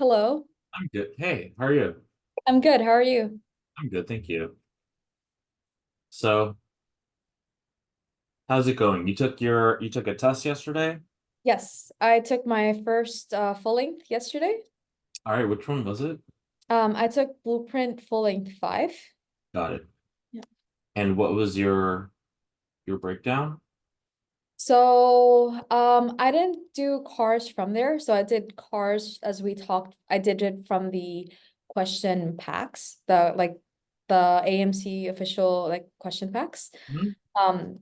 Hello. I'm good. Hey, how are you? I'm good. How are you? I'm good, thank you. So, how's it going? You took a test yesterday? Yes, I took my first full length yesterday. All right, which one was it? I took Blueprint full length 5. Got it. Yeah. And what was your breakdown? So, I didn't do cars from there. So I did cars as we talked. I did it from the question packs, the AMC official question packs. Hmm. Um,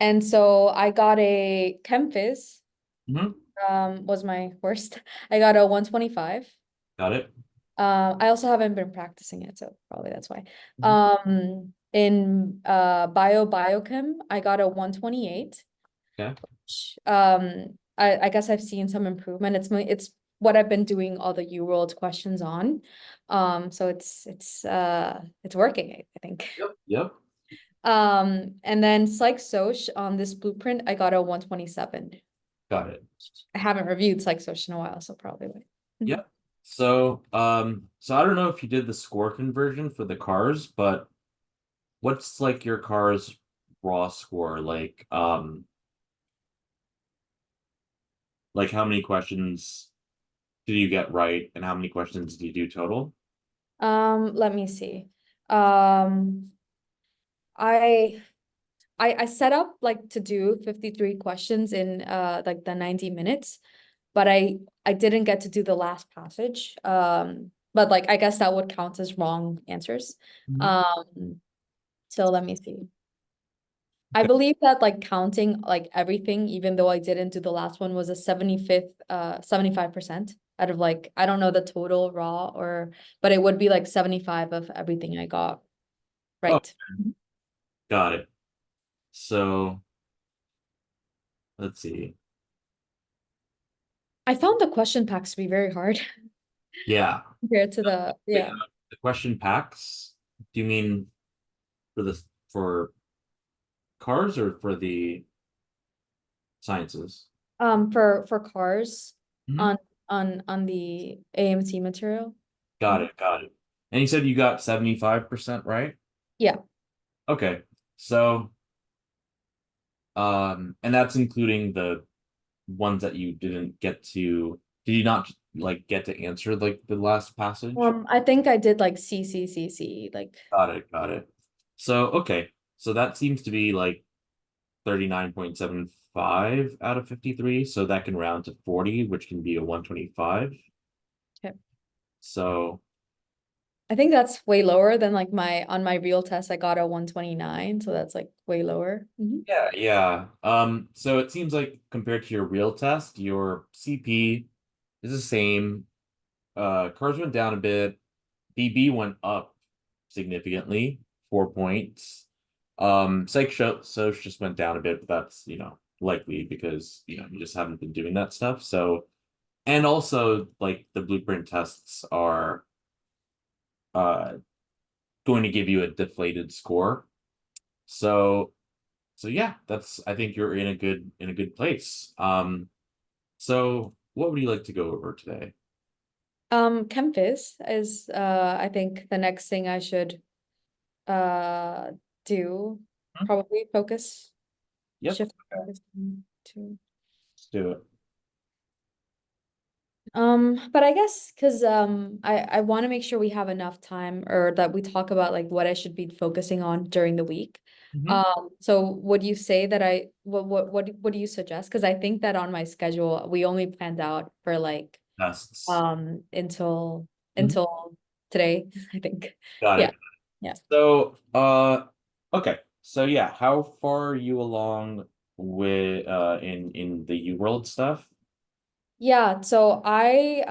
and so I got a ChemFiz, Hmm. was my worst. I got a 125. Got it. I also haven't been practicing it, so probably that's why. Mhm. In biochem, I got a 128. Okay. I guess I've seen some improvement. It's what I've been doing all the UWorld questions on. So it's working, I think. Yep. Yep. And then Psych Soc on this blueprint, I got a 127. Got it. I haven't reviewed Psych Soc in a while, so probably why. Yep. So I don't know if you did the score conversion for the cars, but what's like your car's raw score? Like how many questions did you get right, and how many questions did you do total? Let me see. Um, I I set up like to do 53 questions in like the 90 minutes, but I didn't get to do the last passage. But like I guess that would count as wrong answers. Mhm. Um, so let me see. I believe that like counting like everything, even though I didn't do the last one, was a 75th, 75% out of like I don't know the total raw or but it would be like 75 of everything I got Oh, right. got it. So let's see. I found the question packs to be very hard Yeah. compared to Wait, yeah. the question packs, do you mean for for cars or for the sciences? For cars Mhm. on on the AMC material. Got Mhm. it, got it. And you said you got 75% right? Yeah. Okay. So, and that's including the ones that you didn't get to, did you not like get to answer like the last passage? I think I did like C like Got it, got it. So, okay. So that seems to be like 39.75 out of 53. So that can round to 40, which can be a 125. okay. So I think that's way lower than like my on my real test I got a 129, so that's like way lower. Mhm. yeah, yeah. So it seems like compared to your real test, your CP is the same. Cars went down a bit. BB went up significantly, 4 points. Soch just went down a bit, but that's, likely because, you just haven't been doing that stuff. So, and also like the blueprint tests are uh going to give you a deflated score. So so yeah, that's I think you're in a good place. So what would you like to go over today? ChemFiz is I think the next thing I should uh do, Hmm? probably focus, Yep, shift focus to. let's do it. But I guess because I want to make sure we have enough time or that we talk about like what I should be focusing on during the week. Mhm. So would you say that what do you suggest? Because I think that on my schedule we only planned out for like Tests. um until Mhm. until today, I think. Got Yeah. it. Yeah. So, okay. So yeah, how far are you along with in the UWorld stuff? Yeah, so I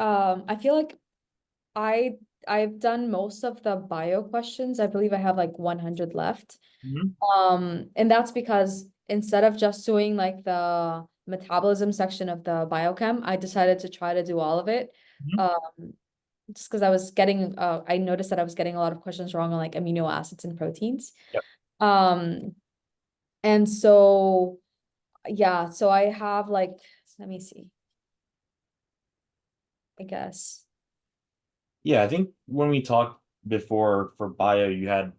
feel like I I've done most of the bio questions. I believe I have like 100 left. Mhm. And that's because instead of just doing like the metabolism section of the biochem, I decided to try to do all of it. Mhm. Um, just because I noticed that I was getting a lot of questions wrong on like amino acids and proteins. Yep. Um, and so yeah, so I have like, let me see, I guess. Yeah, I think when we talked before for bio, you had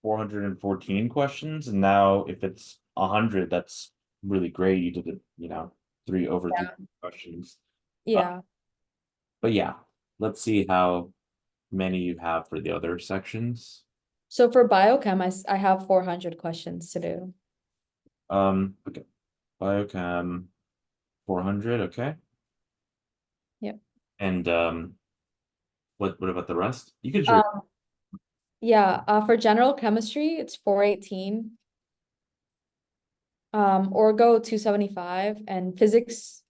414 questions, and now if it's 100, that's really great. You did it, over three Yeah. questions. Uh, Yeah. but yeah, let's see how many you have for the other sections. So for biochem, I have 400 questions to do. Okay, biochem 400, okay. Yep. And what about the rest? You could share. Um, yeah, for general chemistry, it's 418. Orgo 275 and physics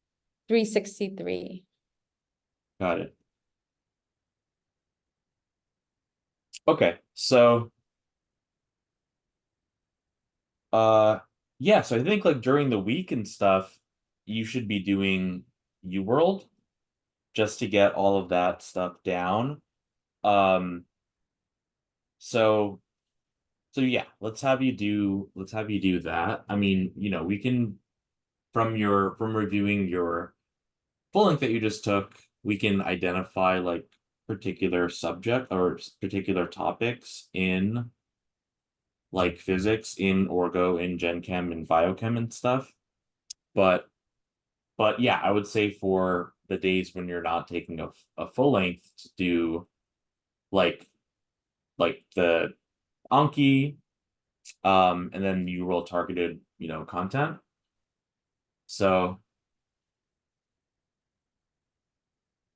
363. Got it. Okay, so yeah, so I think like during the week and stuff, you should be doing UWorld just to get all of that stuff down. Um, so so yeah, let's have you do that. I mean, we can from reviewing your full length that you just took, we can identify like particular subject or particular topics in like physics, in orgo, in gen chem, and biochem and stuff. But But yeah, I would say for the days when you're not taking a full length to do like the Anki, and then you roll targeted, content. So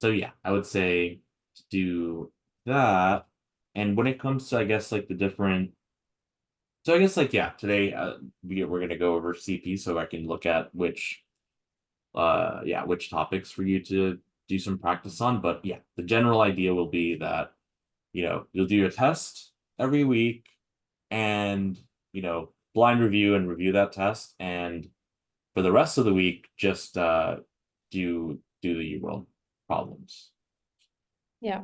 so yeah, I would say to do that. And when it comes to, I guess, like the different, so I guess like yeah, today we're gonna go over CP so I can look at which topics for you to do some practice on. But yeah, the general idea will be that you'll do a test every week and, blind review and review that test. And for the rest of the week, just do the UWorld problems. Yeah.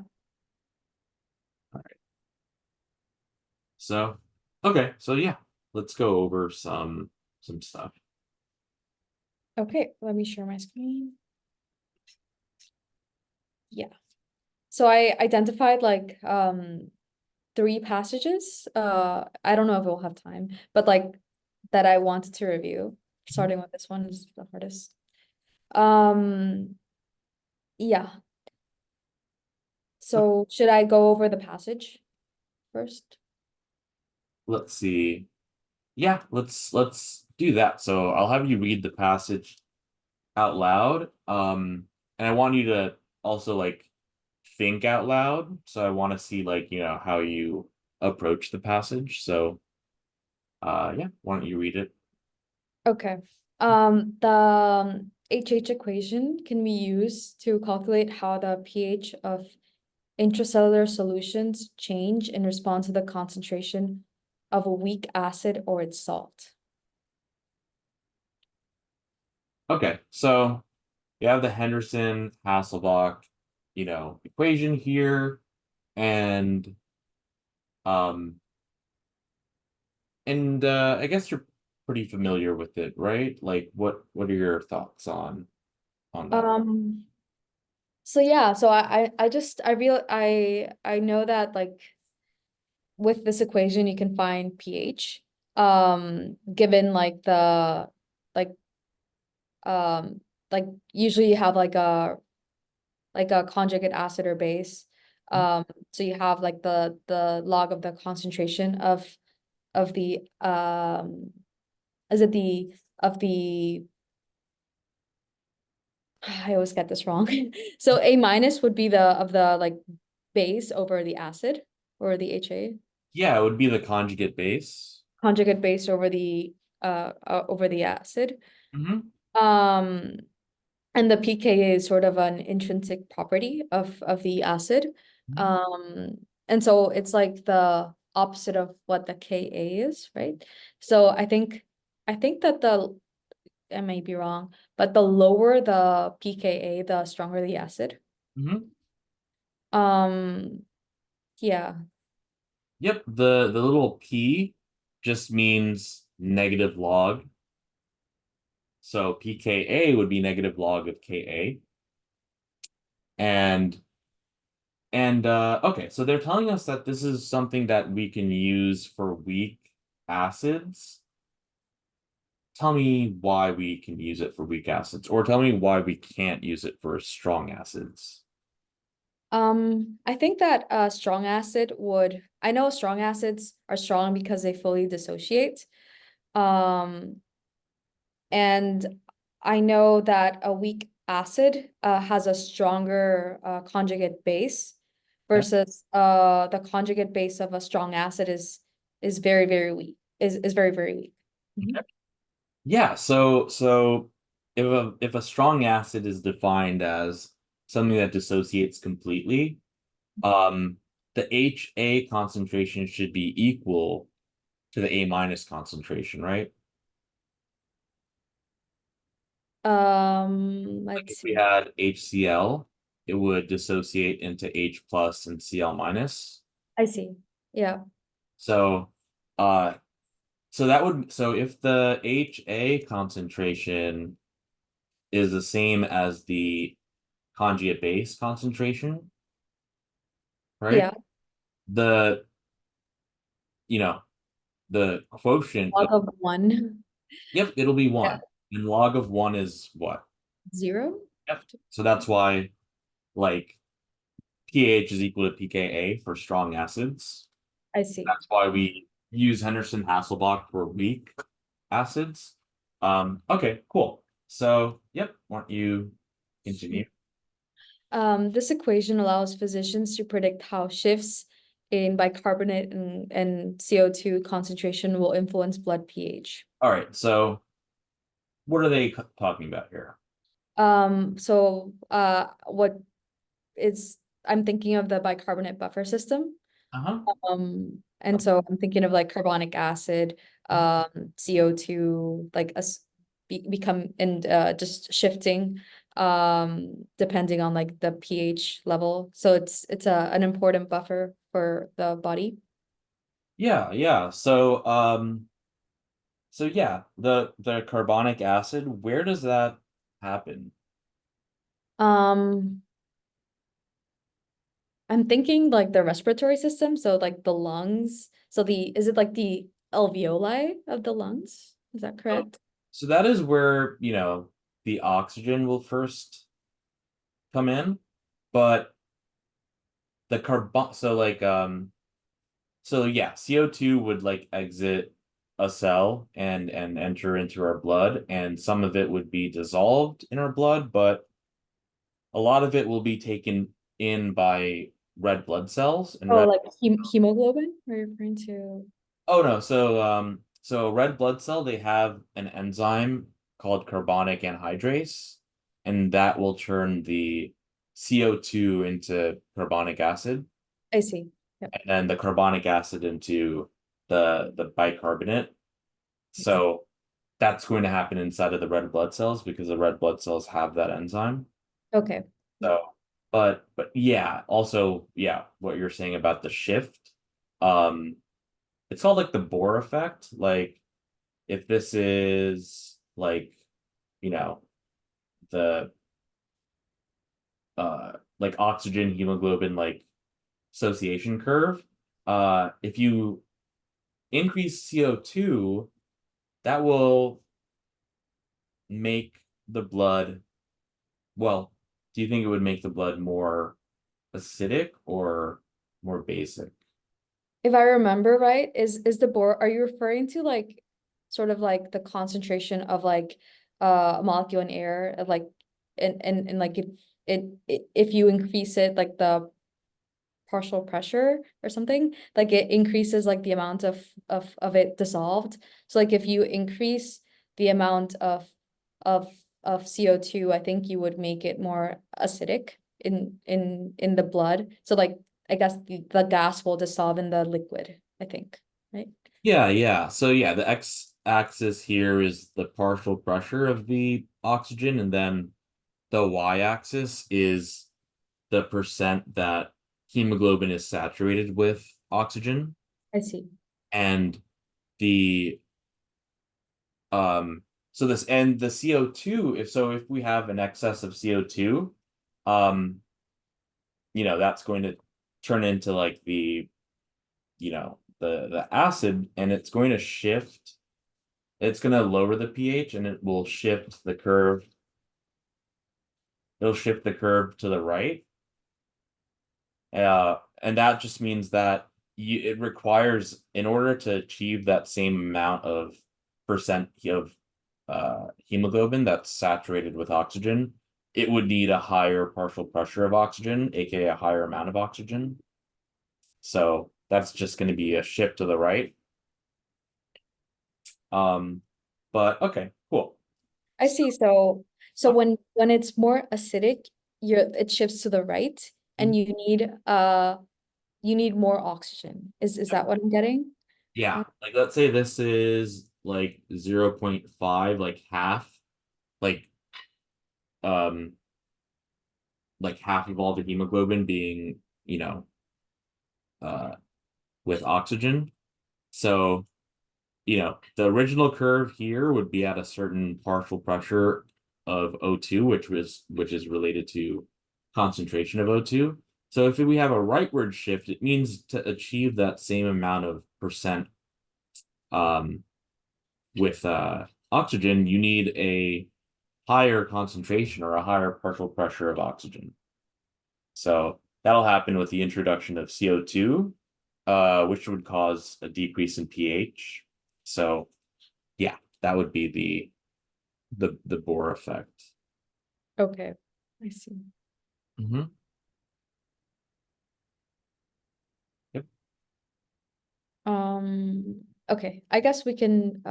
All right. So, okay. So yeah, let's go over some stuff. Okay, let me share my screen. Yeah. So I identified like three passages. I don't know if we'll have time, but like that I wanted to review. Starting with this one is the hardest. Um, yeah. So should I go over the passage first? Let's see. Yeah, let's do that. So I'll have you read the passage out loud. And I want you to also like think out loud. So I want to see like, how you approach the passage. So yeah, why don't you read it? Okay. The HH equation can be used to calculate how the pH of intracellular solutions change in response to the concentration of a weak acid or its salt. Okay, so you have the Henderson Hasselbalch, equation here, and um I guess you're pretty familiar with it, right? Like what are your thoughts on that? Um, so yeah, so I just I know that like with this equation you can find pH given like um like usually you have like a conjugate acid or base. So you have like the log of the concentration of the is it the of the I always get this wrong. So A minus would be the of the like base over the acid or the HA Yeah, it would be the conjugate base. conjugate base over the acid. Um and the pKa is sort of an intrinsic property of the acid. And so it's like the opposite of what the Ka is, right? So I think that I may be wrong, but the lower the pKa, the stronger the acid. Mm-hmm. Um, yeah. Yep, the little p just means negative log. So pKa would be negative log of Ka. And And okay, so they're telling us that this is something that we can use for weak acids. Tell me why we can use it for weak acids, or tell me why we can't use it for strong acids. I think that strong acid would, I know strong acids are strong because they fully dissociate. Um, and I know that a weak acid has a stronger conjugate base Okay. versus the conjugate base of a strong acid is very, very weak, is very, very weak. Mhm. Yeah, so if a strong acid is defined as something that dissociates completely, um, the HA concentration should be equal to the A minus concentration, right? Like Let's if we see. had HCl, it would dissociate into H plus and Cl minus. I see. Yeah. So, uh, so if the HA concentration is the same as the conjugate base concentration, right? Yeah. The, you know, the quotient Log of, of one. yep, it'll be Yeah. one. And log of one is what? Zero. Yep. So that's why like pH is equal to pKa for strong acids. I see. That's why we use Henderson-Hasselbalch for weak acids. Okay, cool. So, yep, why don't you continue? This equation allows physicians to predict how shifts in bicarbonate and CO2 concentration will influence blood pH. All right, so what are they talking about here? What is I'm thinking of the bicarbonate buffer system. Uh-huh. And so I'm thinking of like carbonic acid, CO2, like become and just shifting depending on like the pH level. So it's an important buffer for the body. Yeah, yeah. So yeah, the carbonic acid, where does that happen? Um I'm thinking like the respiratory system, so like the lungs. So the is it like the alveoli of the lungs? Is that So, correct? so that is where, the oxygen will first come in, but the carbon so yeah, CO2 would like exit a cell and enter into our blood, and some of it would be dissolved in our blood, but a lot of it will be taken in by red blood cells and Oh, red like hemoglobin? Are you referring to? oh no, so red blood cell, they have an enzyme called carbonic anhydrase, and that will turn the CO2 into carbonic acid, I see. Yep. and then the carbonic acid into the bicarbonate. So that's going to happen inside of the red blood cells because the red blood cells have that enzyme. Okay. Yep. So, but yeah, also yeah, what you're saying about the shift, um, it's called like the Bohr effect. Like if this is like, you know, the like oxygen hemoglobin like association curve, if you increase CO2, that will make the blood, well, do you think it would make the blood more acidic or more basic? If I remember right, is the Bohr, are you referring to like sort of like the concentration of like a molecule in air like and like if you increase it like the partial pressure or something, like it increases like the amount of it dissolved. So like if you increase the amount of of CO2, I think you would make it more acidic in the blood. So like I guess the gas will dissolve in the liquid, I think, right? Yeah, yeah. So yeah, the x-axis here is the partial pressure of the oxygen, and then the y-axis is the percent that hemoglobin is saturated with oxygen. I see. And the um so this and the CO2, if we have an excess of CO2, um, that's going to turn into like the, the acid, and it's going to shift. It's going to lower the pH, and it will shift the curve. It'll shift the curve to the right. And that just means that it requires, in order to achieve that same amount of percent of hemoglobin that's saturated with oxygen, it would need a higher partial pressure of oxygen, aka a higher amount of oxygen. So that's just going to be a shift to the right. But okay, cool. I see. So when it's more acidic, it shifts to the right, and you need more oxygen. Is that what I'm getting? Yeah, like let's say this is like 0.5, like um like half of all the hemoglobin being, uh with oxygen. So, the original curve here would be at a certain partial pressure of O2, which is related to concentration of O2. So if we have a rightward shift, it means to achieve that same amount of percent um with oxygen, you need a higher concentration or a higher partial pressure of oxygen. So that'll happen with the introduction of CO2, which would cause a decrease in pH. So yeah, that would be the Bohr effect. Okay, I see. Mm-hmm. Yep. Okay, I guess we can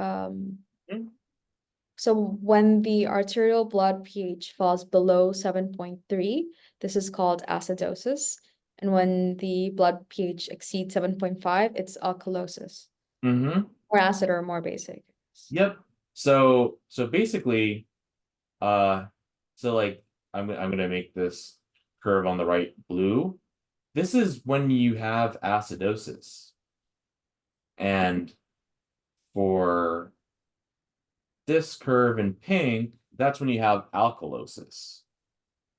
so when the arterial blood pH falls below 7.3, this is called acidosis. And when the blood pH exceeds 7.5, it's alkalosis. Mm-hmm. More acid or more basic. Yep. So basically, uh, so like I'm gonna make this curve on the right blue. This is when you have acidosis. And for this curve in pink, that's when you have alkalosis.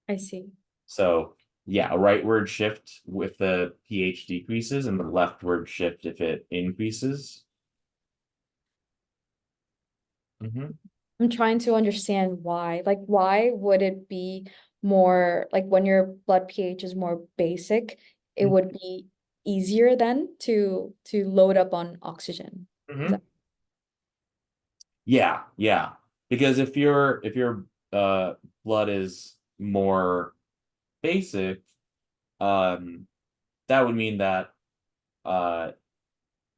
I see. So yeah, a rightward shift if the pH decreases, and the leftward shift if it increases. Mm-hmm. I'm trying to understand why. Like, why would it be more like when your blood pH is more basic, it would be easier then to load up on oxygen. Is Mm-hmm. that Yeah, yeah. Because if your blood is more basic, um, that would mean that uh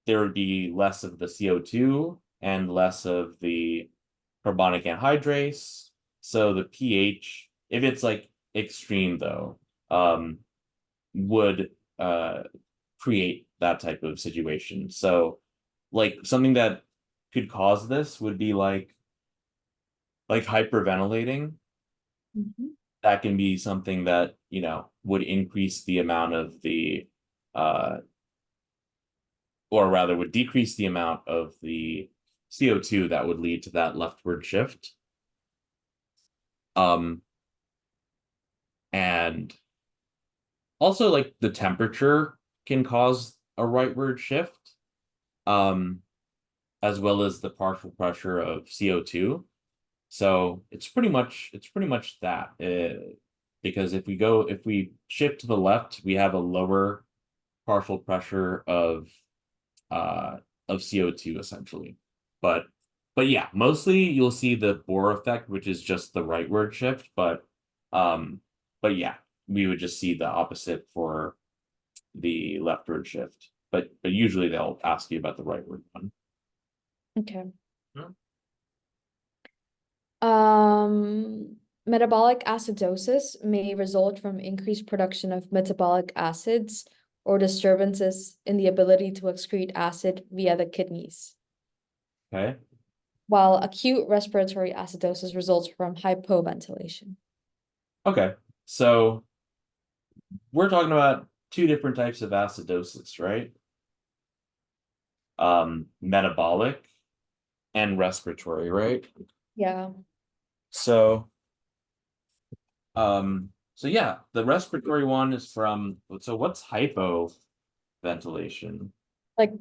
there would be less of the CO2 and less of the carbonic anhydrase. So the pH, if it's like extreme though, would create that type of situation. So like something that could cause this would be like hyperventilating. Mhm. That can be something that, would increase the amount of the uh or rather would decrease the amount of the CO2 that would lead to that leftward shift. Um, and also like the temperature can cause a rightward shift, um, as well as the partial pressure of CO2. So it's pretty much that. Because if we shift to the left, we have a lower partial pressure uh of CO2 essentially. But but yeah, mostly you'll see the Bohr effect, which is just the rightward shift, um but yeah, we would just see the opposite for the leftward shift. But usually they'll ask you about the rightward one. Okay. Hmm. Metabolic acidosis may result from increased production of metabolic acids or disturbances in the ability to excrete acid via the kidneys, Okay. while acute respiratory acidosis results from hypoventilation. Okay. So we're talking about two different types of acidosis, right? Metabolic and respiratory, right? Yeah. So, um, So yeah, the respiratory one is from, so what's hypoventilation? Like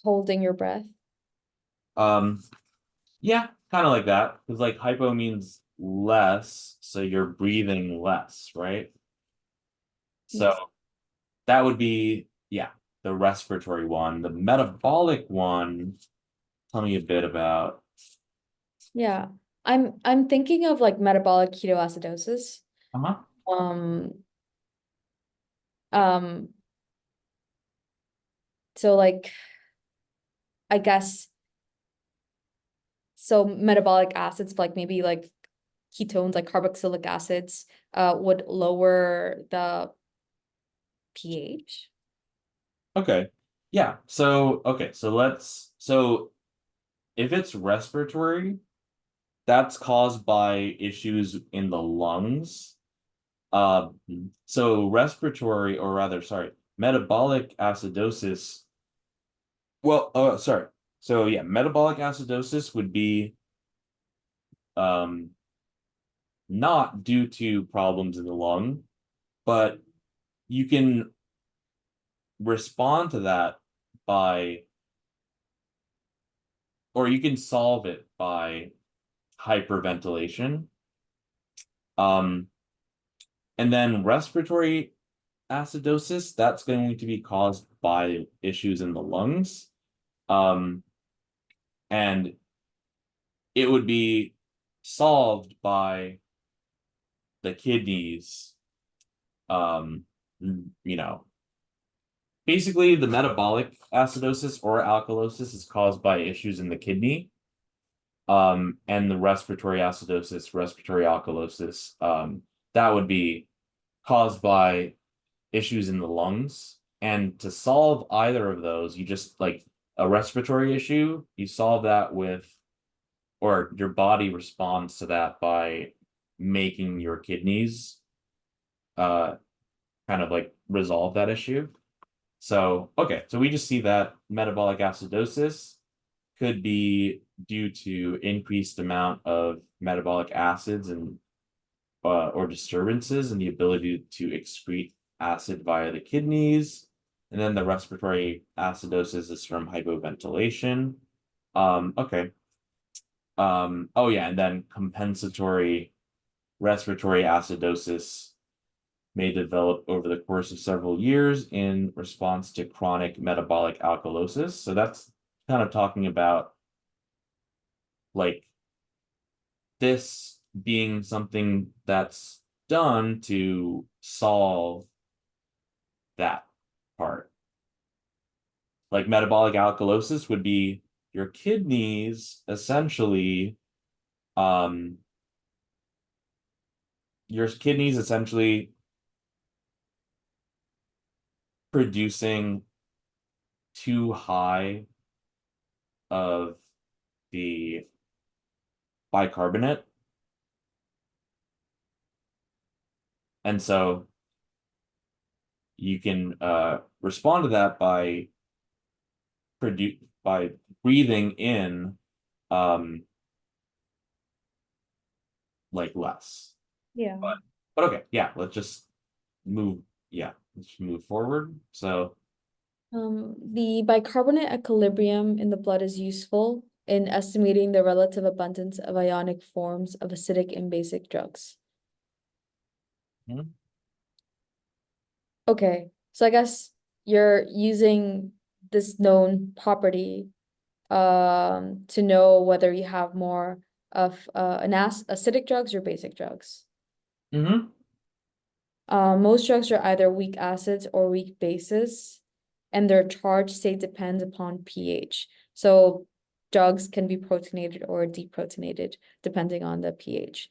holding your breath. Um, yeah, kind of like that. Because like hypo means less, so you're breathing less, right? So Yes. that would be, yeah, the respiratory one. The metabolic one, tell me a bit about. Yeah. I'm thinking of like metabolic ketoacidosis. Uh-huh. Um, um, so like I guess so metabolic acids like maybe like ketones like carboxylic acids would lower the pH. Okay. Yeah. So, okay. So if it's respiratory, that's caused by issues in the lungs. Uh, so respiratory, or rather, sorry, metabolic acidosis. Well, sorry. So yeah, metabolic acidosis would be um not due to problems in the lung, but you can respond to that by, or you can solve it by hyperventilation. Um, and then respiratory acidosis, that's going to be caused by issues in the lungs. Um, and it would be solved by the kidneys. Um, you know, basically the metabolic acidosis or alkalosis is caused by issues in the kidney. And the respiratory acidosis, respiratory alkalosis, that would be caused by issues in the lungs. And to solve either of those, you just like a respiratory issue, you solve that with, or your body responds to that by making your kidneys uh kind of like resolve that issue. So, okay, so we just see that metabolic acidosis could be due to increased amount of metabolic acids and or disturbances in the ability to excrete acid via the kidneys. And then the respiratory acidosis is from hypoventilation. Okay. Oh yeah, and then compensatory respiratory acidosis may develop over the course of several years in response to chronic metabolic alkalosis. So that's kind of talking about like this being something that's done to solve that part. Like metabolic alkalosis would be your kidneys essentially, um, your kidneys essentially producing too high of the bicarbonate. And so you can respond to that by produce by breathing in um like less. Yeah. But okay, yeah, let's just move. Yeah, let's just move forward. So, The bicarbonate equilibrium in the blood is useful in estimating the relative abundance of ionic forms of acidic and basic drugs. mhm, Okay, so I guess you're using this known property to know whether you have more of an acidic drugs or basic drugs. mhm, Most drugs are either weak acids or weak bases, and their charge state depends upon pH. So drugs can be protonated or deprotonated depending on the pH.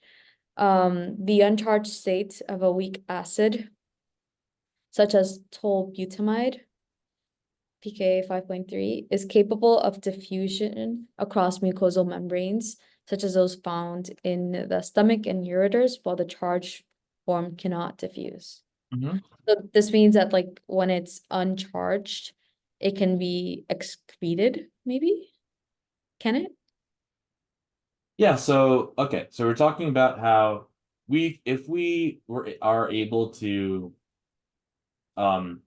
The uncharged state of a weak acid, such as tolbutamide, pKa 5.3, is capable of diffusion across mucosal membranes, such as those found in the stomach and ureters, while the charged form cannot diffuse. mhm. So this means that like when it's uncharged, it can be excreted, maybe? Can it? Yeah, so okay, so we're talking about how if we are able to um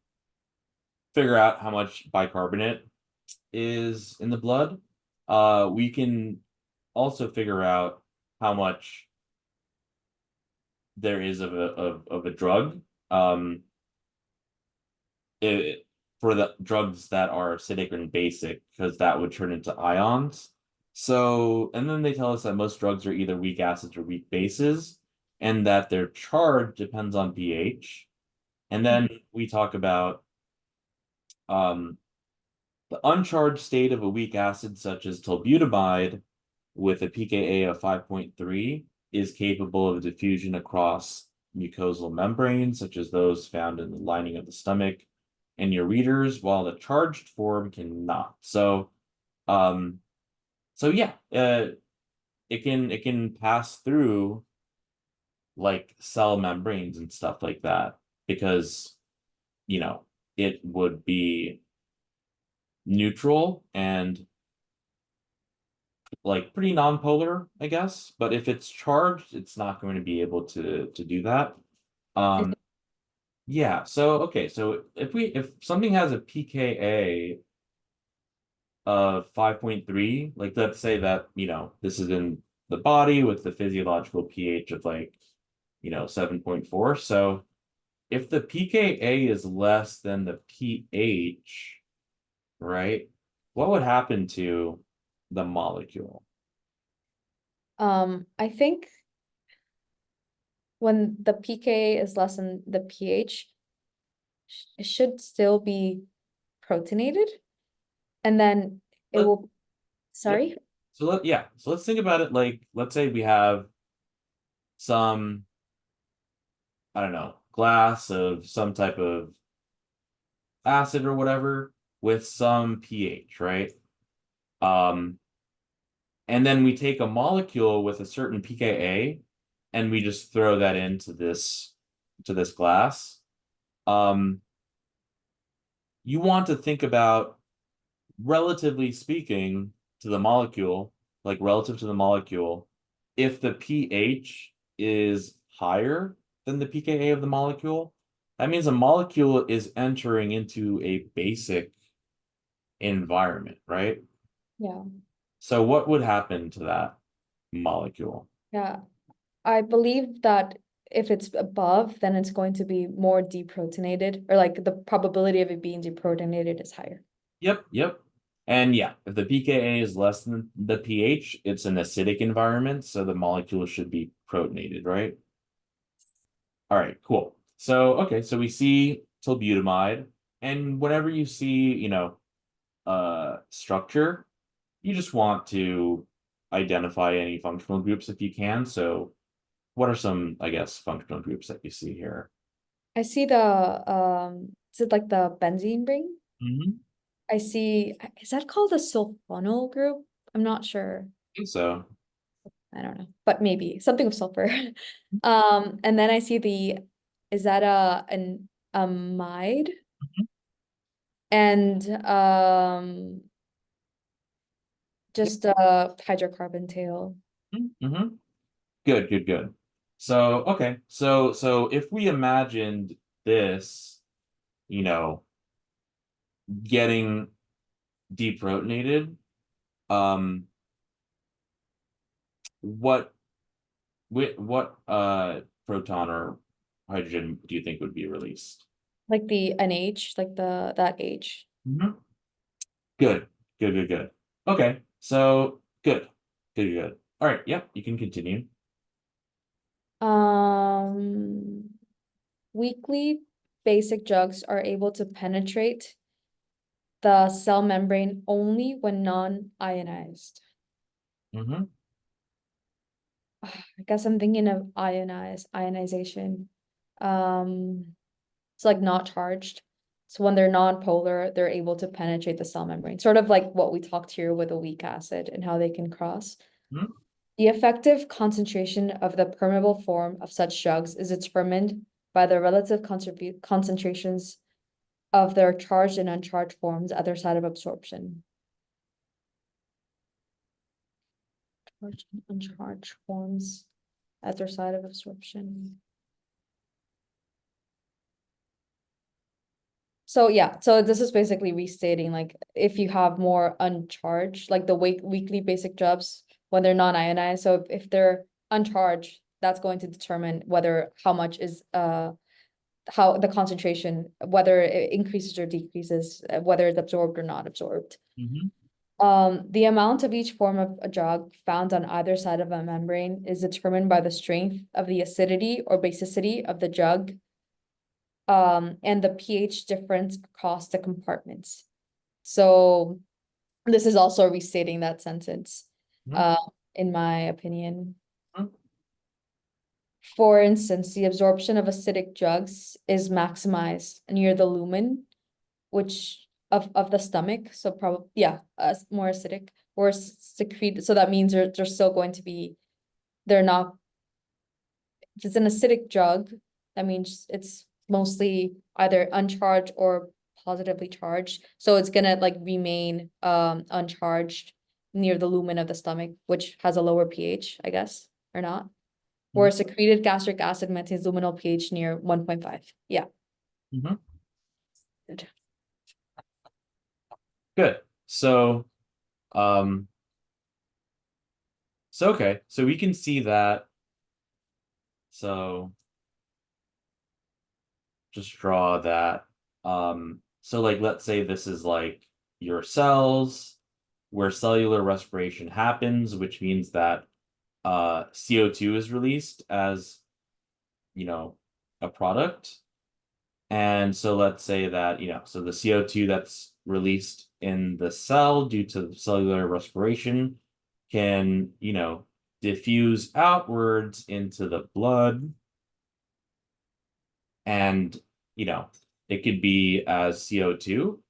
figure out how much bicarbonate is in the blood, we can also figure out how much there is of a drug. Um, it, for the drugs that are acidic and basic, because that would turn into ions. So, and then they tell us that most drugs are either weak acids or weak bases, and that their charge depends on pH. And then we talk about um, the uncharged state of a weak acid, such as tolbutamide, with a pKa of 5.3, is capable of diffusion across mucosal membranes, such as those found in the lining of the stomach and ureters, while the charged form cannot. Um, so yeah, it can pass through like cell membranes and stuff like that because you know it would be neutral and like pretty non-polar, I guess. But if it's charged, it's not going to be able to do that. Is- Um, yeah. So okay. So if something has a pKa of 5.3, like let's say that this is in the body with the physiological pH of like 7.4. So if the pKa is less than the pH, right? What would happen to the molecule? I think when the pK is less than the pH, it should still be protonated, and then it Let, will, yep. sorry? So let's think about it like let's say we have some, I don't know, glass of some type of acid or whatever with some pH, right? Um, and then we take a molecule with a certain pKa and we just throw that into this glass. Um, you want to think about, relatively speaking, to the molecule, like relative to the molecule, if the pH is higher than the pKa of the molecule, that means a molecule is entering into a basic environment, right? Yeah, So what would happen to that molecule? yeah. I believe that if it's above, then it's going to be more deprotonated, or like the probability of it being deprotonated is higher. Yep, yep. And yeah, if the pKa is less than the pH, it's an acidic environment, so the molecule should be protonated, right? All right, cool. So, okay, so we see tolbutamide, and whenever you see, structure, you just want to identify any functional groups if you can. So, what are some, I guess, functional groups that you see here? I see is it like the benzene ring? Hmm. I see, is that called the sulfonyl group? I'm not sure. I think so. I don't know, but maybe something with sulfur. And then I see is that an amide? And Yep. just a hydrocarbon tail. Mm-hmm. Good, good, good. So, okay, so if we imagined this, you know, getting deprotonated, um, what what proton or hydrogen do you think would be released? Like the NH, like that H. Mhm. Good, good, good, good. Okay, so good, good, good. All right, yep, you can continue. Um, Weakly basic drugs are able to penetrate the cell membrane only when non-ionized. Hmm. I guess I'm thinking of ionization. It's like not charged. So when they're non-polar, they're able to penetrate the cell membrane, sort of like what we talked here with a weak acid and how they can cross. The effective concentration of the permeable form of such drugs is determined by the relative concentrations of their charged and uncharged forms at their site of absorption. Charged and uncharged forms. other side of absorption. So yeah, so this is basically restating, like, if you have more uncharged, like the weekly basic jobs when they're non-ionized, so if they're uncharged, that's going to determine whether how much is how the concentration, whether it increases or decreases, whether it's absorbed or not absorbed. Mhm. The amount of each form of a drug found on either side of a membrane is determined by the strength of the acidity or basicity of the drug, and the pH difference across the compartments. So this is also restating that sentence, Mhm. in my opinion. Mhm. For instance, the absorption of acidic drugs is maximized near the lumen, which of the stomach. So probably, yeah, more acidic or secreted. So that means they're still going to be, they're not, if it's an acidic drug, that means it's mostly either uncharged or positively charged. So it's gonna like remain uncharged near the lumen of the stomach, which has a lower pH, I guess, or not. Or secreted gastric acid maintains luminal pH near 1.5. Yeah. Mhm. Good. Good. Um, so okay, so we can see that. So just draw that. So like let's say this is like your cells where cellular respiration happens, which means that CO2 is released as, you know, a product. And so let's say that, so the CO2 that's released in the cell due to cellular respiration can, diffuse outwards into the blood. And, you know, it could be as CO2.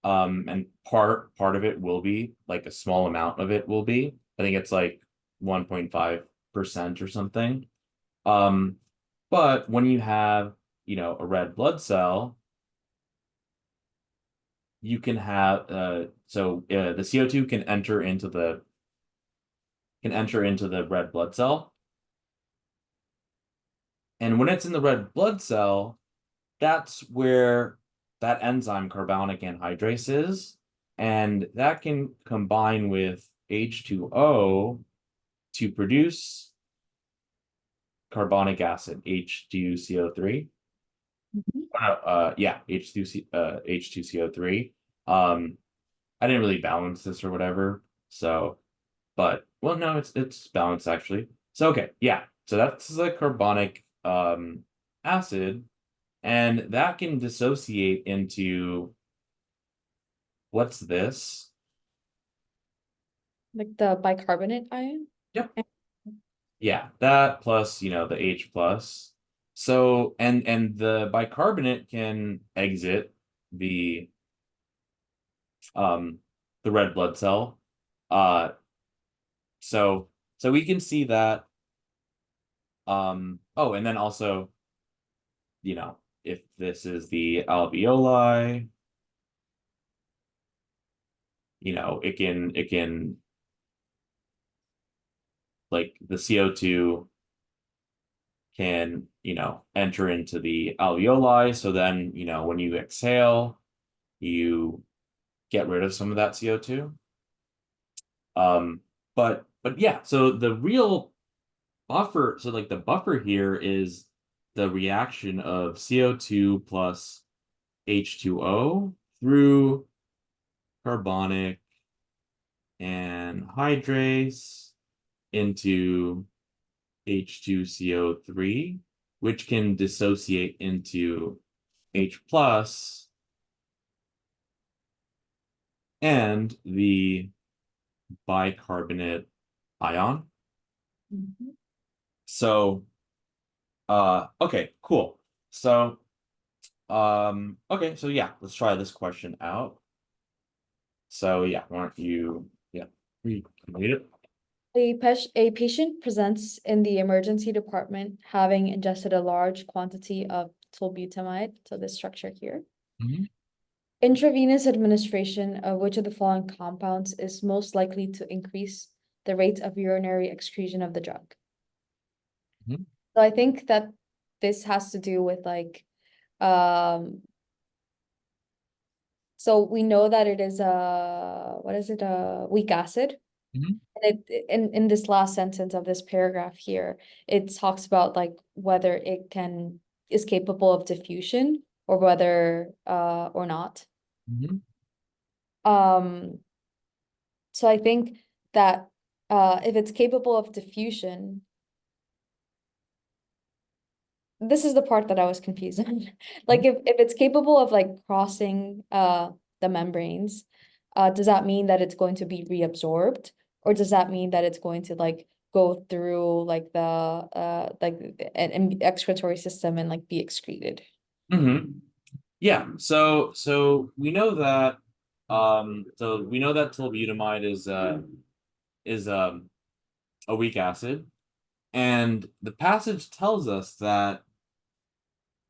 And part of it will be, like a small amount of it will be, I think it's like 1.5% or something. But when you have, a red blood cell, you can have the CO2 can enter into the red blood cell. And when it's in the red blood cell, that's where that enzyme carbonic anhydrase is, and that can combine with H2O to produce carbonic acid, H2CO3. Mhm. Yeah, H2CO3. I didn't really balance this or whatever, so, but well, no, it's balanced actually. So okay, yeah, so that's the carbonic acid, and that can dissociate into what's this? Like the bicarbonate ion. Yep. Yeah, that plus, the H plus. So, and the bicarbonate can exit the um the red blood cell. Uh so we can see that oh, and then also, if this is the alveoli, it can like the CO2 can, enter into the alveoli. So then, when you exhale, you get rid of some of that CO2. But yeah, so the real buffer, so like the buffer here is the reaction of CO2 plus H2O through carbonic anhydrase into H2CO3, which can dissociate into H plus and the bicarbonate ion. Mhm. So, okay, cool. So, okay, so yeah, let's try this question out. So yeah, why don't you, yeah, read it? A patient presents in the emergency department having ingested a large quantity of tolbutamide, so this structure here. Mhm. Intravenous administration of which of the following compounds is most likely to increase the rate of urinary excretion of the drug? Mhm. So I think that this has to do with like, um, so we know that it is a, what is it, a weak acid? Mhm. And in this last sentence of this paragraph here, it talks about like whether it can is capable of diffusion or whether or not. Mhm. Um, so I think that if it's capable of diffusion, this is the part that I was confused on. Like Mhm. if it's capable of like crossing the membranes, does that mean that it's going to be reabsorbed? Or does that mean that it's going to like go through like the like an excretory system and like be excreted? Mhm. Yeah, so we know that tolutamide is a weak acid, and the passage tells us that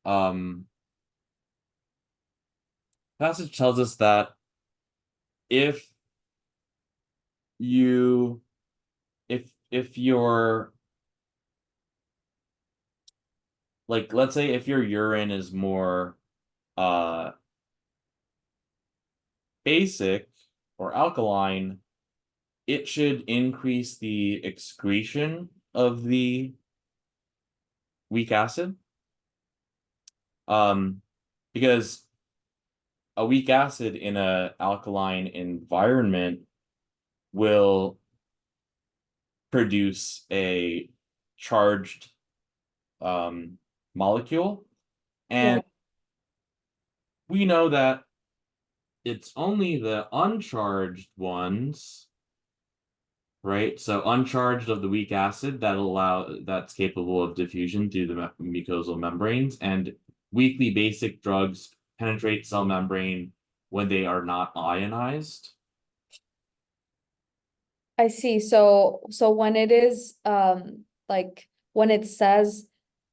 um passage tells us that if you if you're like, let's say if your urine is more uh basic or alkaline, it should increase the excretion of the weak acid. Um, because a weak acid in a alkaline environment will produce a charged molecule, and Right. we know that it's only the uncharged ones, right? So uncharged of the weak acid that's capable of diffusion through the mucosal membranes, and weakly basic drugs penetrate cell membrane when they are not ionized. I see. So when it is like when it says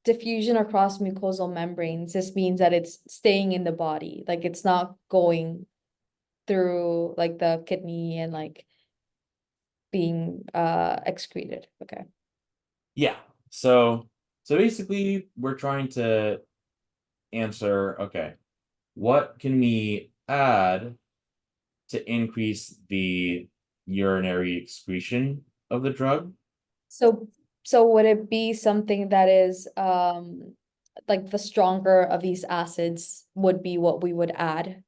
diffusion across mucosal membranes, this means that it's staying in the body. Like it's not going through like the kidney and like being excreted. Okay. Yeah. So basically we're trying to answer, okay, what can we add to increase the urinary excretion of the drug? So so would it be something that is like the stronger of these acids would be what we would add?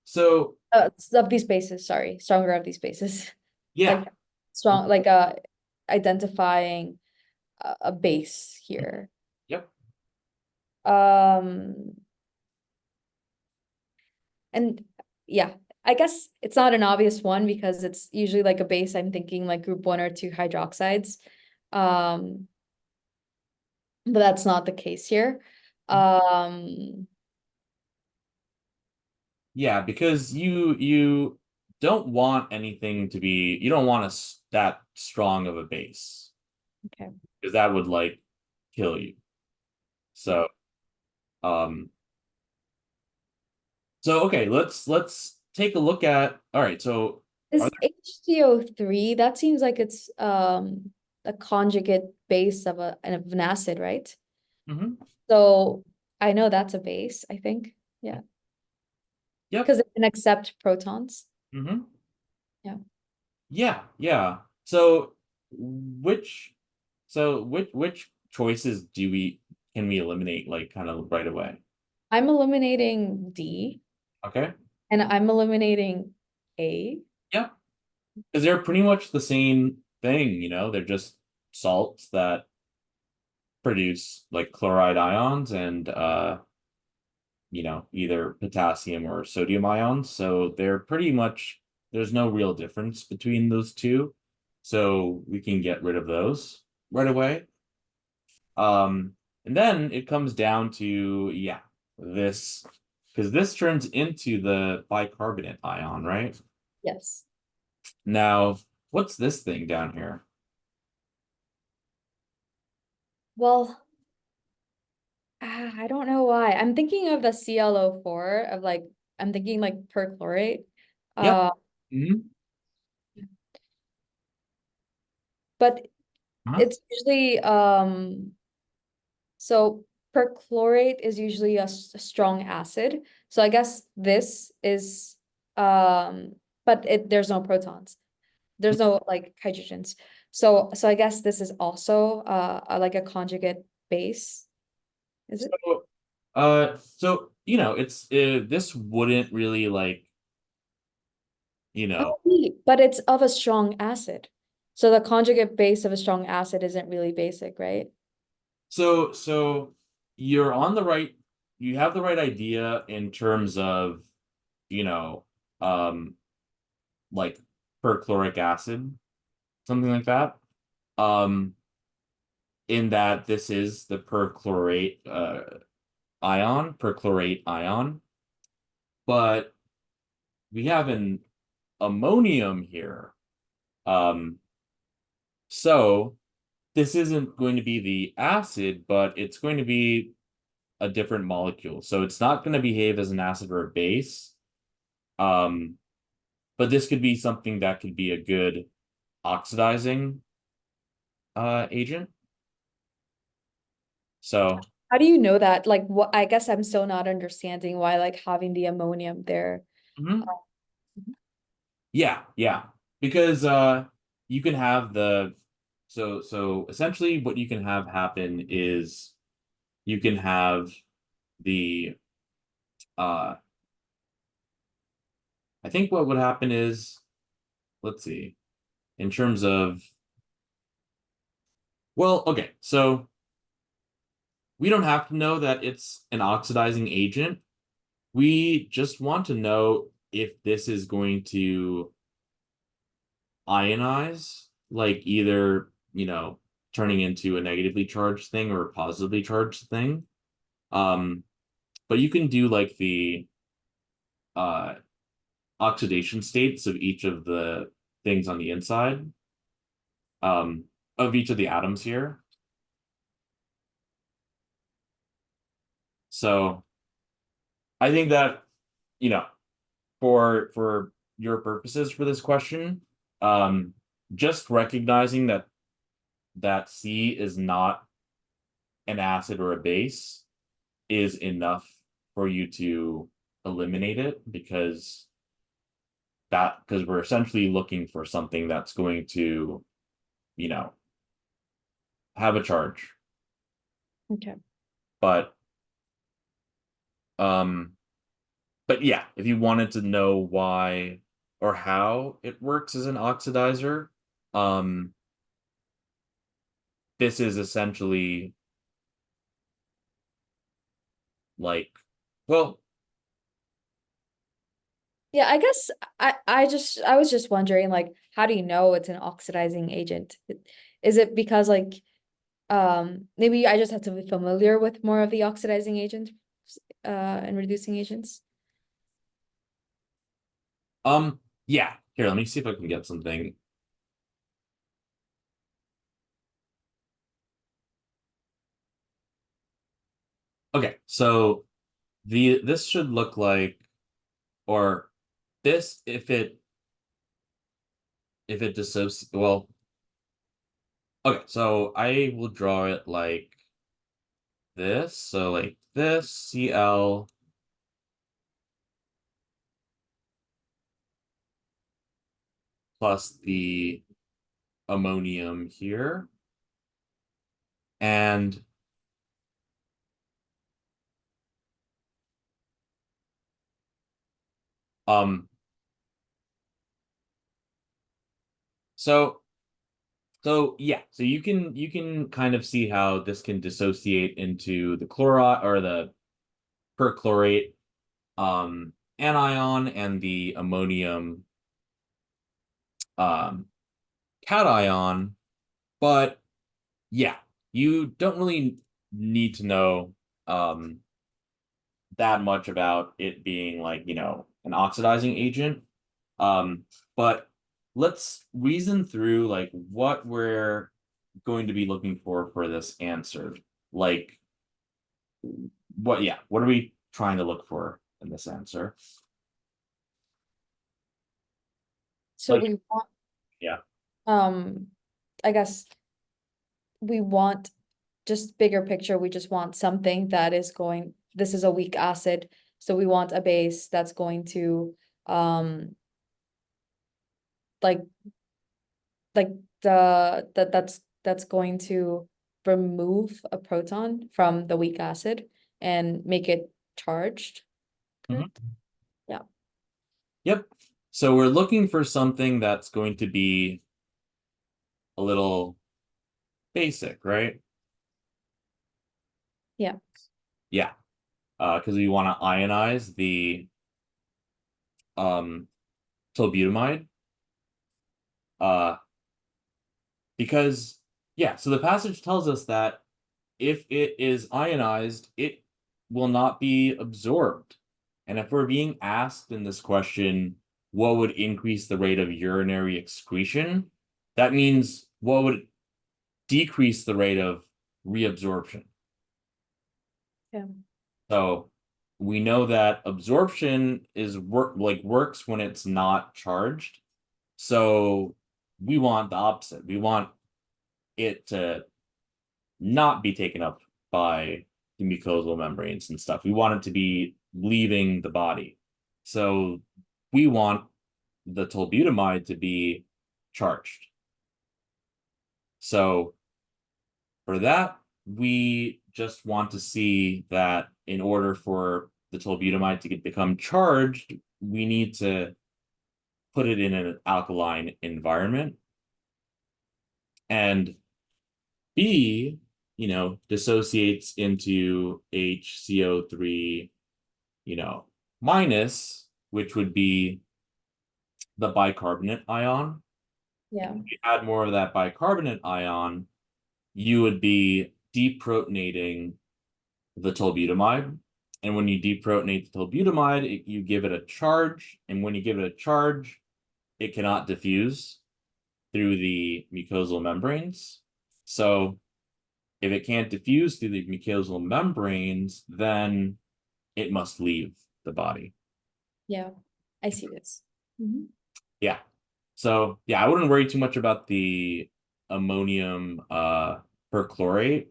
So Of these bases, sorry, stronger of these bases. yeah. Like strong, like identifying a base here. Yep. Um, and yeah, I guess it's not an obvious one because it's usually like a base. I'm thinking like group one or two hydroxides. Um, but that's not the case here. Um, Yeah, because you don't want anything to be, you don't want that strong of a base, okay, because that would like kill you. yeah. So um so okay, let's take a look at, all right, so are This HCO3, that seems like it's a conjugate base of of an acid, right? there So I know that's a base, I think. Yeah. yep. Because it can accept protons. hmm Yeah. yeah. So which which choices do we can we eliminate like kind of right away? I'm eliminating D Okay. and I'm eliminating A. Yeah. Because they're pretty much the same thing, they're just salts that produce like chloride ions and either potassium or sodium ions. So they're pretty much, there's no real difference between those two. So we can get rid of those right away. Um, and then it comes down to, yeah, this, because this turns into the bicarbonate ion, right? Yes. Now, what's this thing down here? Well, I don't know why. I'm thinking of the ClO4 of like I'm thinking like perchlorate. Yep. Uh, Mhm. but Huh? it's usually so perchlorate is usually a strong acid. So I guess this is but there's no protons. There's no like hydrogens. So I guess this is also like a conjugate base. Is it? So, so it's this wouldn't really like you know Oh, wait, but it's of a strong acid. So the conjugate base of a strong acid isn't really basic, right? so you're on the right. You have the right idea in terms of you know um like perchloric acid, something like that. Um, in that this is the perchlorate ion, but we have an ammonium here. Um, so this isn't going to be the acid, but it's going to be a different molecule. So it's not going to behave as an acid or a base. Um, but this could be something that could be a good oxidizing agent. So How do you know that? Like what I guess I'm still not understanding why like having the ammonium there. mhm. Mhm. Yeah. Because you can have the so essentially what you can have happen is you can have the uh I think what would happen is let's see in terms of well okay so we don't have to know that it's an oxidizing agent. We just want to know if this is going to ionize, like either, turning into a negatively charged thing or a positively charged thing. Um, but you can do like the uh oxidation states of each of the things on the inside, um, of each of the atoms here. So I think that, you know, for your purposes for this question, um, just recognizing that C is not an acid or a base is enough for you to eliminate it because we're essentially looking for something that's going to, you know, have a charge. Okay. But um but yeah, if you wanted to know why or how it works as an oxidizer, um this is essentially like well, Yeah, I guess I was just wondering like how do you know it's an oxidizing agent? Is it because like maybe I just have to be familiar with more of the oxidizing agents and reducing agents? yeah. Here, let me see if I can get something. Okay, so this should look like or this if it dissociates well, okay, so I will draw it like this. So like this Cl plus the ammonium here. And um so yeah, so you can kind of see how this can dissociate into the chloride or the perchlorate anion and the ammonium um cation, but yeah, you don't really need to know um that much about it being like, an oxidizing agent. Um, but let's reason through like what we're going to be looking for this answer. Like what are we trying to look for in this answer? So Like, we want yeah. um I guess we want just bigger picture, we just want something that is going, this is a weak acid, so we want a base that's going to like like that's going to remove a proton from the weak acid and make it charged. Correct? Yeah. Yep. So we're looking for something that's going to be a little basic, right? Yeah. Yeah. Because we want to ionize the um tolbutamide. Uh, because yeah, so the passage tells us that if it is ionized, it will not be absorbed. And if we're being asked in this question, what would increase the rate of urinary excretion? That means what would decrease the rate of reabsorption. Yeah. So we know that absorption is works when it's not charged. So we want the opposite. We want it to not be taken up by the mucosal membranes and stuff. We want it to be leaving the body. So we want the tolbutamide to be charged. So for that, we just want to see that in order for the tolbutamide to become charged, we need to put it in an alkaline environment. And B, dissociates into HCO3, minus, which would be the bicarbonate ion. Yeah. If you add more of that bicarbonate ion, you would be deprotonating the tolbutamide. And when you deprotonate the tolbutamide, you give it a charge. And when you give it a charge, it cannot diffuse through the mucosal membranes. So if it can't diffuse through the mucosal membranes, then it must leave the body. Yeah. I see this. Mhm. Yeah. So yeah, I wouldn't worry too much about the ammonium perchlorate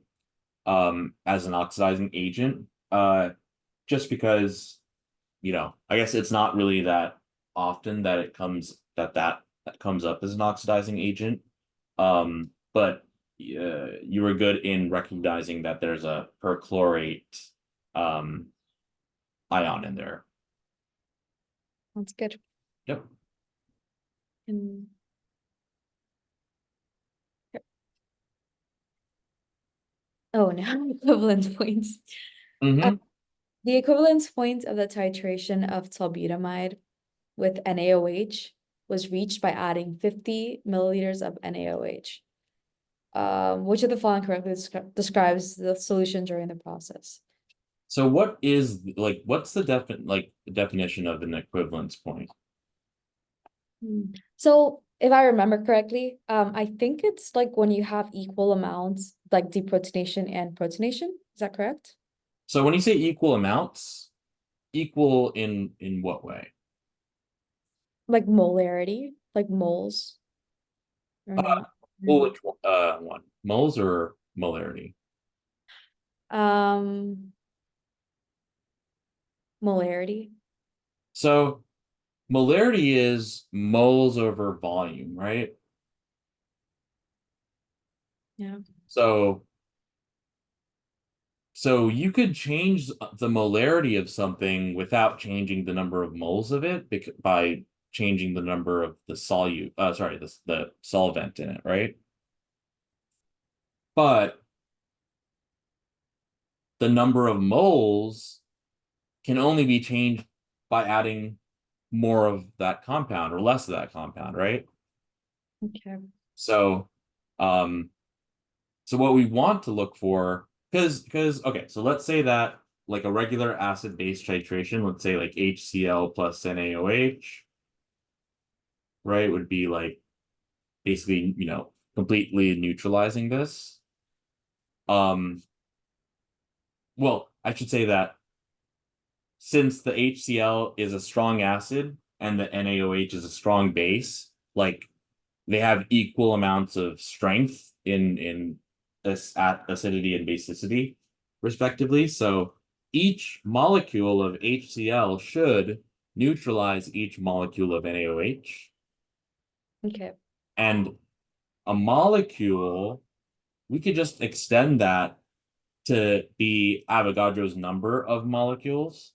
as an oxidizing agent. Just because, I guess it's not really that often that it comes that comes up as an oxidizing agent. But you were good in recognizing that there's a perchlorate um ion in there. That's good. Yep. And oh, now equivalence points. Uh, Mm-hmm. the equivalence point of the titration of tolbutamide with NaOH was reached by adding 50 milliliters of NaOH. Which of the following correctly describes the solution during the process? So what's the definition of an equivalence point? So if I remember correctly, I think it's like when you have equal amounts, like deprotonation and protonation. Is that correct? So when you say equal amounts, equal in what way? Like molarity, like moles or not? Well, which one? Moles or molarity? Um, molarity. So molarity is moles over volume, right? Yeah. So so you could change the molarity of something without changing the number of moles of it by changing the number of the the solvent in it, right? But the number of moles can only be changed by adding more of that compound or less of that compound, right? Okay. So, um, so what we want to look for, because okay, so let's say that like a regular acid base titration, let's say like HCl plus NaOH, right, would be like basically, completely neutralizing this. Um, well, I should say that since the HCl is a strong acid and the NaOH is a strong base, like they have equal amounts of strength in acidity and basicity, respectively. So each molecule of HCl should neutralize each molecule of NaOH. Okay. And a molecule, we could just extend that to be Avogadro's number of molecules,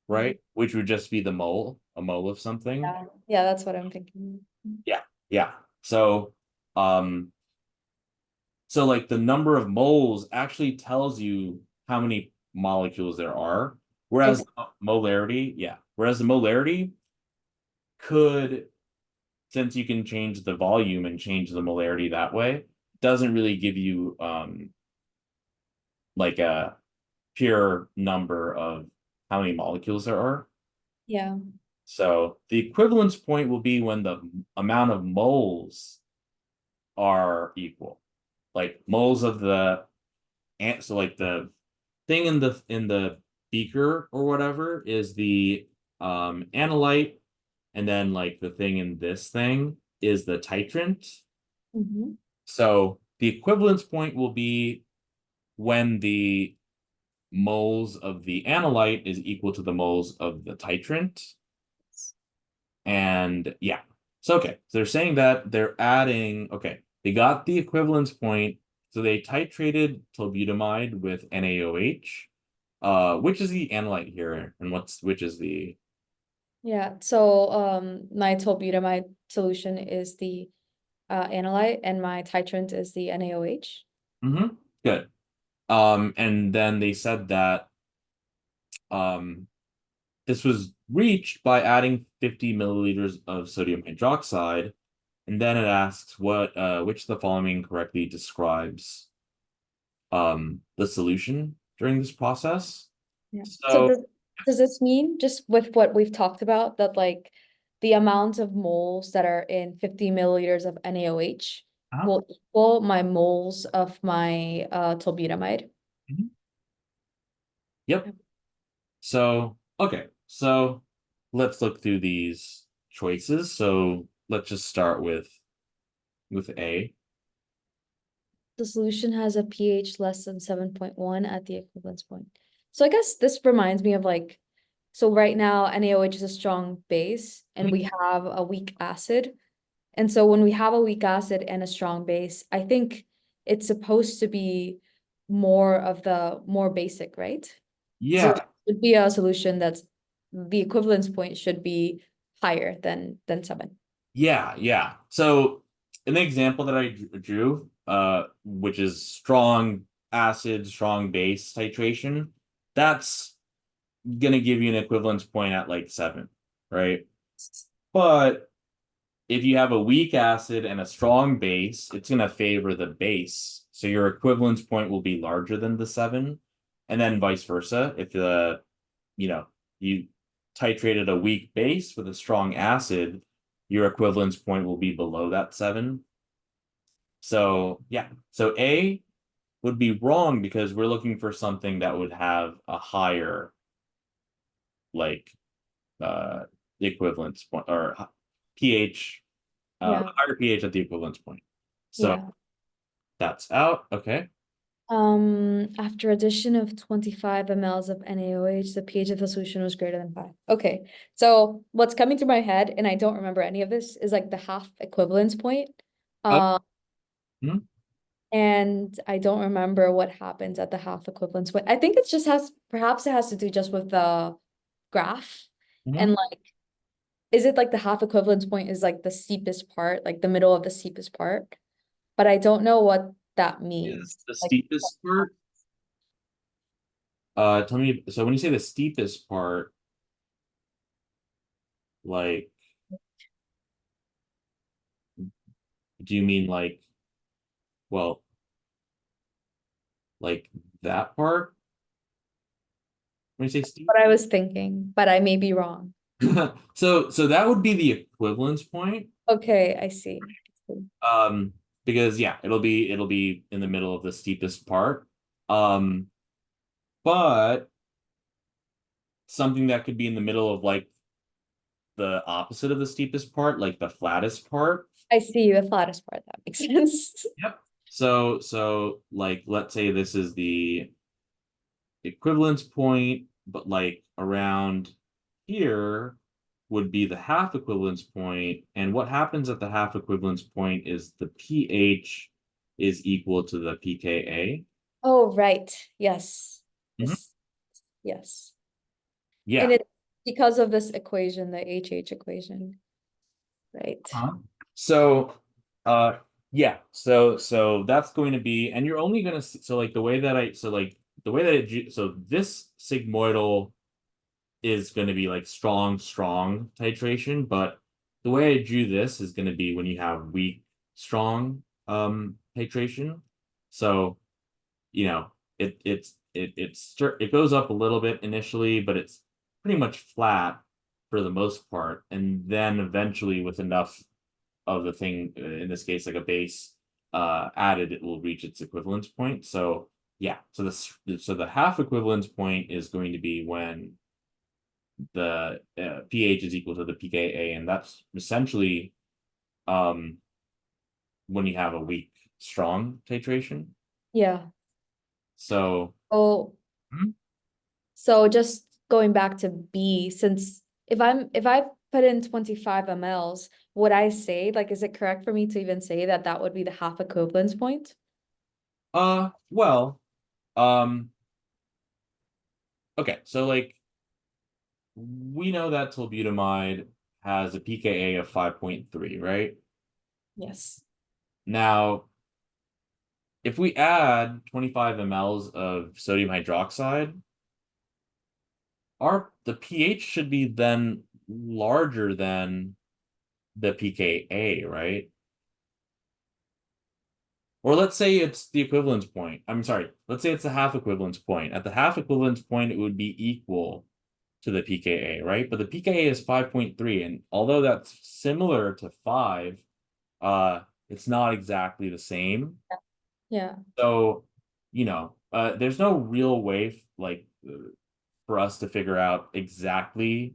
right? Which would just be the mole, a mole of something. Yeah, yeah, that's what I'm thinking. Yeah, yeah. So, um, so like the number of moles actually tells you how many molecules there are, I whereas see. molarity, yeah, whereas the molarity could, since you can change the volume and change the molarity that way, doesn't really give you like a pure number of how many molecules there are. Yeah. So the equivalence point will be when the amount of moles are equal. Like moles of the so like the thing in the beaker or whatever is the analyte, and then like the thing in this thing is the titrant. Mhm. So the equivalence point will be when the moles of the analyte is equal to the moles of the titrant. And yeah. So okay. So they're saying that they're adding, okay, they got the equivalence point. So they titrated tolbutamide with NaOH. Which is the analyte here, and which is the Yeah, so my tolbutamide solution is the analyte and my titrant is the NaOH. good. And then they said that um this was reached by adding 50 milliliters of sodium hydroxide, and then it asks which of the following correctly describes the solution during this process. Yeah. So So does this mean, just with what we've talked about, that like the amount of moles that are in 50 milliliters of NaOH uh, will equal my moles of my tolbutamide? mhm. Yep. So okay, so let's look through these choices. So let's just start with A. The solution has a pH less than 7.1 at the equivalence point. So I guess this reminds me of like, so right now NaOH is a strong base and we have a weak acid. And so when we have a weak acid and a strong base, I think it's supposed to be more of the more basic, right? So it Yeah, would be a solution that's the equivalence point should be higher than 7. yeah. So an example that I drew, which is strong acid, strong base titration, that's gonna give you an equivalence point at like 7, right? But if you have a weak acid and a strong base, it's going to favor the base. So your equivalence point will be larger than the 7. And then vice versa. If you know, you titrated a weak base with a strong acid, your equivalence point will be below that 7. So yeah. So A would be wrong because we're looking for something that would have a higher like uh equivalence point or pH Yeah. higher pH at the equivalence point. So Yeah. that's out. Okay. After addition of 25 mLs of NaOH, the pH of the solution was greater than 5. Okay, so what's coming through my head, and I don't remember any of this, is like the half equivalence point. Oh, Uh, mhm, and I don't remember what happens at the half equivalence point. I think it's just perhaps it has to do just with the graph. And mhm. like, is it like the half equivalence point is like the steepest part, like the middle of the steepest part? But I don't know what that Is means. the Like, steepest part? Tell me. So when you say the steepest part, like, do you mean like, well, like that part? When you say steep? what I was thinking, but I may be wrong. So that would be the equivalence point. Okay, I see. Um, because yeah, it'll be in the middle of the steepest part. Um, but something that could be in the middle of like the opposite of the steepest part, like the flattest part. I see the flattest part. That makes sense. Yep. So like let's say this is the equivalence point, but like around here would be the half equivalence point, and what happens at the half equivalence point is the pH is equal to the pKa. Oh, right. Yes. Mhm. This, yes. And Yeah. it's because of this equation, the HH equation, right? Huh? So, uh, yeah. So that's going to be, and you're only going to so like the way that the way that so this sigmoidal is going to be like strong titration, but the way I drew this is going to be when you have weak, strong titration. So, you know, it goes up a little bit initially, but it's pretty much flat for the most part, and then eventually with enough of the thing, in this case like a base added, it will reach its equivalence point. So yeah, so the half equivalence point is going to be when the pH is equal to the pKa, and that's essentially um when you have a weak strong titration. Yeah. So Oh, Mhm. so just going back to B, since if I put in 25 mLs, would I say, like, is it correct for me to even say that that would be the half equivalence point? well, um okay, so like we know that tolbutamide has a pKa of 5.3, right? Yes. Now, if we add 25 mLs of sodium hydroxide, our the pH should be then larger than the pKa, right? Or let's say it's the equivalence point. I'm sorry, let's say it's the half equivalence point. At the half equivalence point, it would be equal to the pKa, right? But the pKa is 5.3, and although that's similar to 5, it's not exactly the same. Yeah. So, there's no real way for us to figure out exactly,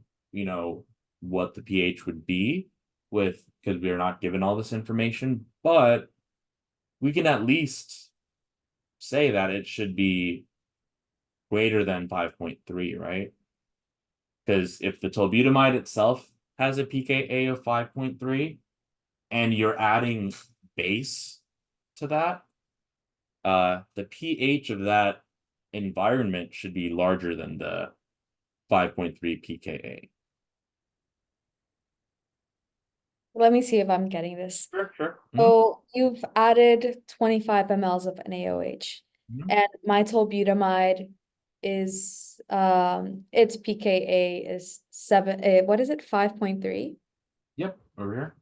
what the pH would be with because we're not given all this information, but we can at least say that it should be greater than 5.3, right? Because if the tolbutamide itself has a pKa of 5.3 and you're adding base to that, the pH of that environment should be larger than the 5.3 pKa. Let me see if I'm getting this. Sure, sure. So you've added 25 mLs of NaOH, Mhm. and my tolbutamide is its pKa is 7, what is it, 5.3? Yep, over here.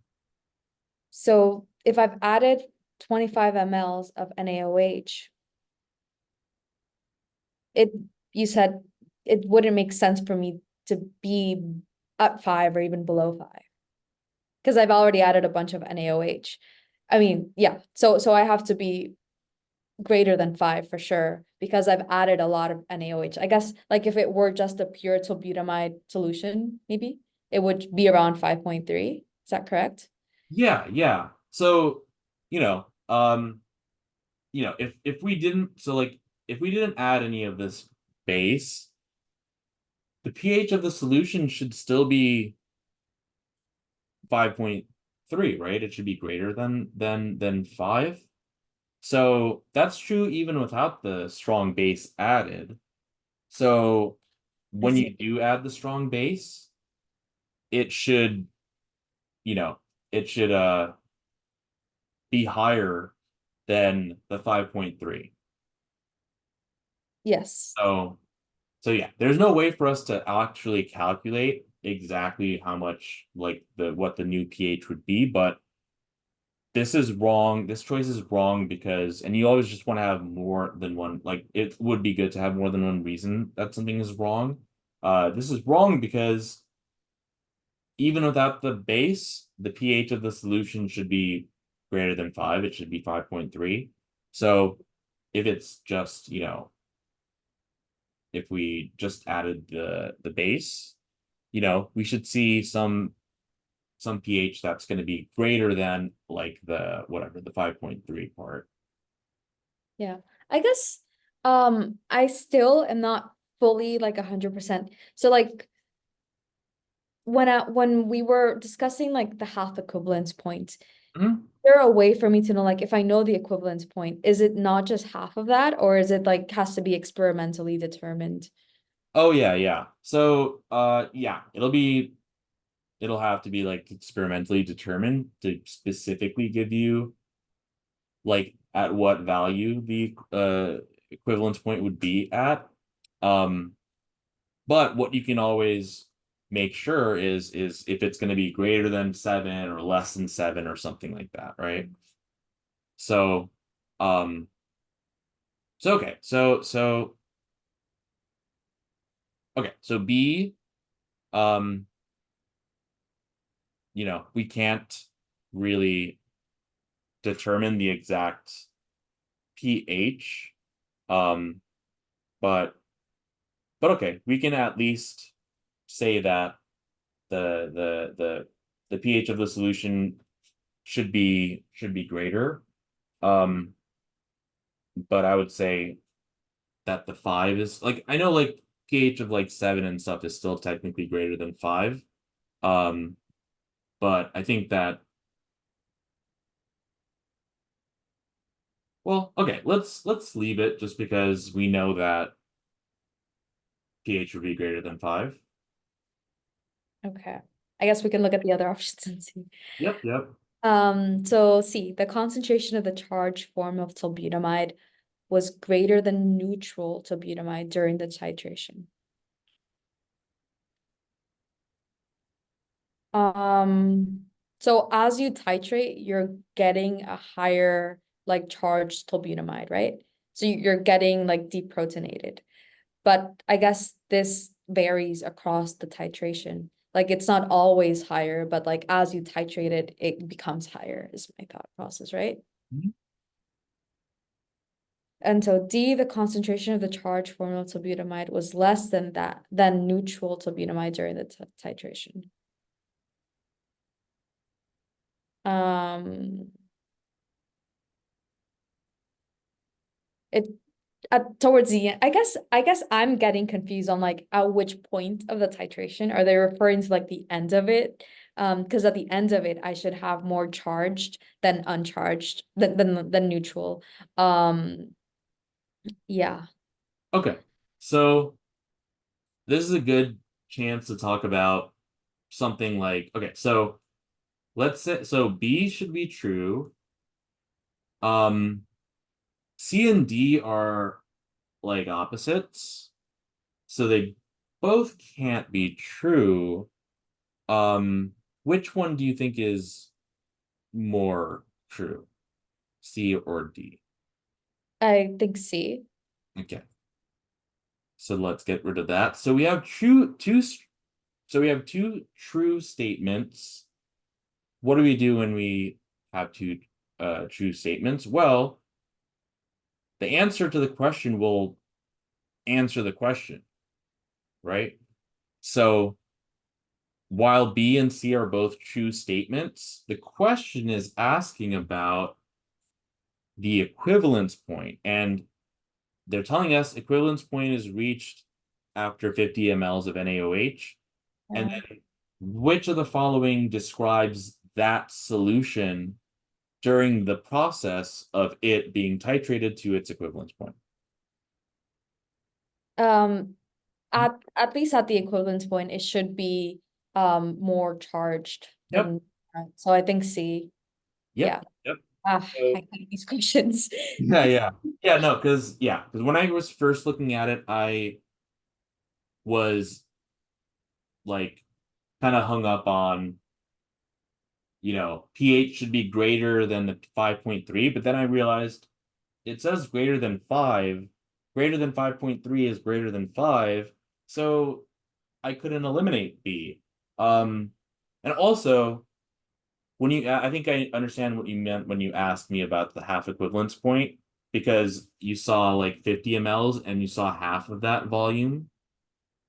So if I've added 25 mLs of NaOH, it you said it wouldn't make sense for me to be at 5 or even below 5 because I've already added a bunch of NaOH. I mean, yeah. So I have to be greater than 5 for sure because I've added a lot of NaOH. I guess like if it were just a pure tolbutamide solution, maybe it would be around 5.3. Is that correct? Yeah, yeah. So, you know, um, if we didn't, so like if we didn't add any of this base, the pH of the solution should still be 5.3, right? It should be greater than 5. So that's true even without the strong base added. So I when see. you do add the strong base, it should, you know, it should be higher than the 5.3. Yes. So yeah, there's no way for us to actually calculate exactly how much like the what the new pH would be, but this is wrong. This choice is wrong because, and you always just want to have more than one, like it would be good to have more than one reason that something is wrong. This is wrong because even without the base, the pH of the solution should be greater than 5. It should be 5.3. So if it's just, if we just added the base, we should see some pH that's going to be greater than like the whatever the 5.3 part. Yeah. I guess I still am not fully like 100%. So like when we were discussing like the half equivalence point, is Mhm. there a way for me to know like if I know the equivalence point, is it not just half of that, or is it like has to be experimentally determined? Oh yeah, yeah. So yeah, it'll have to be like experimentally determined to specifically give you like at what value the equivalence point would be at. Um, but what you can always make sure is if it's going to be greater than 7 or less than 7 or something like that, right? So um so okay, so B, um we can't really determine the exact pH. Um, but okay, we can at least say that the pH of the solution should be greater. Um, but I would say that the 5 is like, I know like pH of like 7 and stuff is still technically greater than 5. Um, but I think that, well, okay, let's leave it just because we know that pH would be greater than 5. Okay. I guess we can look at the other options and see. Yep, yep. So C, the concentration of the charged form of tolbutamide was greater than neutral tolbutamide during the titration. So as you titrate, you're getting a higher like charged tolbutamide, right? So you're getting like deprotonated. But I guess this varies across the titration. Like it's not always higher, but like as you titrate it, it becomes higher, is my thought process, right? Mhm. And so D, the concentration of the charged form of tolbutamide was less than neutral tolbutamide during the titration. Um, it towards the end, I guess I'm getting confused on like at which point of the titration are they referring to like the end of it? Because at the end of it, I should have more charged than uncharged than neutral. Um, yeah. Okay. So this is a good chance to talk about something like, okay, so let's say, so B should be true. Um, C and D are like opposites, so they both can't be true. Which one do you think is more true? C or D? I think C. Okay. So let's get rid of that. So we have two true statements. What do we do when we have two true statements? Well, the answer to the question will answer the question, right? So while B and C are both true statements, the question is asking about the equivalence point, and they're telling us equivalence point is reached after 50 mLs of NaOH. And Yeah. then which of the following describes that solution during the process of it being titrated to its equivalence point? Um, at least at the equivalence point, it should be more charged Yep. than so I think C. Yep. Yeah. Yep. I hate these questions. Yeah, yeah. Yeah, no, because when I was first looking at it, I was like kind of hung up on, pH should be greater than the 5.3, but then I realized it says greater than 5. Greater than 5.3 is greater than 5, so I couldn't eliminate B. Um, and also, I think I understand what you meant when you asked me about the half equivalence point, because you saw like 50 mLs and you saw half of that volume,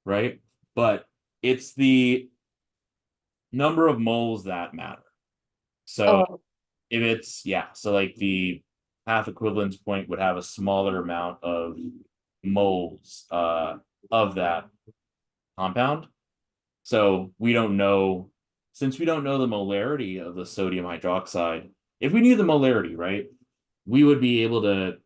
right? But it's the number of moles that matter. So Oh, if it's, yeah, so like the half equivalence point would have a smaller amount of moles of that compound. So we don't know, since we don't know the molarity of the sodium hydroxide, if we knew the molarity, right, we would be able to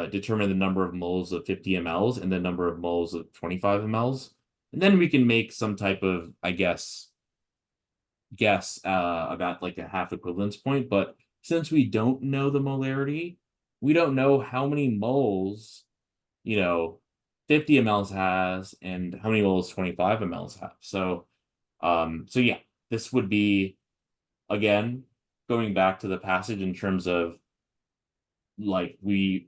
determine the number of moles of 50 mLs and the number of moles of 25 mLs. And then we can make some type of, I guess about like a half equivalence point. But since we don't know the molarity, we don't know how many moles, 50 mLs has and how many moles 25 mLs have. So yeah, this would be, again, going back to the passage in terms of, like, we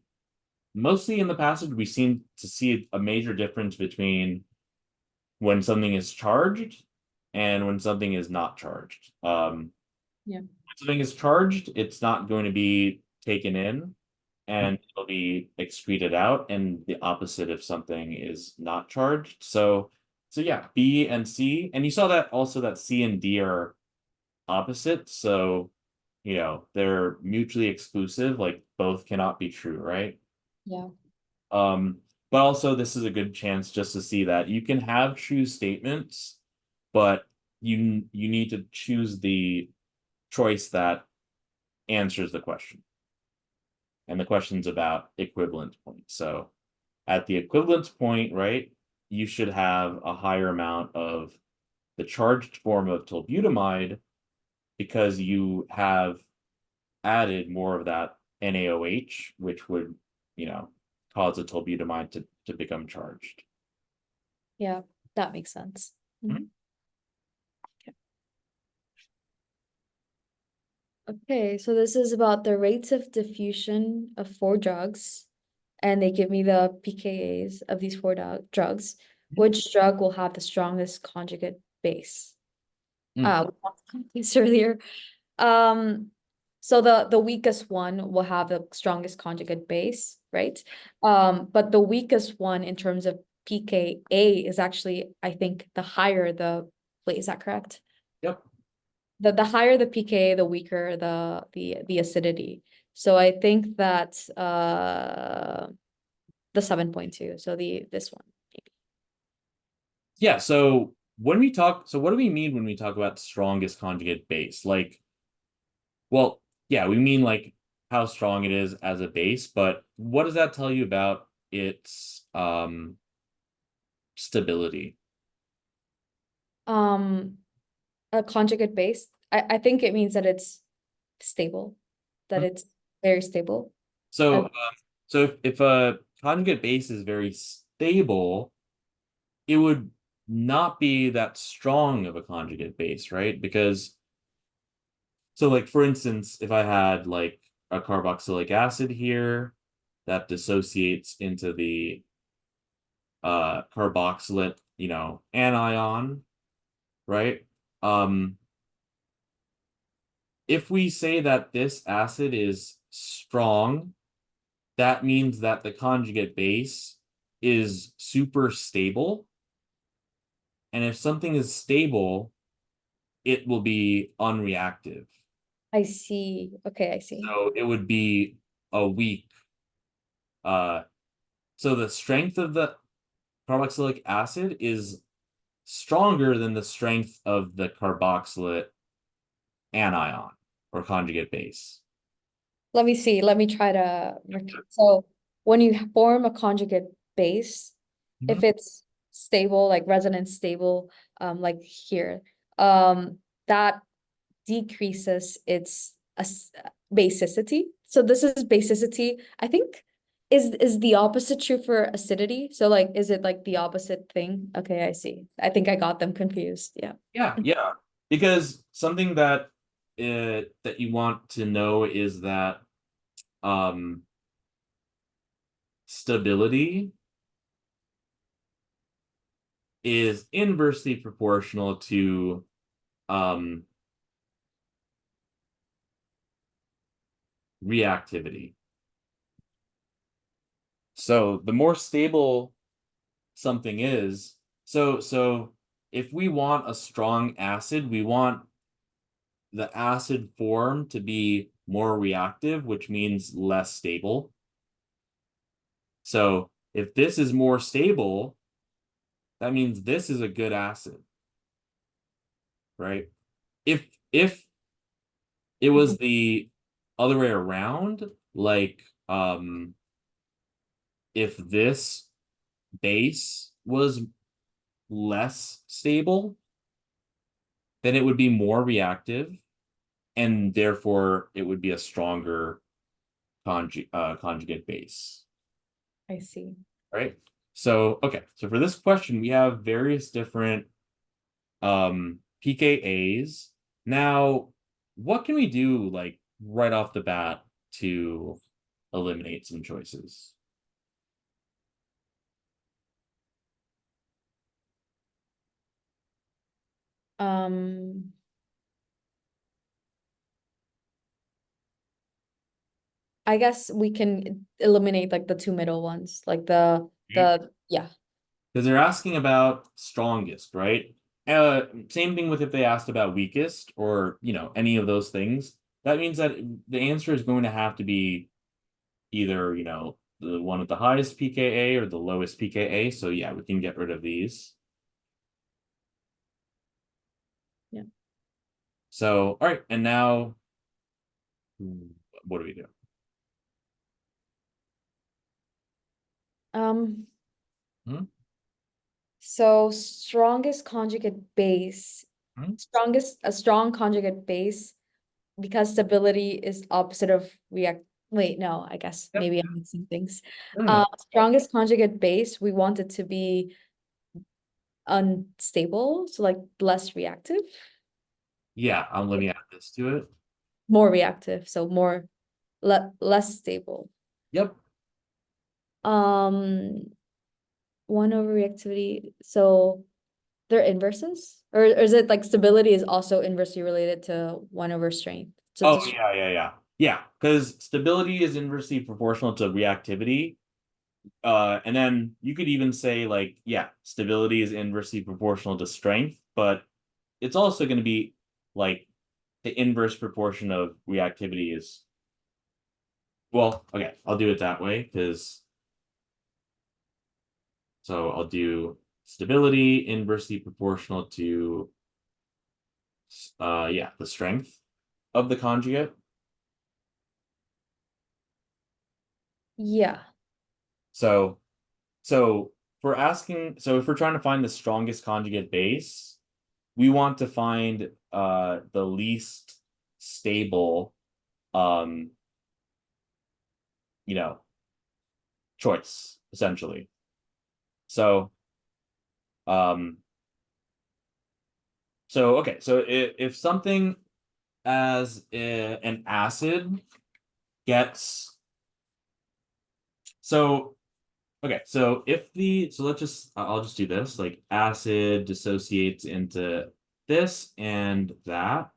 mostly in the passage we seem to see a major difference between when something is charged and when something is not charged. Yeah. When something is charged, it's not going to be taken in and it'll be excreted out, and the opposite if something is not charged. So yeah, B and C, and you saw that also that C and D are opposite. So, they're mutually exclusive, like both cannot be true, right? Yeah. Um, but also this is a good chance just to see that you can have true statements, but you need to choose the choice that answers the question. And the question's about equivalence point. So at the equivalence point, right, you should have a higher amount of the charged form of tolbutamide because you have added more of that NaOH, which would, cause the tolbutamide to become charged. Yeah, that makes sense. Mhm. Okay, so this is about the rates of diffusion of four drugs, and they give me the pKa's of these four drugs. Which drug will have the strongest conjugate base? We talked about this earlier. Um, so the weakest one will have the strongest conjugate base, right? But the weakest one in terms of pKa is actually, I think, the higher the, wait, is that correct? Yep. The higher the pKa, the weaker the acidity. So I think that the 7.2. So this one. Yeah, so what do we mean when we talk about strongest conjugate base? Like, well, yeah, we mean like how strong it is as a base, but what does that tell you about its stability? Um, a conjugate base. I think it means that it's stable, that Hmm. it's very stable. So Uh, so if a conjugate base is very stable, it would not be that strong of a conjugate base, right? Because, so like for instance, if I had like a carboxylic acid here that dissociates into the carboxylate, anion, right? Um, if we say that this acid is strong, that means that the conjugate base is super stable. And if something is stable, it will be unreactive. I see. Okay, I see. So it would be a weak. Uh, so the strength of the carboxylic acid is stronger than the strength of the carboxylate anion or conjugate base. Let me see. Let me try to so when you form a conjugate base, Mhm. if it's stable, like resonance stable, like here, that decreases its basicity. So this is basicity. I think is the opposite true for acidity? So like, is it like the opposite thing? Okay, I see. I think I got them confused. Yeah. Yeah, yeah. Because something that you want to know is that um stability is inversely proportional to um reactivity. So the more stable something is, so if we want a strong acid, we want the acid form to be more reactive, which means less stable. So if this is more stable, that means this is a good acid, right? If it was the other way around, like if this base was less stable, then it would be more reactive, and therefore it would be a stronger conjugate base, I see. right? So, okay, so for this question, we have various different pKa's. Now, what can we do like right off the bat to eliminate some choices? Um, I guess we can eliminate like the two middle ones, like yeah. Because they're asking about strongest, right? Same thing with if they asked about weakest or, any of those things. That means that the answer is going to have to be either, the one with the highest pKa or the lowest pKa. So yeah, we can get rid of these. Yeah. So, all right, and now what do we do? Um, Hmm? so strongest conjugate base, Hmm? a strong conjugate base, because stability is opposite of react. Wait, no, I guess Yep. maybe I'm mixing things. No, no, no. Strongest conjugate base, we want it to be unstable, so like less reactive, Yeah, let me add this to it. more reactive, so less stable. Yep. Um, 1 over reactivity. So they're inverses, or is it like stability is also inversely related to 1 over strength? So Oh, yeah, yeah, yeah. Yeah, because stability is inversely proportional to reactivity. And then you could even say like, yeah, stability is inversely proportional to strength, but it's also going to be like the inverse proportion of reactivity is, well, okay, I'll do it that way because so I'll do stability inversely proportional to yeah, the strength of the conjugate. yeah, So so if we're trying to find the strongest conjugate base, we want to find the least stable um you know choice essentially. So um okay, so if something as an acid gets so okay, so if the so let's just I'll just do this, like acid dissociates into this and that.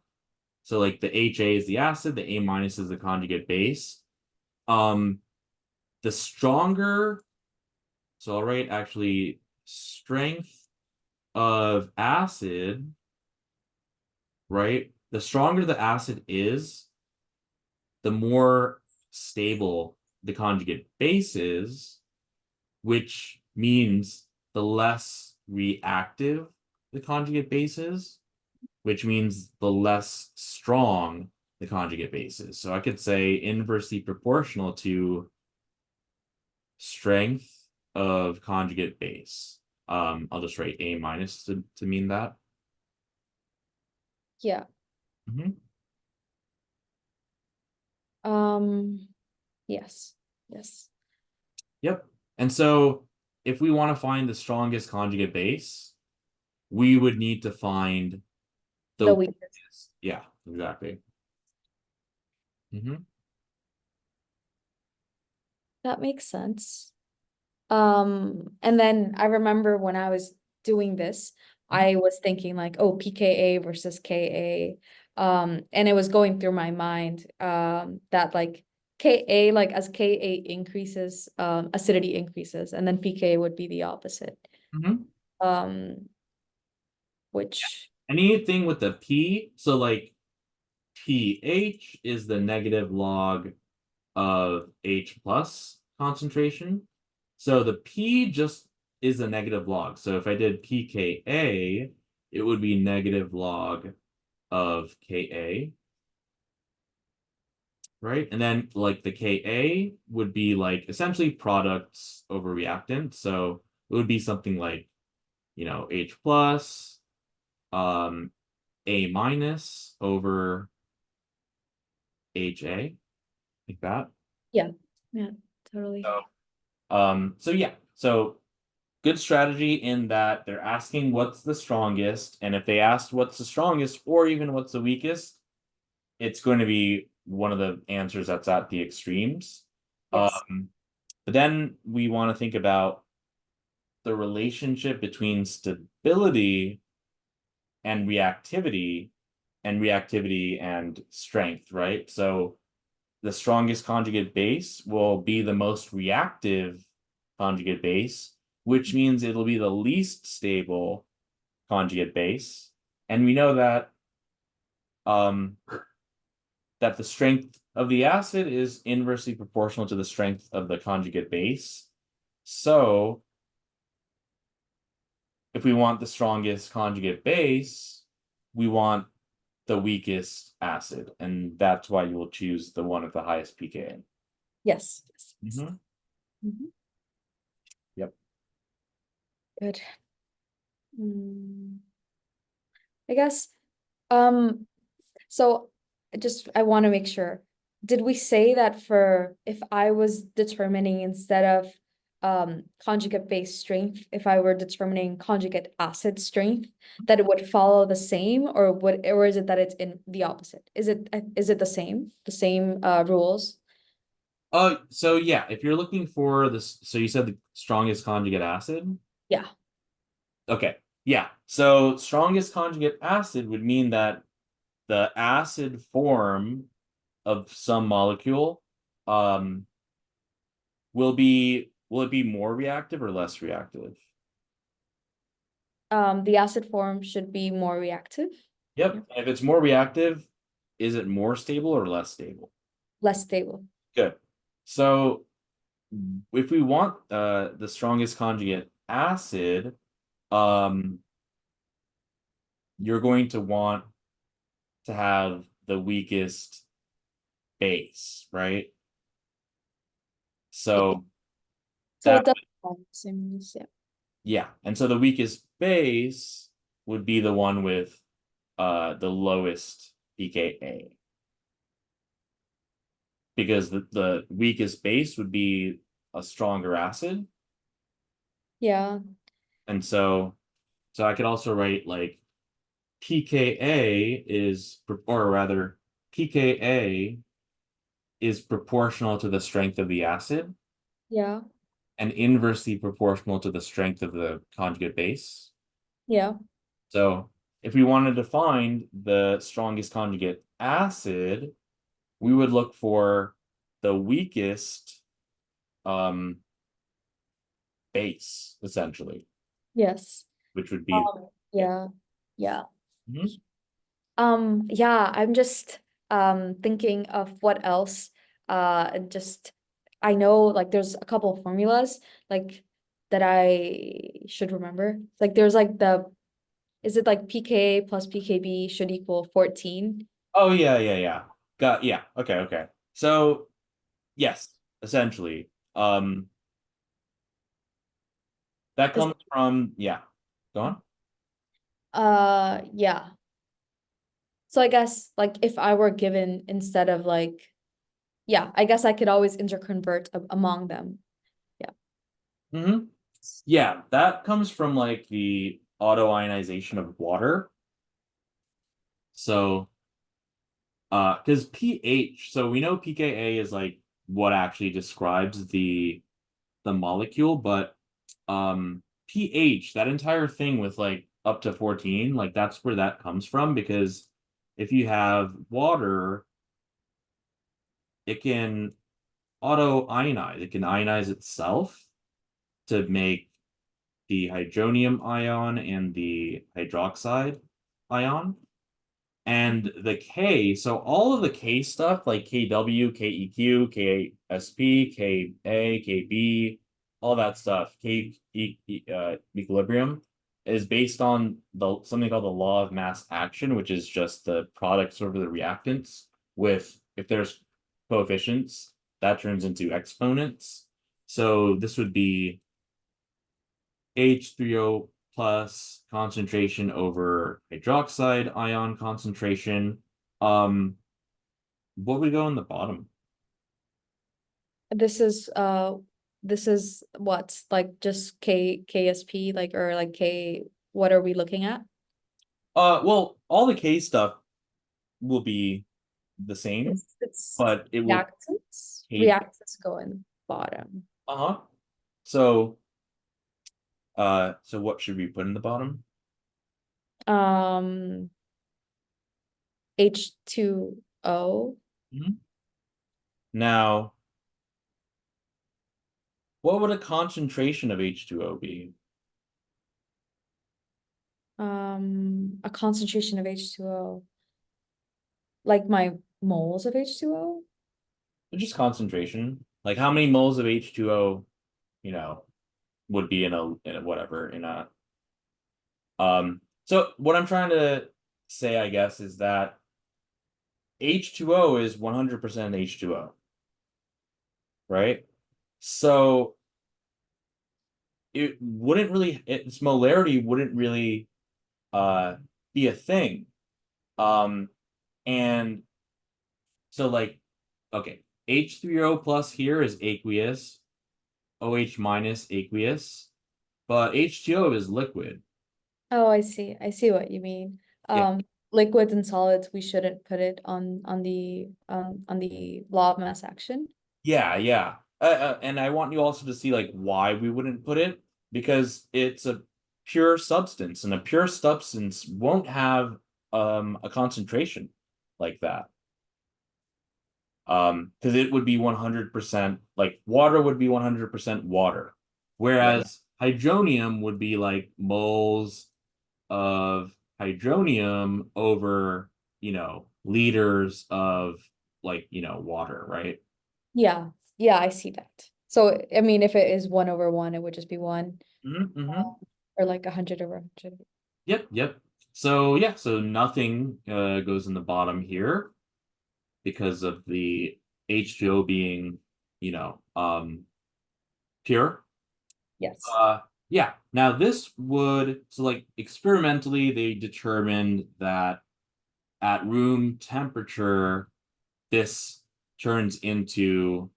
So like the HA is the acid, the A minus is the conjugate base. Um, the stronger, so I'll write actually strength of acid, right? The stronger the acid is, the more stable the conjugate base is, which means the less reactive the conjugate base is, which means the less strong the conjugate base is. So I could say inversely proportional to strength of conjugate base. I'll just write A minus to mean that. yeah. Mhm. Um, yes, yes. Yep. And so if we want to find the strongest conjugate base, we would need to find the The weakest. weakest. Yeah, exactly. Hmm. That makes sense. And then I remember when I was doing this, I was thinking like, oh, pKa versus Ka. And it was going through my mind that like Ka, like as Ka increases, acidity increases, and then pKa would be the opposite. Hmm. Um, which Anything with the P, so like pH is the negative log of H plus concentration. So the P just is a negative log. So if I did pKa, it would be negative log of Ka, right? And then like the Ka would be like essentially products over reactant. So it would be something like, H plus, A minus over HA, like that. Yeah. Yeah, totally. So yeah, so good strategy in that they're asking what's the strongest, and if they asked what's the strongest or even what's the weakest, it's going to be one of the answers that's at the extremes. Yes. But then we want to think about the relationship between stability and reactivity and strength, right? So the strongest conjugate base will be the most reactive conjugate base, which means it'll be the least stable conjugate base. And we know um, that the strength of the acid is inversely proportional to the strength of the conjugate base. So if we want the strongest conjugate base, we want the weakest acid, and that's why you will choose the one with the highest pKa. Yes. Yes. Yes. Mhm. Mhm. Yep. Good. Mm, I guess, um, so I want to make sure. Did we say that for if I was determining instead of conjugate base strength, if I were determining conjugate acid strength, that it would follow the same, or is it that it's in the opposite? Is it the same? The same rules? So yeah, if you're looking for this, so you said the strongest conjugate acid. Yeah. Okay. Yeah. So strongest conjugate acid would mean that the acid form of some molecule um will it be more reactive or less reactive? The acid form should be more reactive. Yep. Yeah. If it's more reactive, is it more stable or less stable? Less stable. Good. So if we want the strongest conjugate acid, um you're going to want to have the weakest base, right? Yeah. So So that it does follow the same rules, yeah. yeah, and so the weakest base would be the one with the lowest pKa, because the weakest base would be a stronger acid. Yeah. And so I could also write like pKa is, or rather pKa is proportional to the strength of the acid Yeah. and inversely proportional to the strength of the conjugate base. Yeah. So if we wanted to find the strongest conjugate acid, we would look for the weakest um, base, essentially, Yes. which would be yeah. Yeah. Yeah. Mhm. Yeah, I'm just thinking of what else. Just I know like there's a couple of formulas like that I should remember. Like there's like is it like pKa plus pKb should equal 14? Oh yeah, yeah, yeah. Got yeah. Okay, okay. So yes, essentially, that Is comes from yeah. Go on. yeah. So I guess like if I were given instead of like yeah, I guess I could always interconvert among them. Yeah. Mm-hmm. Yeah, that comes from like the autoionization of water. So because pH, so we know pKa is like what actually describes the molecule, but pH, that entire thing with like up to 14, like that's where that comes from, because if you have water, it can auto ionize, it can ionize itself to make the hydronium ion and the hydroxide ion. And the K, so all of the K stuff like KW, KEQ, KSP, KA, KB, all that stuff, equilibrium is based on the something called the law of mass action, which is just the products over the reactants with if there's coefficients, that turns into exponents. So this would be H3O plus concentration over hydroxide ion concentration. What would go in the bottom? This is what, like just KSP, like, or like K, what are we looking at? Well, all the K stuff will be the same, It's but it will reactants. K. Reactants go in bottom. Uh-huh. So, so what should we put in the bottom? Um, H2O. Mhm. Now, what would a concentration of H2O be? A concentration of H2O. Like my moles of H2O? Just concentration. Like how many moles of H2O, you know, would be in a whatever, in a so what I'm trying to say, I guess, is that H2O is 100% H2O, right? So it wouldn't really its molarity wouldn't really uh be a thing. Um and so like okay, H3O plus here is aqueous, OH minus aqueous, but H2O is liquid. Oh, I see. I see what you mean. Yeah. Liquids and solids, we shouldn't put it on the law of mass action. Yeah, yeah. And I want you also to see like why we wouldn't put it because it's a pure substance, and a pure substance won't have a concentration like that. Because it would be 100% like water would be 100% water, Right. whereas hydronium would be like moles of hydronium over, liters of like, water, right? Yeah. Yeah, I see that. So, I mean, if it is 1/1, it would just be one, Mm-hmm. or like 100/100. Yep, yep. So yeah, so nothing goes in the bottom here because of the H2O being, you know, um, pure. Yes. Uh, yeah. Now this would so like experimentally they determined that at room temperature this turns into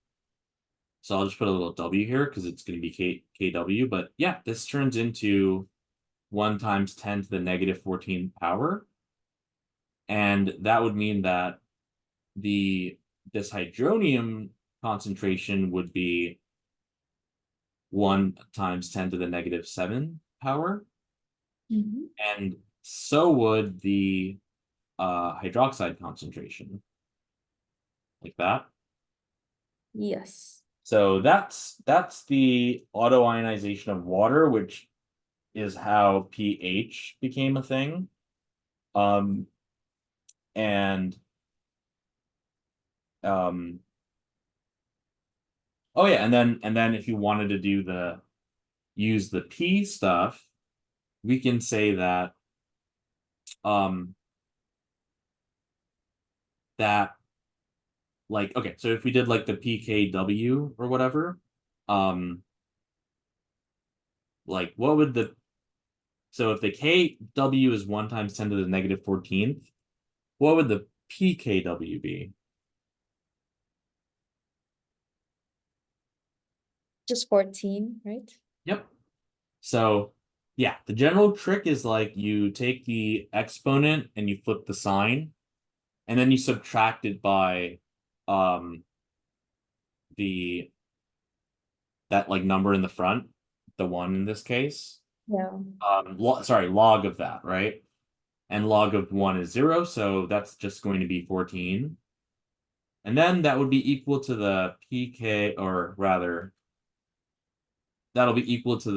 so I'll just put a little W here because it's going to be KW, but yeah, this turns into 1 times 10 to the negative 14 power. And that would mean that the this hydronium concentration would be 1 times 10 to the negative 7 power. Mhm. And so would the hydroxide concentration, like that. Yes. So that's the autoionization of water, which is how pH became a thing. Um, and um, oh yeah, and then if you wanted to do the use the P stuff, we can say that um that like okay, so if we did like the PKW or whatever, um like what would the so if the KW is 1 times 10 to the negative 14th, what would the PKW be? Just 14, right? Yep. So yeah, the general trick is like you take the exponent and you flip the sign, and then you subtract it by um the that like number in the front, the one in this case. Yeah. Sorry, log of that, right? And log of 1 is 0, so that's just going to be 14. And then that would be equal to the pK, or rather, that'll be equal to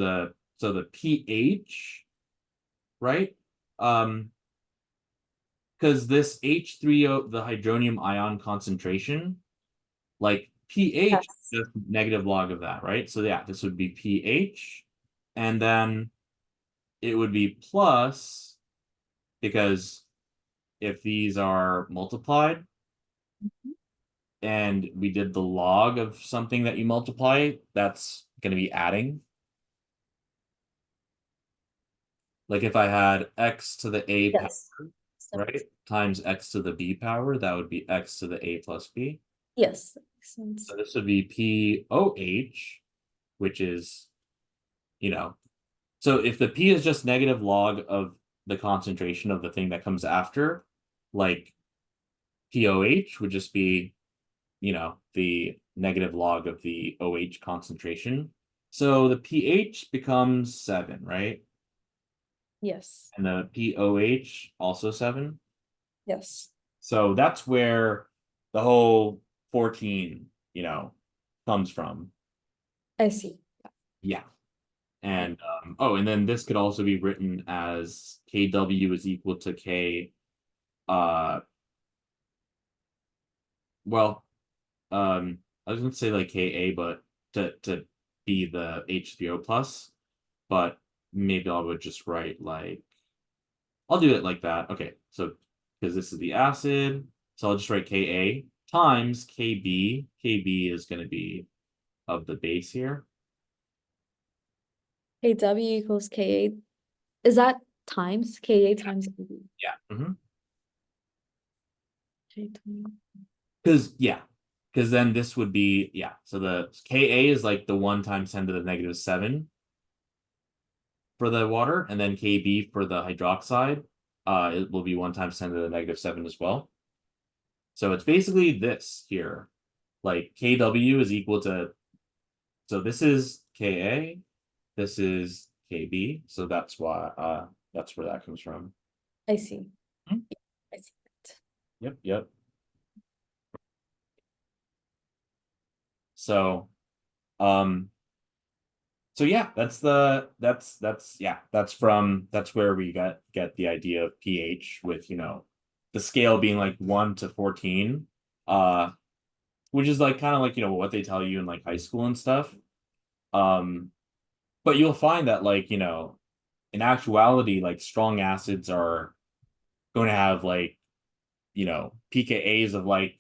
the pH, right? Um, because this H3O, the hydronium ion concentration, like pH Yes. is just negative log of that, right? So yeah, this would be pH, and then it would be plus because if these are multiplied and we did the log of something that you multiply, that's going to be adding. Like if I had x to the a power, Yes. So- right, times x to the b power, that would be x to the a plus b. Yes. Makes So sense. this would be POH, which is, you know, so if the P is just negative log of the concentration of the thing that comes after, like POH would just be, the negative log of the OH concentration. So the pH becomes 7, right? Yes. And the POH also 7. Yes. So that's where the whole 14, comes from. I see. Yeah. And oh, and then this could also be written as KW is equal to K. Uh, well, I was gonna say like KA, but to be the H3O plus, but maybe I would just write like I'll do it like that. Okay, so because this is the acid, so I'll just write Ka times Kb. Kb is gonna be of the base here. KW equals K8. Is that times K8 times AB? Yeah. K20. Because then this would be so the Ka is like the 1 times 10 to the negative 7 for the water, and then Kb for the hydroxide, it will be 1 times 10 to the negative 7 as well. So it's basically this here. Like Kw is equal to, so this is Ka, this is Kb, so that's where that comes from. I see. Hmm. I see that. Yep. So um So yeah, that's where we get the idea of pH with, the scale being like 1 to 14, uh, which is like kind of like, what they tell you in like high school and stuff. Um, but you'll find that like, in actuality, like strong acids are going to have like, pKa's of like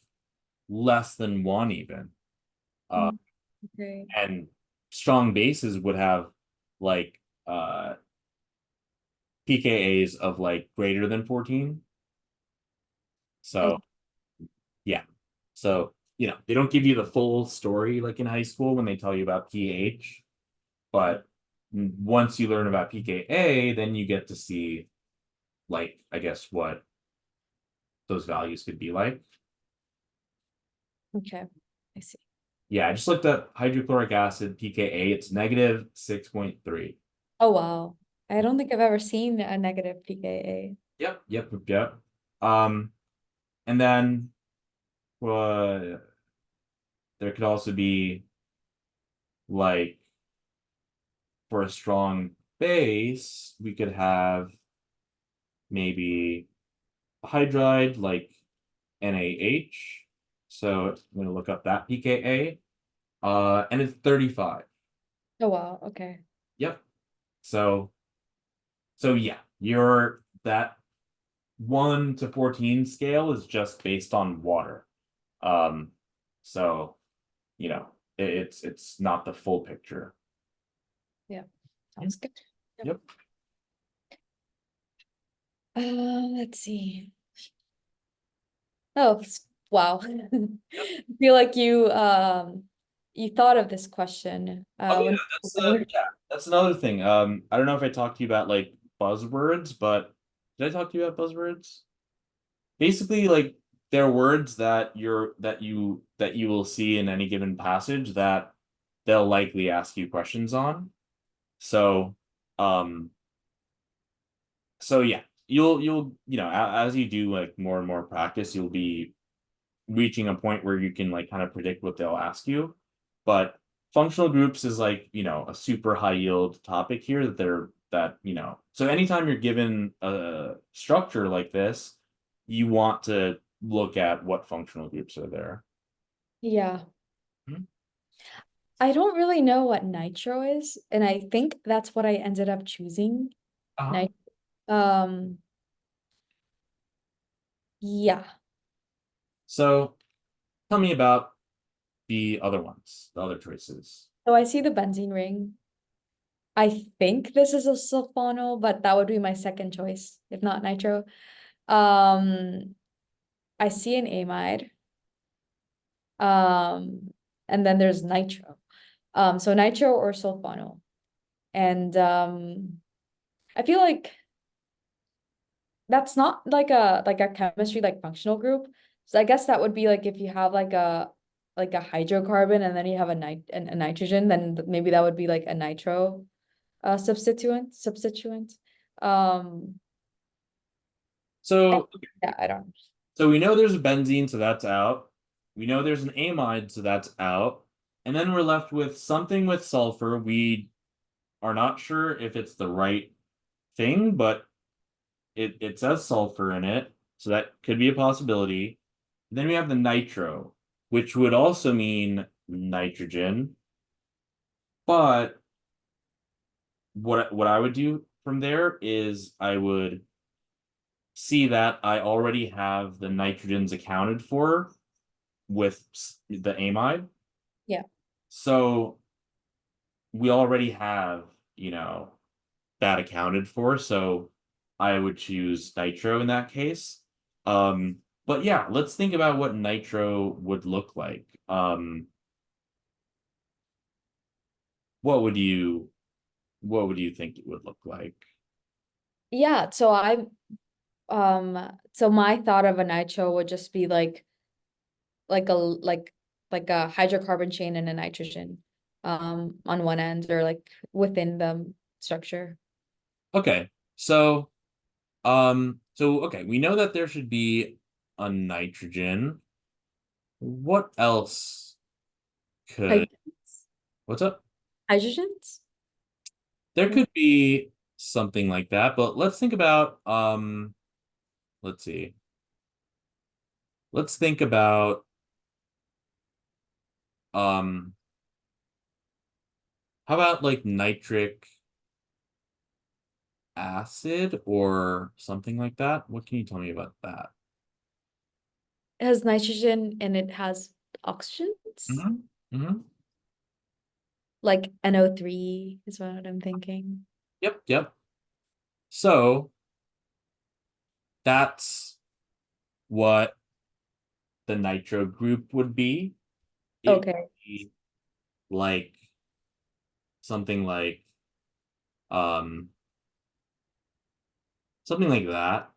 less than 1 even. Uh, Mm, okay. and strong bases would have like uh pKa's of like greater than 14. I So yeah. So, they don't give you the full story like in high school when they tell you about pH, but once you learn about pKa, then you get to see like, I guess, what those values could be like. okay. I see. Yeah, I just looked up hydrochloric acid pKa, it's negative 6.3. Oh wow. I don't think I've ever seen a negative pKa. Yep. Um, and then uh, there could also be like for a strong base, we could have maybe a hydride like NaH. So I'm gonna look up that pKa. And it's 35. Oh wow. Okay. Yep. So yeah, your that 1 to 14 scale is just based on water. Um, so it's not the full picture. Yeah. Sounds good. Yep. Yep. Let's see. Oh, wow. I feel like you thought of this question Oh yeah, when that's another thing. I don't know if I talked to you about like buzzwords, but did I talk to you about buzzwords? Basically, like they're words that you will see in any given passage that they'll likely ask you questions on. So, um, so yeah, you'll as you do like more and more practice, you'll be reaching a point where you can like kind of predict what they'll ask you. But functional groups is like, a super high yield topic here so anytime you're given a structure like this, you want to look at what functional groups are there. Yeah. Hmm? I don't really know what nitro is, and I think that's what I ended up choosing. Uh-huh. Nit um, yeah. So tell me about the other ones, the other choices. So I see the benzene ring. I think this is a sulfonyl, but that would be my second choice, if not nitro. Um, I see an amide. Um, and then there's nitro. So nitro or sulfonyl. And I feel like that's not like a chemistry like functional group. So I guess that would be like if you have like a hydrocarbon and then you have a nitrogen, then maybe that would be like a nitro substituent. Um and- So yeah, I don't. so we know there's a benzene, so that's out. We know there's an amide, so that's out. And then we're left with something with sulfur. We are not sure if it's the right thing, but it says sulfur in it, so that could be a possibility. Then we have the nitro, which would also mean nitrogen. But what I would do from there is I would see that I already have the nitrogens accounted for with the amide. Yeah. So we already have, that accounted for. So I would choose nitro in that case. But yeah, let's think about what nitro would look like. What would you what would you think it would look like? Yeah, so my thought of a nitro would just be like a hydrocarbon chain and a nitrogen on one end or like within the structure. Okay. So okay, we know that there should be a nitrogen. What else could Hydrogens? what's up? Hydrogens? There Mm, could be something like that, but let's think about let's see. Let's think about um how about like nitric acid or something like that? What can you tell me about that? It has nitrogen and it has oxygens, Hmm. Hmm. like NO3 is what I'm thinking. Yep, yep. So that's what the nitro group would be. It would Okay, be like something like um something like that.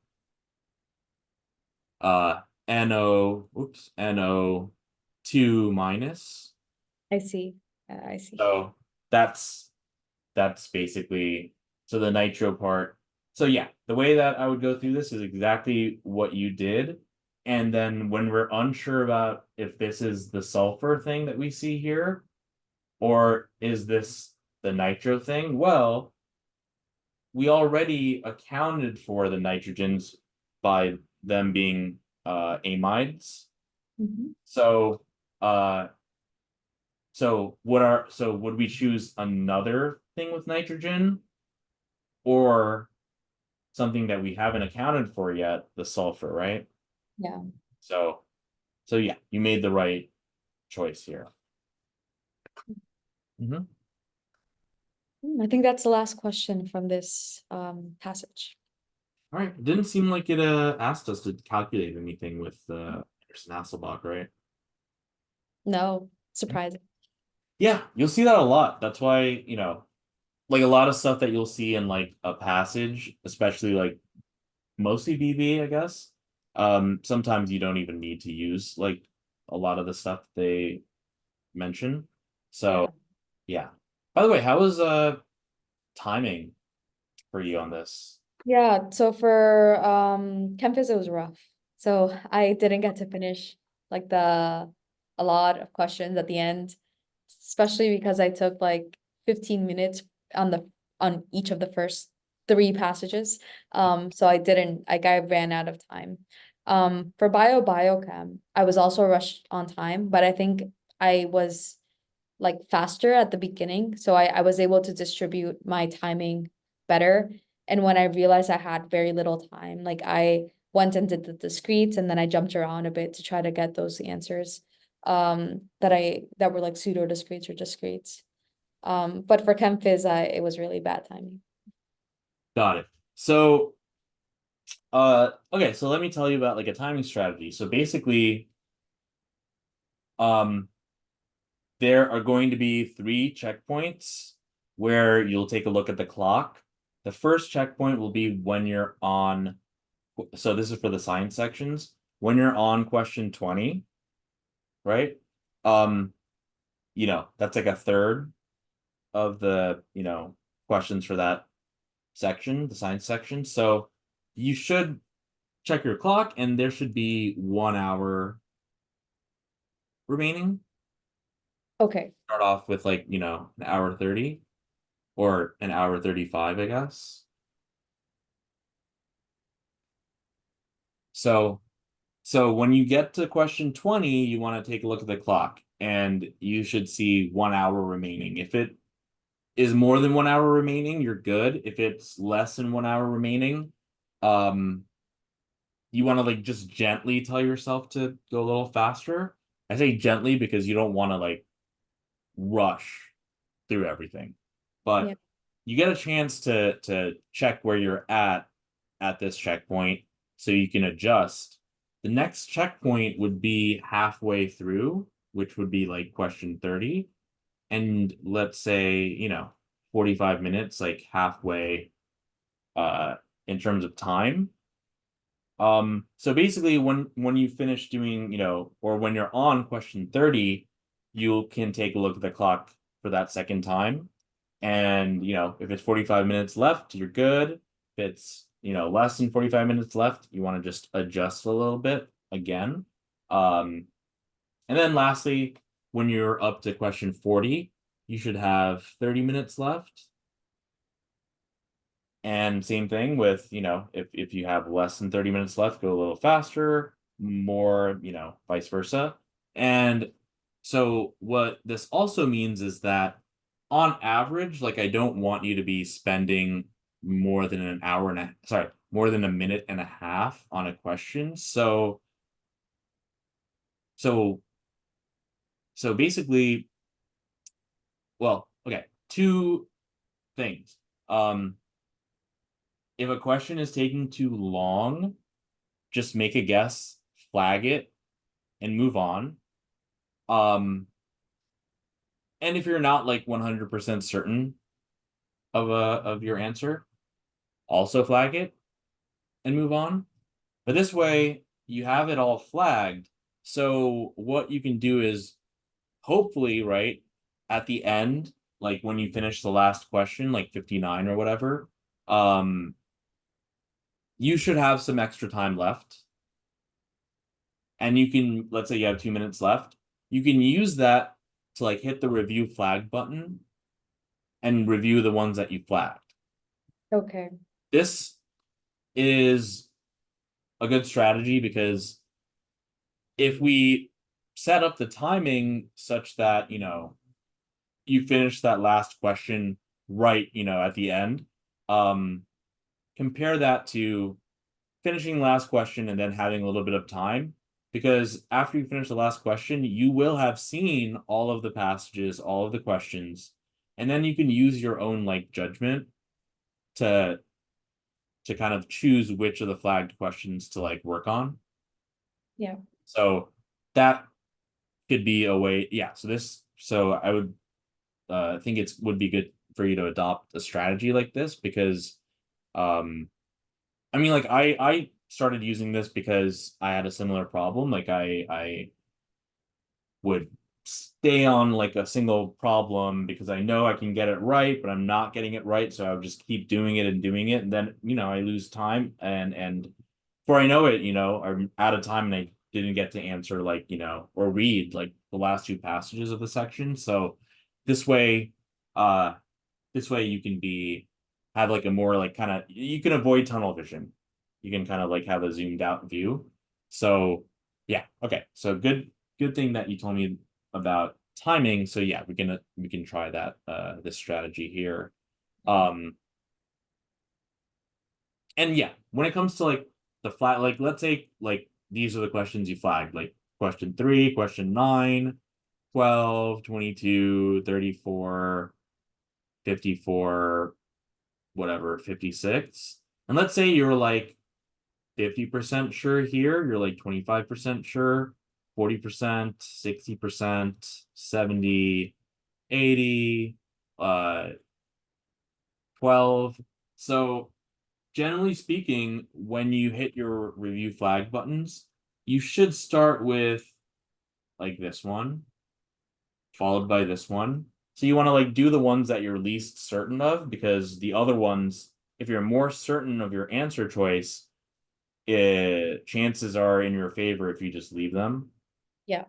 NO2 minus. I see. I see. So that's that's basically so the nitro part. So yeah, the way that I would go through this is exactly what you did. And then when we're unsure about if this is the sulfur thing that we see here, or is this the nitro thing, well, we already accounted for the nitrogens by them being amides. Mhm. So uh so would we choose another thing with nitrogen or something that we haven't accounted for yet, the sulfur, right? Yeah. So so yeah, you made the right choice here. Mhm. I think that's the last question from this passage. All right. It didn't seem like it asked us to calculate anything with Anderson Hasselbalch, right? No, surprising. Yeah, you'll see that a lot. That's why, like a lot of stuff that you'll see in like a passage, especially like mostly BB, I guess. Sometimes you don't even need to use like a lot of the stuff they mention. Yeah. So yeah. By the way, how was timing for you on this? Yeah, so for campus it was rough. So I didn't get to finish like a lot of questions at the end, especially because I took like 15 minutes on each of the first three passages. So I didn't like I ran out of time. For biochem, I was also rushed on time, but I think I was like faster at the beginning. So I was able to distribute my timing better. And when I realized I had very little time, like I went and did the discretes and then I jumped around a bit to try to get those answers that were like pseudo discretes or discretes. But for chem phys, it was really bad timing. Got it. So okay, so let me tell you about like a timing strategy. So basically, um there are going to be 3 checkpoints where you'll take a look at the clock. The first checkpoint will be when you're on, so this is for the science sections, when you're on question 20, right? Um, that's like a third of the, questions for that section, the science section. So you should check your clock and there should be 1 hour remaining. Okay. Start off with like, an hour 30 or an hour 35, I guess. So so when you get to question 20, you want to take a look at the clock and you should see 1 hour remaining. If it is more than 1 hour remaining, you're good. If it's less than 1 hour remaining, um, you want to like just gently tell yourself to go a little faster. I say gently because you don't want to like rush through everything. Yeah. But you get a chance to check where you're at this checkpoint so you can adjust. The next checkpoint would be halfway through, which would be like question 30. And let's say, 45 minutes, like halfway uh in terms of time. So basically when you finish doing, or when you're on question 30, you can take a look at the clock for that second time. And, if it's 45 minutes left, you're good. If it's, less than 45 minutes left, you want to just adjust a little bit again. Um, and then lastly, when you're up to question 40, you should have 30 minutes left. And same thing with, if you have less than 30 minutes left, go a little faster, more, vice versa. And so what this also means is that on average, like I don't want you to be spending more than an hour and a sorry, more than a minute and a half on a question. So so basically, well, okay, two things. Um, if a question is taking too long, just make a guess, flag it, and move on. And if you're not like 100% certain of your answer, also flag it and move on. But this way, you have it all flagged. So what you can do is hopefully, right, at the end, like when you finish the last question, like 59 or whatever, um, you should have some extra time left. And you can, let's say you have 2 minutes left, you can use that to like hit the review flag button and review the ones that you flagged. Okay. This is a good strategy because if we set up the timing such that, you finish that last question right, at the end, um, compare that to finishing the last question and then having a little bit of time. Because after you finish the last question, you will have seen all of the passages, all of the questions, and then you can use your own like judgment to kind of choose which of the flagged questions to like work on. Yeah. So that could be a way. Yeah. So I would think it's would be good for you to adopt a strategy like this because um I mean like I started using this because I had a similar problem. Like I would stay on like a single problem because I know I can get it right, but I'm not getting it right. So I would just keep doing it and doing it. And then, I lose time and before I know it, I'm out of time and I didn't get to answer like, or read like the last 2 passages of the section. So this way, uh, you can have like a more like kind of you can avoid tunnel vision. You can kind of like have a zoomed out view. So yeah, okay. So good thing that you told me about timing. So yeah, we can try that this strategy here. Um and yeah, when it comes to like the flat, like let's say like these are the questions you flagged, like question 3, question 9, 12, 22, 34, 54, whatever, 56. And let's say you're like 50% sure here, you're like 25% sure, 40%, 60%, 70, 80, 12. So generally speaking, when you hit your review flag buttons, you should start with like this one, followed by this one. So you want to like do the ones that you're least certain of, because the other ones, if you're more certain of your answer choice, chances are in your favor if you just leave them. Yeah.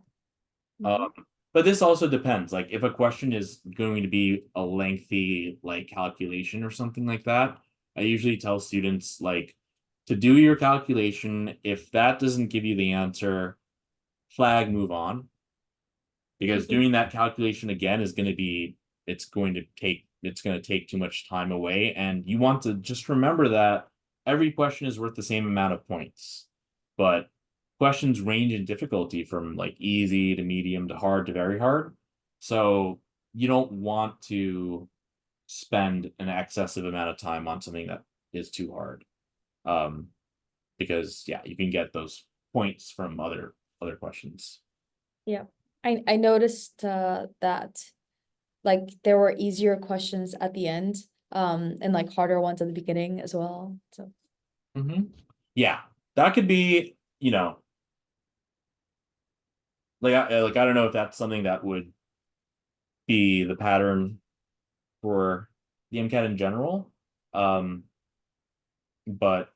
Um, but this also depends. Like if a question is going to be a lengthy like calculation or something like that, I usually tell students like to do your calculation. If that doesn't give you the answer, flag, move on. Because Mhm. doing that calculation again is going to be it's going to take too much time away, and you want to just remember that every question is worth the same amount of points, but questions range in difficulty from like easy to medium to hard to very hard, so you don't want to spend an excessive amount of time on something that is too hard, um because yeah, you can get those points from other questions. Yeah. I noticed that like there were easier questions at the end, and like harder ones at the beginning as well. So Yeah, that could be, like I don't know if that's something that would be the pattern for the MCAT in general. Um, but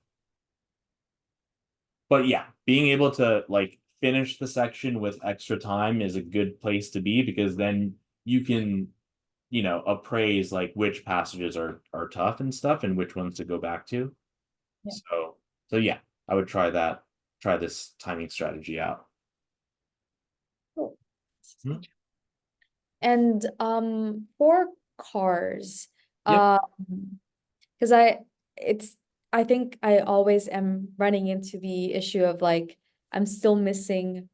yeah, being able to like finish the section with extra time is a good place to be, because then you can, appraise like which passages are tough and stuff and which ones to go back to. yeah. So yeah, I would try this timing strategy out. Cool. Hmm? And for cars, Yep. um, because it's I think I always am running into the issue of like I'm still missing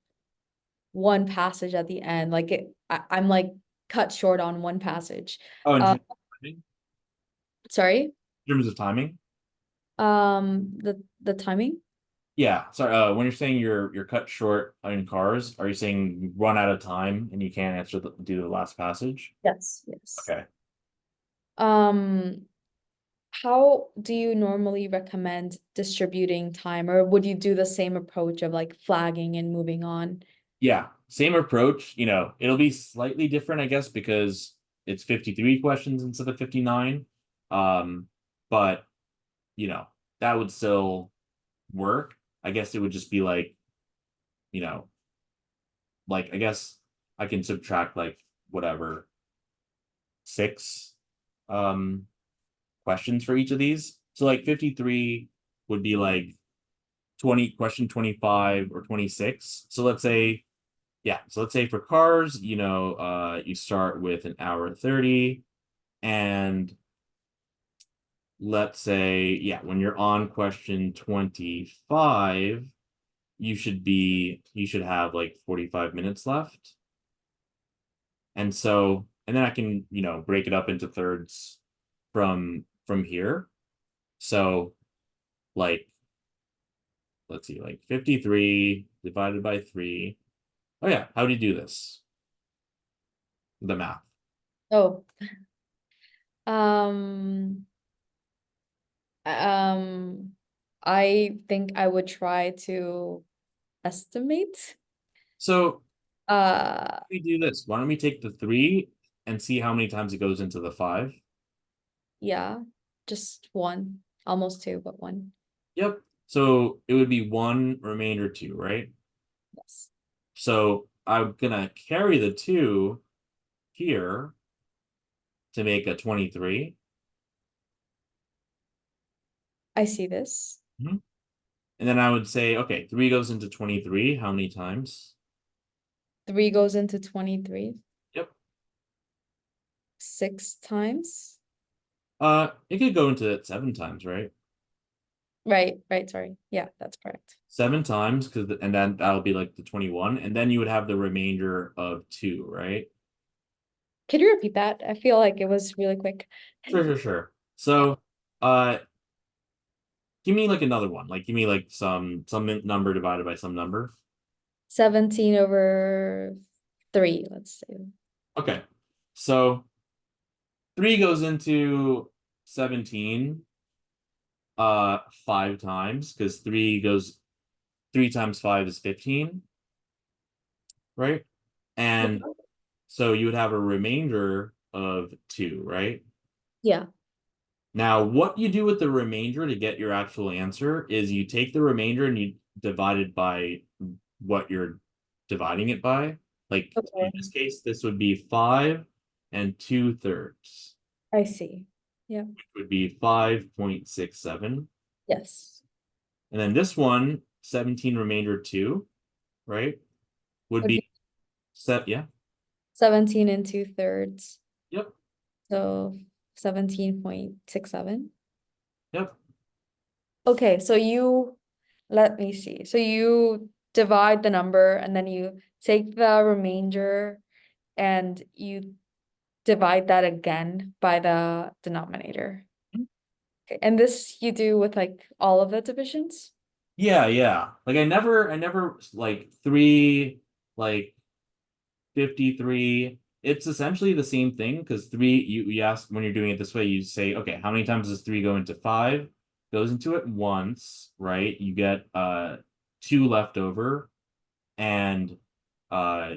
one passage at the end. Like I'm like cut short on one passage. Oh, Uh, in sorry. terms of timing. The timing? Yeah, sorry. When you're saying you're cut short in cars, are you saying you run out of time and you can't do the last passage? Yes, yes. Okay. Um, how do you normally recommend distributing time, or would you do the same approach of like flagging and moving on? Yeah, same approach. It'll be slightly different, I guess, because it's 53 questions instead of 59. But you know, that would still work. I guess it would just be like, you know, like I guess I can subtract like whatever, 6 um questions for each of these. So like 53 would be like 20 question 25 or 26. So let's say, yeah, so let's say for cars, you start with an hour 30, and let's say, yeah, when you're on question 25, you should have like 45 minutes left. And then I can, break it up into thirds from here. So like, let's see, like 53 divided by 3. Oh yeah, how do you do this? The math. Oh, um, um, I think I would try to estimate. So Uh, we do this. Why don't we take the 3 and see how many times it goes into the 5? yeah, just one, almost two, but one. Yep. So it would be 1 remainder 2, right? Yes, So I'm gonna carry the 2 here to make a 23. I see this. Mhm. And then I would say, okay, 3 goes into 23. How many times? 3 goes into 23. Yep. 6 times. It could go into 7 times, right? Right, right, sorry. Yeah, that's correct. 7 times, and then that'll be like the 21, and then you would have the remainder of 2, right? Could you repeat that? I feel like it was really quick. Sure, sure, sure. So, uh, give me like another one. Like, give me like some number divided by some number. 17 over 3, let's say. Okay. So 3 goes into 17 5 times, because 3 times 5 is 15, right? And so you would have a remainder of 2, right? Yeah. Now, what you do with the remainder to get your actual answer is you take the remainder and you divide it by what you're dividing it by. Like in Okay. this case, this would be 5 2/3, I see. Yeah. which would be 5.67. Yes. And then this one, 17 remainder 2, right? Would Would be be set, yeah. 17 and 2/3. Yep. So 17.67. Yep. Okay, so let me see. So you divide the number and then you take the remainder and you divide that again by the denominator. Okay, and this you do with like all of the divisions? Yeah, yeah. Like I never like 3, like 53. It's essentially the same thing, because 3, you ask, when you're doing it this way, you say, okay, how many times does 3 go into 5? Goes into it once, right? You get 2 left over, and uh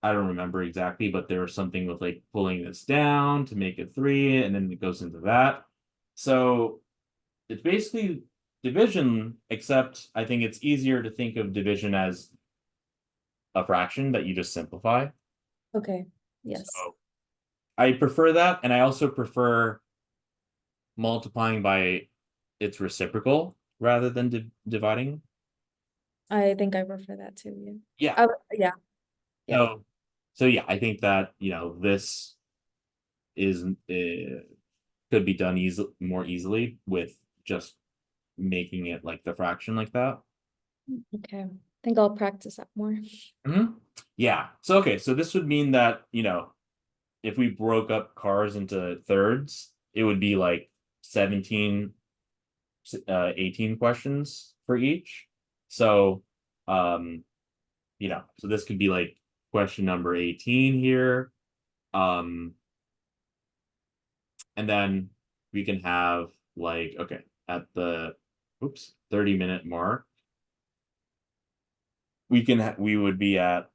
I don't remember exactly, but there was something with like pulling this down to make it 3, and then it goes into that. So it's basically division, except I think it's easier to think of division as a fraction that you just simplify. Okay. Yes. So I prefer that, and I also prefer multiplying by its reciprocal rather than dividing. I think I prefer that too. Yeah. Yeah. Yeah. Yeah. So, so yeah, I think that this is could be done more easily with just making it like the fraction like that. Okay. I think I'll practice that more. Mhm. Yeah. So okay, so this would mean that if we broke up cars into thirds, it would be like 17 18 questions for each. So, so this could be like question number 18 here. Um, and then we can have like, okay, at the 30-minute mark, we would be at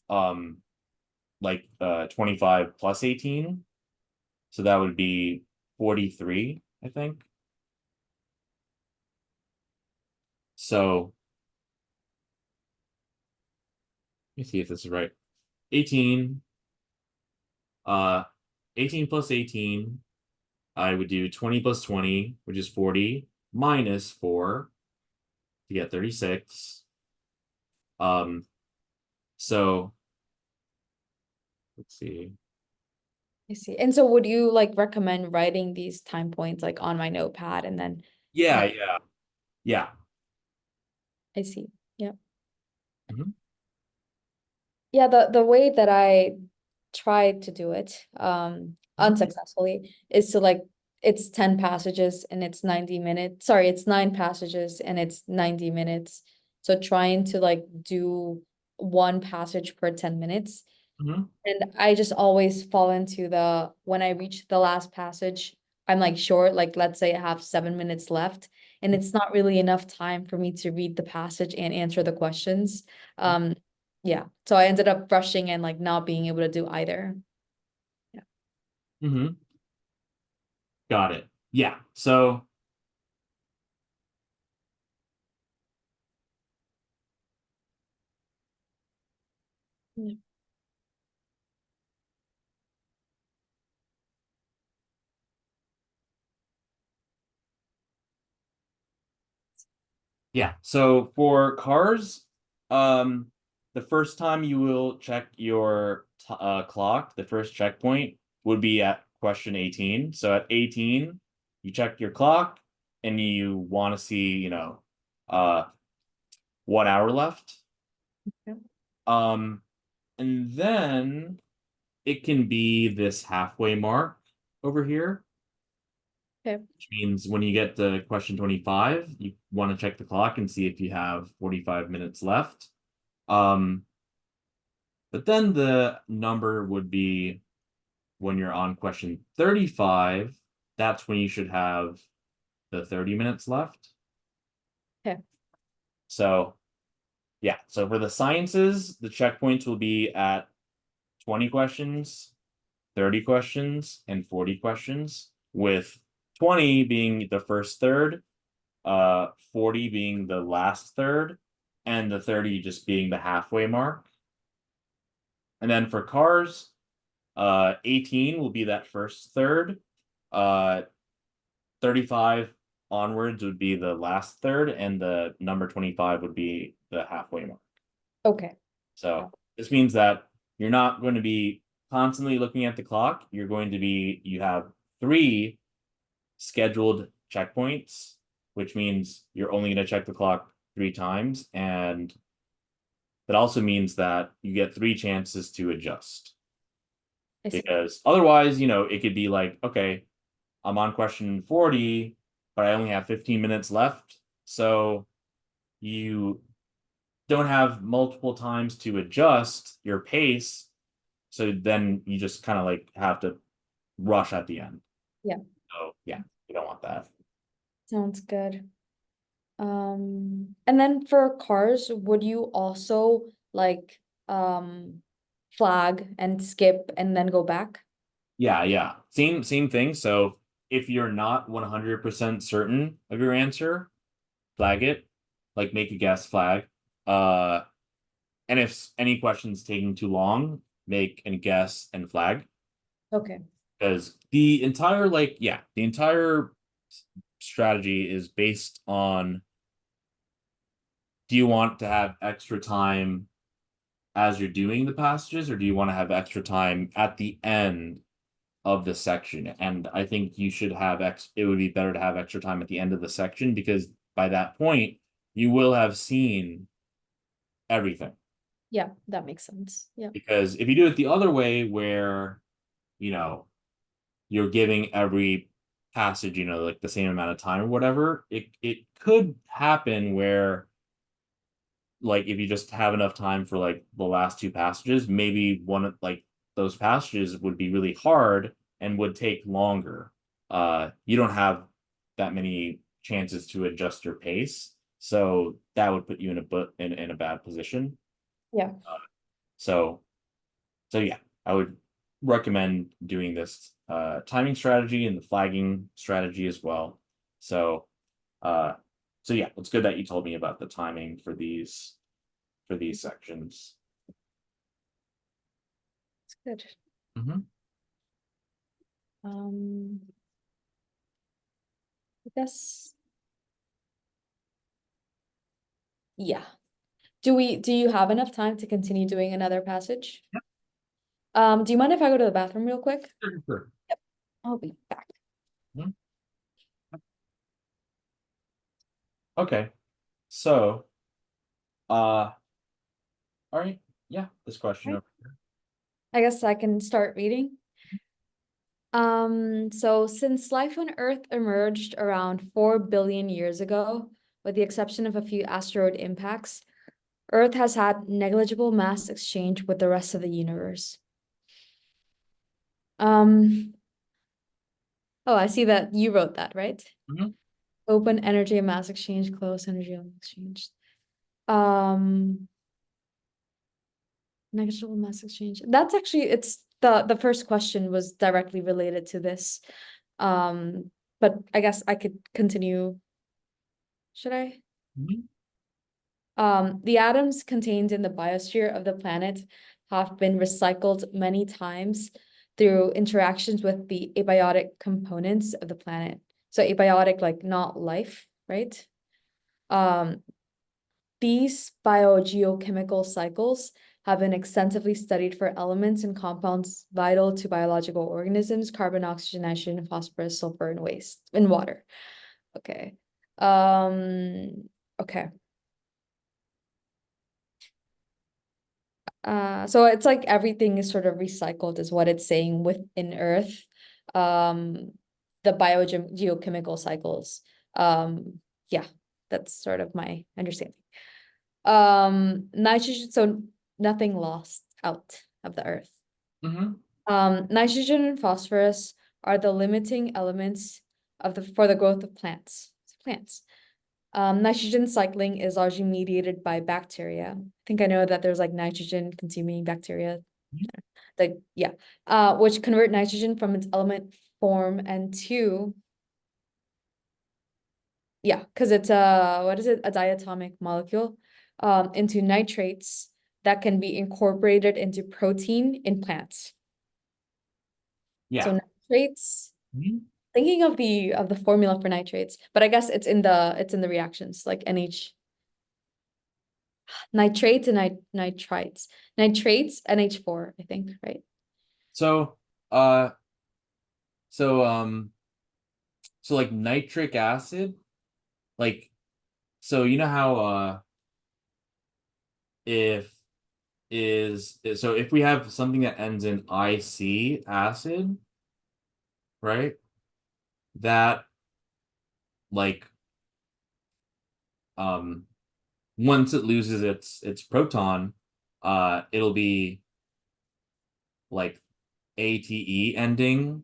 um like 25 plus 18. So that would be 43, I think. So let me see if this is right. 18, uh 18 plus 18, I would do 20 plus 20, which is 40, minus 4 to get 36. Um, so let's see. I see. And so would you like recommend writing these time points like on my notepad and then Yeah, like yeah, yeah. I see. Yeah. Mhm, Yeah, the way that I tried to do it, mhm, unsuccessfully, is to like it's 10 passages and it's 90 minutes. Sorry, it's 9 passages and it's 90 minutes. So trying to like do one passage per 10 minutes. mhm, And I just always fall into the when I reach the last passage, I'm like short, like let's say I have 7 minutes left, and it's not really enough time for me to read the passage and answer the questions. Um, yeah. So I ended up rushing and like not being able to do either. Yeah. mhm. Got it. Yeah. So Yeah. Yeah. So for cars, the first time you will check your clock, the first checkpoint would be at question 18. So at 18, you check your clock and you want to see, uh, 1 hour left. Yep. Um, and then it can be this halfway mark over here, Okay. which means when you get to question 25, you want to check the clock and see if you have 45 minutes left. Um, but then the number would be when you're on question 35, that's when you should have the 30 minutes left. Okay. So, yeah. So for the sciences, the checkpoints will be at 20 questions, 30 questions, and 40 questions, with 20 being the first third, 40 being the last third, and the 30 just being the halfway mark. And then for cars, 18 will be that first third. 35 onwards would be the last third, and the number 25 would be the halfway mark. Okay. So this means that you're not going to be constantly looking at the clock. You have 3 scheduled checkpoints, which means you're only going to check the clock 3 times. And that also means that you get 3 chances to adjust. I see. Because otherwise, it could be like, okay, I'm on question 40, but I only have 15 minutes left. So you don't have multiple times to adjust your pace. So then you just kind of like have to rush at the end. Yeah. So yeah, you don't want that. Sounds good. And then for cars, would you also like flag and skip and then go back? Yeah, yeah. Same thing. So if you're not 100% certain of your answer, flag it. Like make a guess flag. Uh and if any question's taking too long, make a guess and flag. Okay. Because the entire strategy is based on, do you want to have extra time as you're doing the passages, or do you want to have extra time at the end of the section? And I think you should have it would be better to have extra time at the end of the section, because by that point you will have seen everything. Yeah, that makes sense. Yeah. Because if you do it the other way, where you know you're giving every passage, like the same amount of time or whatever, it could happen where, like, if you just have enough time for like the last 2 passages, maybe one of like those passages would be really hard and would take longer. You don't have that many chances to adjust your pace, so that would put you in a bad position. Yeah. So yeah, I would recommend doing this timing strategy and the flagging strategy as well. So uh yeah, it's good that you told me about the timing for these sections. It's good. Mhm. Um, I guess, yeah. Do you have enough time to continue doing another passage? Do you mind if I go to the bathroom real quick? Sure, sure. I'll be back. Mhm. Okay. So, all right. Yeah, this question Right. over here. I guess I can start reading. So since life on Earth emerged around 4 billion years ago, with the exception of a few asteroid impacts, Earth has had negligible mass exchange with the rest of the universe. Um, oh, I see that you wrote that, right? Mhm. Open energy and mass exchange, closed energy and exchange. Um, Negligible mass exchange. That's actually it's the first question was directly related to this. But I guess I could continue. Should I? Mhm. The atoms contained in the biosphere of the planet have been recycled many times through interactions with the abiotic components of the planet. So abiotic, like not life, right? Um, these biogeochemical cycles have been extensively studied for elements and compounds vital to biological organisms: carbon, oxygen, nitrogen, phosphorus, sulfur, and waste in water. Okay. Okay. So it's like everything is sort of recycled, is what it's saying within Earth. Um, the biogeochemical cycles. Yeah, that's sort of my understanding. Nitrogen, so nothing lost out of the Earth. Mm-hmm. Nitrogen and phosphorus are the limiting elements for the growth of plants. Plants. Nitrogen cycling is largely mediated by bacteria. I think I know that there's like nitrogen consuming bacteria. Yeah. Which convert nitrogen from its element form N2. Yeah, because it's what is it? A diatomic molecule, into nitrates that can be incorporated into protein in plants. Yeah. So nitrates, Mhm. thinking of the formula for nitrates, but I guess it's in the reactions, like NH nitrates and nitrites. Nitrates, NH4, I think, right? So, uh, so, um, so like nitric acid, like, so you know how, if so if we have something that ends in IC acid, right? That like, um, once it loses its proton, it'll be like ATE ending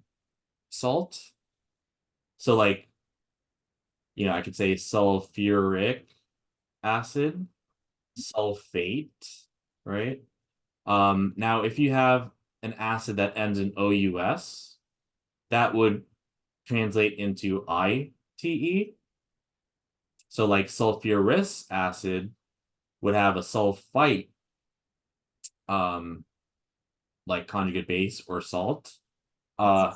salt. So like, I could say sulfuric acid, sulfate, right? Now if you have an acid that ends in OUS, that would translate into ITE. So like sulfurous acid would have a sulfite, um, like conjugate base or salt. Uh,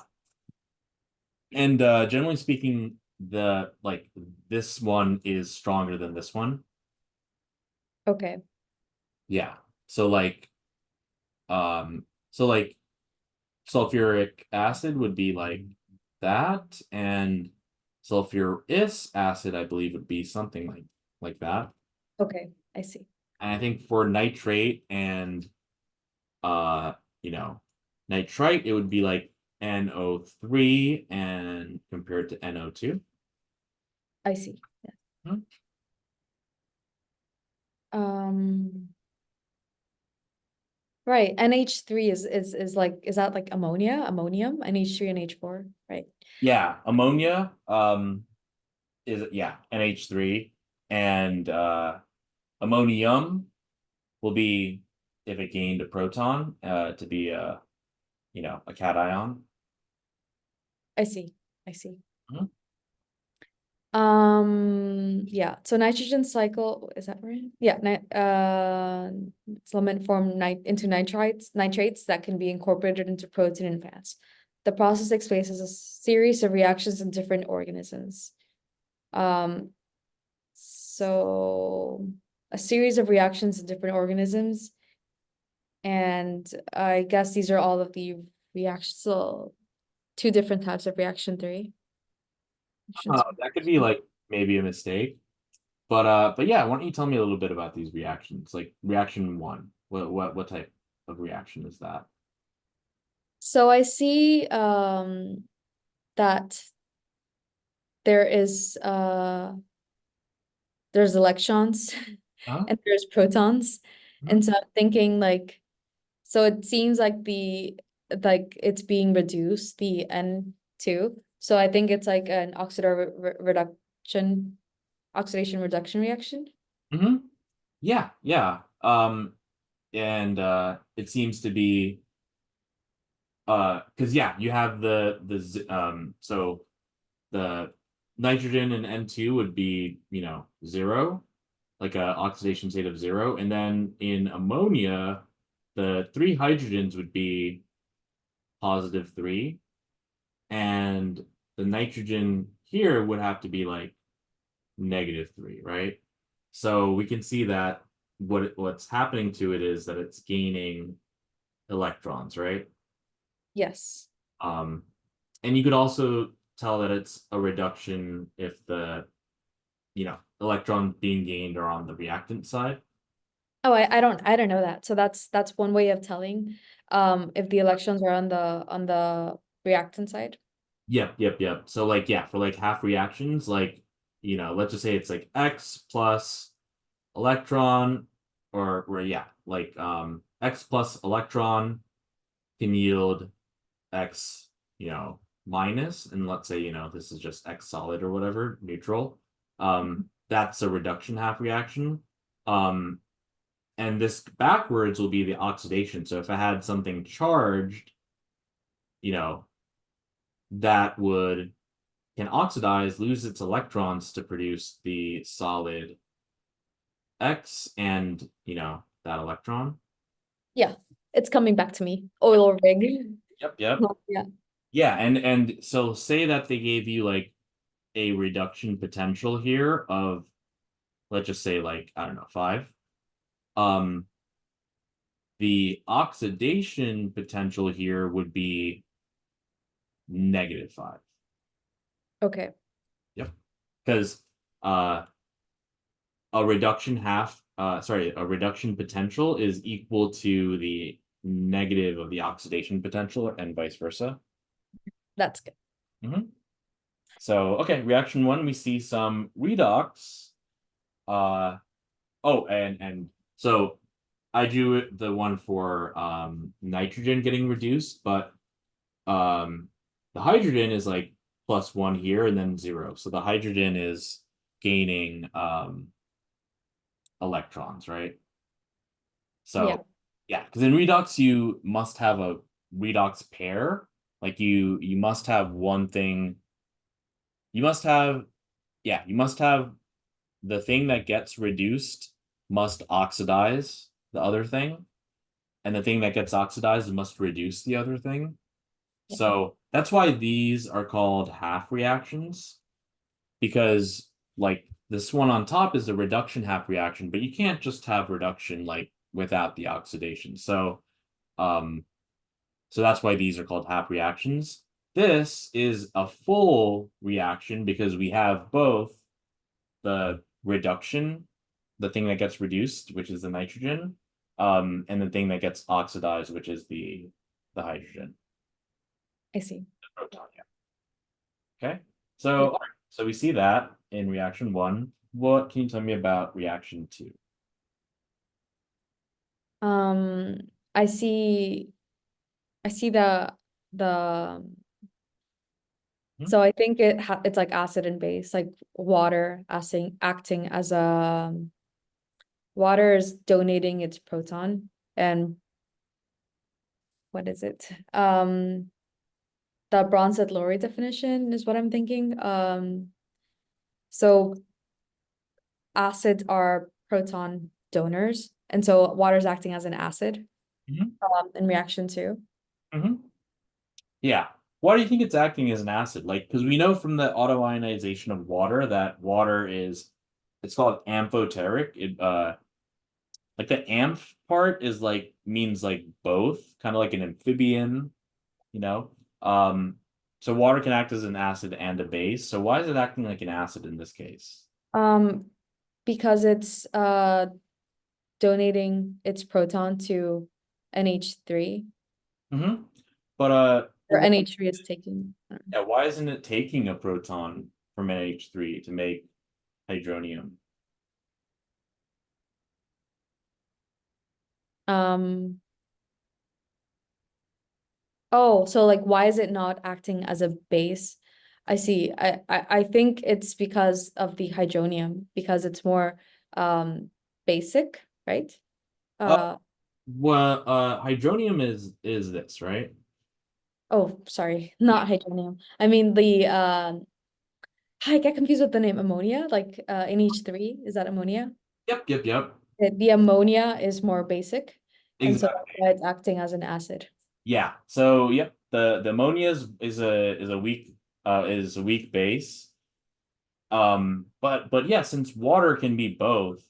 and generally speaking, the like this one is stronger than this one. Okay. Yeah. So like um so like sulfuric acid would be like that, and sulfurous acid, I believe, would be something like that. Okay, I see. And I think for nitrate and uh, you know, nitrite, it would be like NO3 and compared to NO2. I see. Yeah. Hmm. Um, right. NH3 is like, is that like ammonia, ammonium, NH3 and H4, right? Yeah, ammonia is yeah, NH3, and ammonium will be, if it gained a proton, to be a cation. I see. I see. Mhm. Yeah. So nitrogen cycle, is that right? Yeah, element form into nitrates that can be incorporated into protein in fats. The process takes place as a series of reactions in different organisms. Um, so a series of reactions in different organisms, and I guess these are all of the reactions. So two different types of reaction theory. That could be like maybe a mistake. But yeah, why don't you tell me a little bit about these reactions? Like reaction one. What type of reaction is that? So I see that there is there's electrons Huh? and there's protons. Mhm. And so I'm thinking like, so it seems like it's being reduced, the N2. So I think it's like an oxidation reduction reaction. Mhm. Yeah, yeah. And it seems to be because yeah, you have so the nitrogen in N2 would be, 0, like a oxidation state of 0, and then in ammonia, the three hydrogens would be +3, and the nitrogen here would have to be like -3, right? So we can see that what's happening to it is that it's gaining electrons, right? Yes. Um, and you could also tell that it's a reduction if the, electrons being gained are on the reactant side. Oh, I don't know that. So that's one way of telling if the electrons are on the reactant side. Yep, yep, yep. So like, yeah, for like half reactions, like, let's just say it's like X plus electron, or yeah, like X plus electron can yield X, minus, and let's say, this is just X solid or whatever, neutral. That's a reduction half reaction. Um, and this backwards will be the oxidation. So if I had something charged, you know, that would can oxidize, lose its electrons to produce the solid X and, that electron. Yeah, it's coming back to me. Oil rig. Yep, yep. Yeah. Yeah, and so say that they gave you like a reduction potential here of, let's just say, like, I don't know, 5. Um, the oxidation potential here would be -5. Okay. Yep. Because uh a reduction a reduction potential is equal to the negative of the oxidation potential and vice versa. That's good. Mhm. So, okay, reaction 1, we see some redox. Oh, and so I drew the one for nitrogen getting reduced, but um the hydrogen is like +1 here and then 0. So the hydrogen is gaining electrons, right? Yeah. So yeah, because in redox you must have a redox pair. Like you must have one thing. You must have Yeah, you must have the thing that gets reduced must oxidize the other thing, and the thing that gets oxidized must reduce the other thing. Yeah. So that's why these are called half reactions, because like this one on top is a reduction half reaction, but you can't just have reduction like without the oxidation. Um, so that's why these are called half reactions. This is a full reaction because we have both the reduction, the thing that gets reduced, which is the nitrogen, and the thing that gets oxidized, which is the hydrogen. I see. Proton, yeah. Okay. So, Yeah. all right. So we see that in reaction 1. What can you tell me about reaction 2? Um, I see I see the Hmm? so I think it's like acid and base, like water acting as a water is donating its proton and what is it? The Bronsted-Lowry definition is what I'm thinking. So acids are proton donors, and so water is acting as an acid Hmm. in reaction to. Hmm. Yeah. Why do you think it's acting as an acid? Like, because we know from the autoionization of water that water is, it's called amphoteric. It like the amph part is like means like both, kind of like an amphibian, you know. Um, so water can act as an acid and a base. So why is it acting like an acid in this case? Um, because it's donating its proton to NH3, Mm-hmm. But or NH3 is taking. yeah, why isn't it taking a proton from NH3 to make hydronium? Um, oh, so like why is it not acting as a base? I see. I think it's because of the hydronium, because it's more basic, right? Uh, Uh well, hydronium is this, right? oh, sorry, Yeah. not hydronium. I mean the I get confused with the name ammonia, like NH3, is that ammonia? Yep, yep, yep. The ammonia is more basic, and so that's Exactly. why it's acting as an acid. Yeah. So yep, the ammonia is a weak base. But yeah, since water can be both,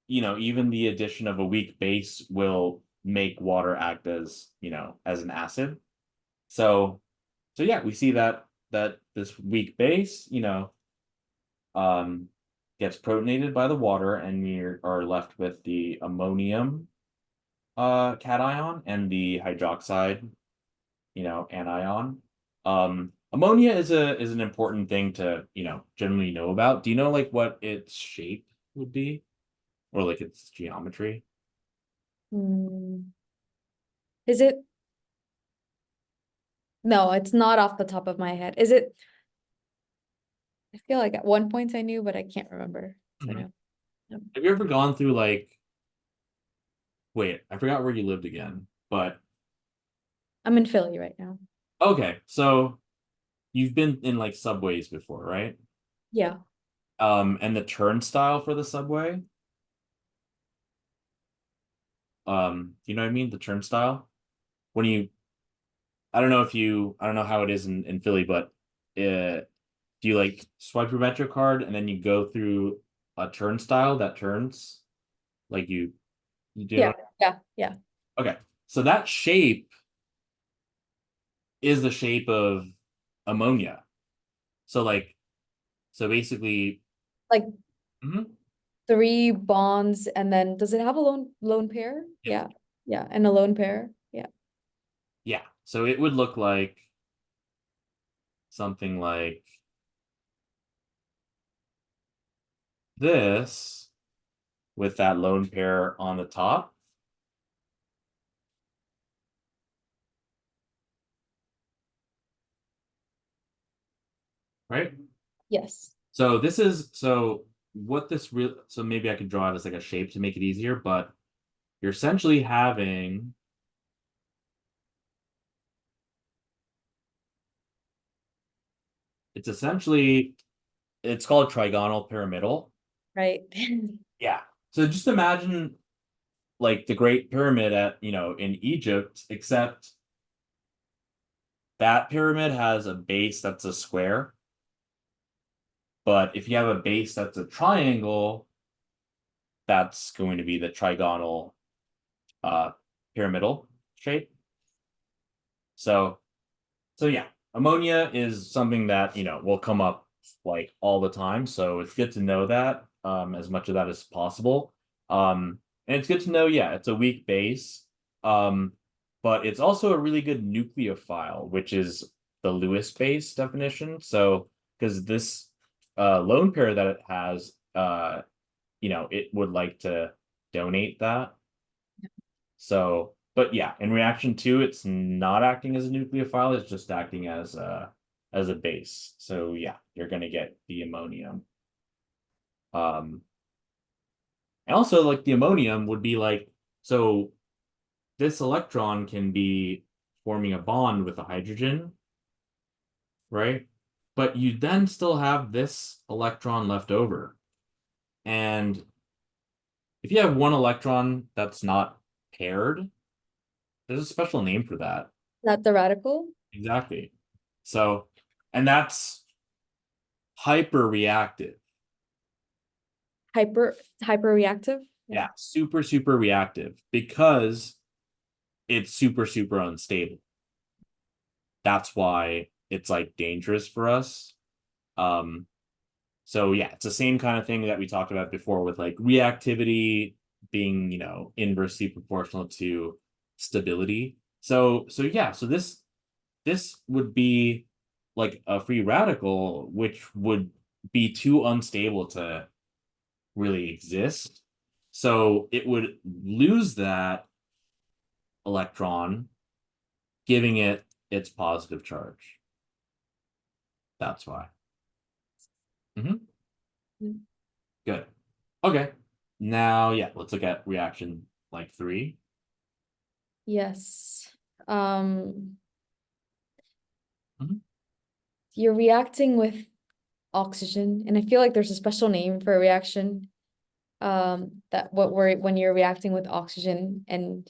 even the addition of a weak base will make water act as, as an acid. So yeah, we see that this weak base, um, gets protonated by the water, and we are left with the ammonium cation and the hydroxide, anion. Ammonia is an important thing to, generally know about. Do you know like what its shape would be? Or like its geometry? Hmm. Is it? No, it's not off the top of my head. Is it? I feel like at one point I knew, but I can't remember for Mhm. now. No. Have you ever gone through like, wait, I forgot where you lived again, but I'm in Philly right now. okay, so you've been in like subways before, right? Yeah. And the turnstile for the subway, you know what I mean? The turnstile. When you, I don't know how it is in Philly, but do you like swipe your Metro card and then you go through a turnstile that turns? Like you do? Yeah. Yeah. Yeah. Okay. So that shape is the shape of ammonia. So like, so basically, Like mhm, three bonds, and then does it have a lone pair? yeah, Yeah. Yeah. And a lone pair. Yeah. yeah. So it would look like something like this with that lone pair on the top, right? Yes. So this is so what this real so maybe I could draw it as like a shape to make it easier, but you're essentially having it's essentially it's called trigonal pyramidal. Right. Yeah. So just imagine like the Great Pyramid at, in Egypt, except that pyramid has a base that's a square. But if you have a base that's a triangle, that's going to be the trigonal uh pyramidal shape. So yeah, ammonia is something that, will come up like all the time. So it's good to know that, as much of that as possible. And it's good to know, yeah, it's a weak base. Um, but it's also a really good nucleophile, which is the Lewis base definition. So because this lone pair that it has, it would like to donate that. So, but yeah, in reaction two, it's not acting as a nucleophile, it's just acting as a base. So yeah, you're gonna get the ammonium. Um, and also like the ammonium would be like, so this electron can be forming a bond with a hydrogen, right? But you then still have this electron left over. And if you have one electron that's not paired, there's a special name for that. That the radical? Exactly. So, and that's hyper reactive. Hyper hyper reactive? Yeah. Yeah, super, super reactive because it's super, super unstable. That's why it's like dangerous for us. Um, so yeah, it's the same kind of thing that we talked about before with like reactivity being, inversely proportional to stability. So yeah, so this would be like a free radical, which would be too unstable to really exist. So it would lose that electron, giving it its positive charge. That's why. Mhm. Mm. Good. Okay. Now, yeah, let's look at reaction like three. Yes. Um, Mhm. you're reacting with oxygen, and I feel like there's a special name for a reaction. That what we're when you're reacting with oxygen and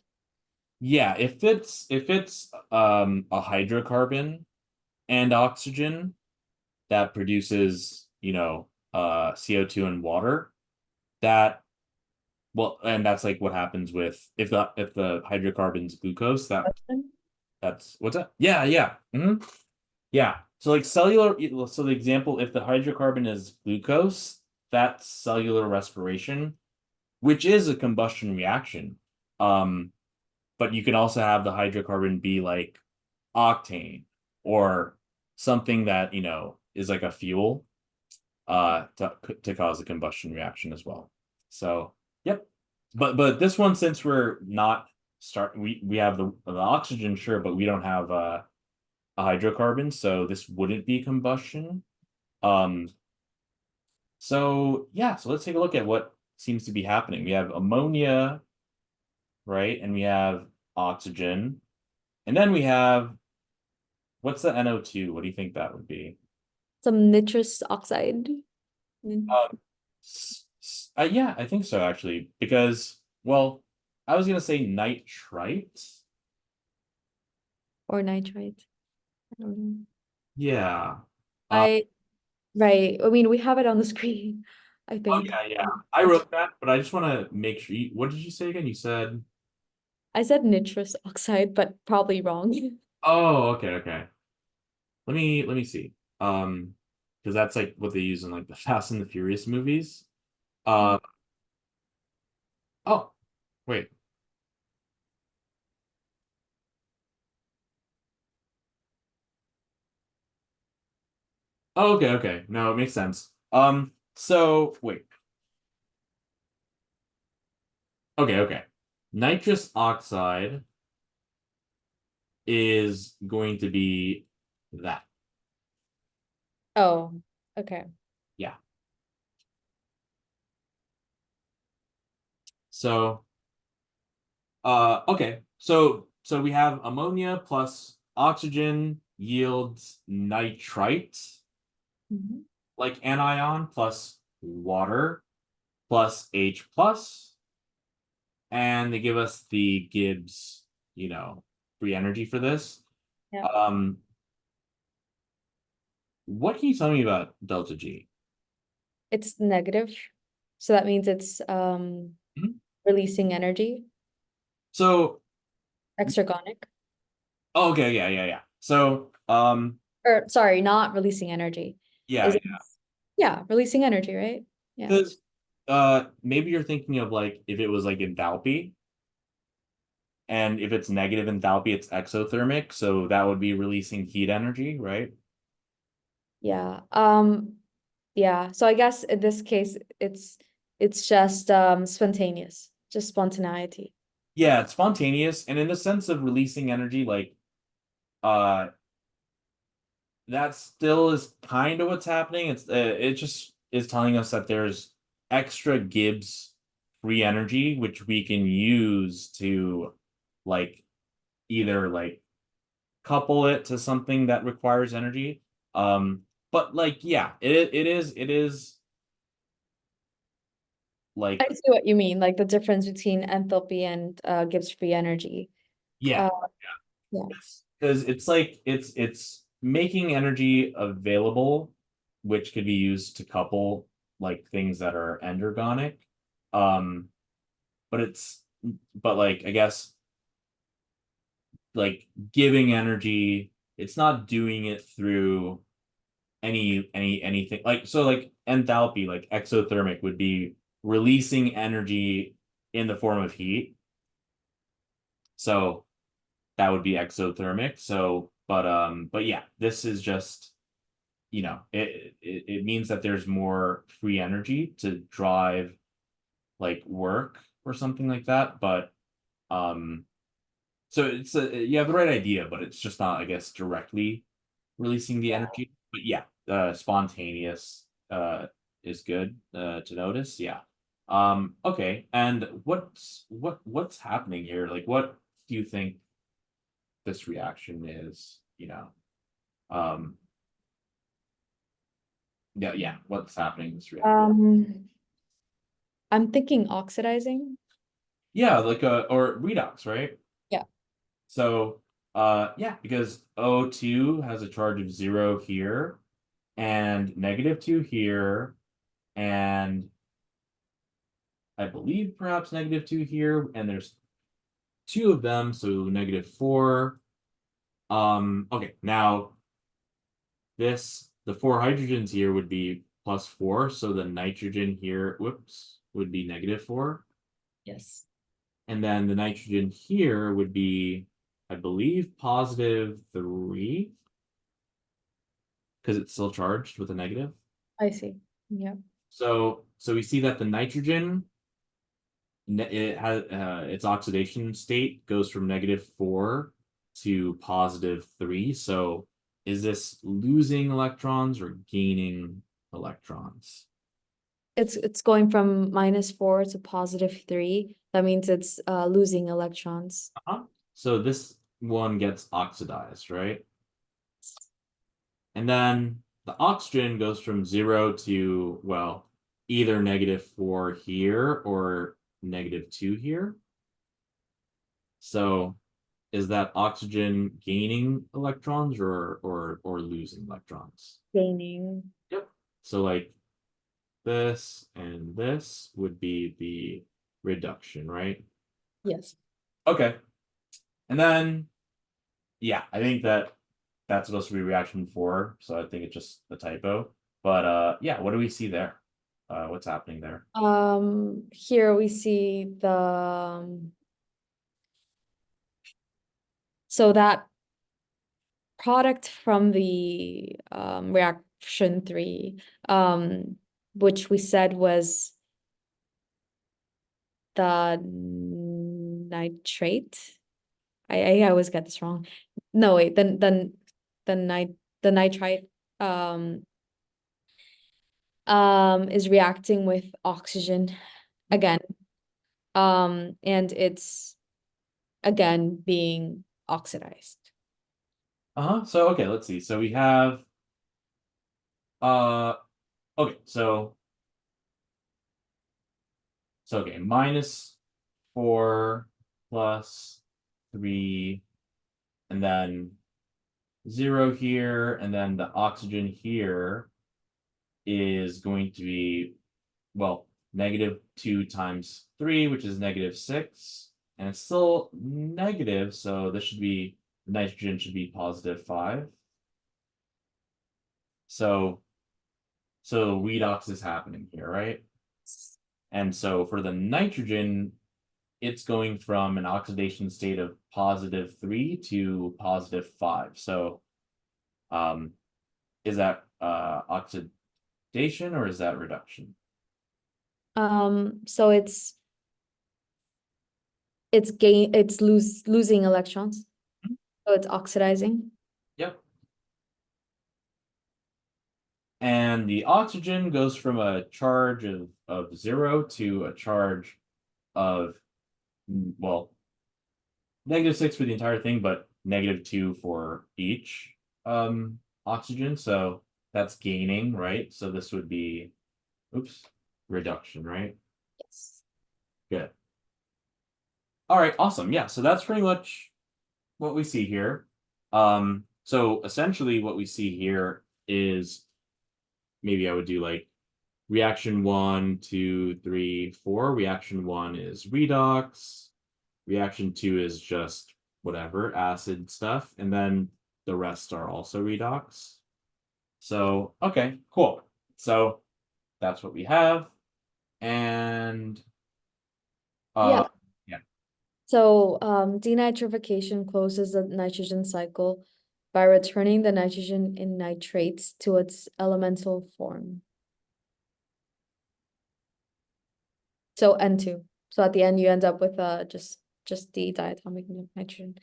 Yeah, if it's a hydrocarbon and oxygen that produces CO2 and water, that well, and that's like what happens with if the hydrocarbon's glucose, that's what's that? Yeah, yeah. Yeah. So like so the example, if the hydrocarbon is glucose, that's cellular respiration, which is a combustion reaction. Um, but you can also have the hydrocarbon be like octane or something that, is like a fuel to cause a combustion reaction as well. So, yep. But this one, since we're not we have the oxygen, sure, but we don't have a hydrocarbon, so this wouldn't be combustion. Um, so yeah, so let's take a look at what seems to be happening. We have ammonia, right? And we have oxygen. And then we have what's the NO2? What do you think that would be? Some nitrous oxide. Um, yeah, I think so actually, because well, I was gonna say nitrite. Or nitrite. I don't know. Yeah. Uh, I right. I mean, we have it on the screen, I oh think. yeah, yeah. I wrote that, but I just want to make sure. What did you say again? You said. I said nitrous oxide, but probably wrong. Oh, okay, okay. Let me see. Because that's like what they use in like the Fast and the Furious movies. Uh, oh, wait. Oh, okay, okay. No, it makes sense. So wait. Okay, okay. Nitrous oxide is going to be that. Oh, okay. Yeah. So, okay. So we have ammonia plus oxygen yields nitrite, Mhm. like anion plus water plus H plus, and they give us the Gibbs, free energy for this. Yeah. Um, what can you tell me about delta G? It's negative. So that means it's Mhm. releasing energy, So, exergonic. oh, okay, yeah, yeah, yeah. So, Or sorry, not releasing energy. yeah, Is it, yeah, yeah, releasing energy, right? Yeah. because maybe you're thinking of like if it was like enthalpy, and if it's negative enthalpy, it's exothermic, so that would be releasing heat energy, right? Yeah. Yeah. So I guess in this case it's just spontaneous, just spontaneity. Yeah, it's spontaneous, and in the sense of releasing energy, like uh that still is kind of what's happening. It just is telling us that there's extra Gibbs free energy which we can use to like either like couple it to something that requires energy. But like yeah, it is I like see what you mean, like the difference between enthalpy and Gibbs free energy. yeah, Uh, yeah. because it's like it's making energy available, which could be used to couple like things that are endergonic. Um, but but like I guess like giving energy, it's not doing it through anything like so like enthalpy, like exothermic would be releasing energy in the form of heat. So that would be exothermic. So, but yeah, this is just it means that there's more free energy to drive like work or something like that. But um, so you have the right idea, but it's just not, I guess, directly releasing the energy. But yeah, spontaneous is good to notice. Yeah. Okay. And what's happening here? Like, what do you think this reaction is? Um, yeah, yeah. What's happening in this reaction? Um, I'm thinking oxidizing. Yeah, like or redox, right? Yeah. So yeah, because O2 has a charge of 0 here, and -2 here, and I believe perhaps -2 here, and there's two of them, so -4. Okay, now the four hydrogens here would be +4, so the nitrogen here, whoops, would be -4. Yes. And then the nitrogen here would be, I believe, +3, because it's still charged with a negative. I see. Yeah. So we see that the nitrogen, it has its oxidation state goes from -4 to +3. So is this losing electrons or gaining electrons? It's going from -4 to +3. That means it's losing electrons. So this one gets oxidized, right? And then the oxygen goes from 0 to, well, either -4 here or -2 here. So is that oxygen gaining electrons or losing electrons? Gaining. Yep. So like this and this would be the reduction, right? Yes. Okay. And then yeah, I think that's supposed to be reaction 4, so I think it's just a typo. But yeah, what do we see there? What's happening there? Here we see the so that product from the reaction 3, which we said was the nitrate. I always get this wrong. No, wait, the nitrite is reacting with oxygen again. And it's again being oxidized. So okay, let's see. So we have uh okay, so okay, -4 +3, and then 0 here, and then the oxygen here is going to be, well, -2 times 3, which is -6, and it's still negative, so this should be, nitrogen should be +5. So redox is happening here, right? And so for the nitrogen, it's going from an oxidation state of +3 to +5. So is that oxidation or is that reduction? So it's losing electrons. So it's oxidizing. Yep. And the oxygen goes from a charge of 0 to a charge of, well, -6 for the entire thing, but -2 for each oxygen. So that's gaining, right? So this would be, oops, reduction, right? Yes. Good. All right, awesome. Yeah, so that's pretty much what we see here. So essentially what we see here is, maybe I would do like reaction 1, 2, 3, 4. Reaction 1 is redox. Reaction 2 is just whatever, acid stuff. And then the rest are also redox. So, okay, cool. So that's what we have. And Yeah. yeah. So denitrification closes the nitrogen cycle by returning the nitrogen in nitrates to its elemental form. So N2. So at the end you end up with just the diatomic nitrogen.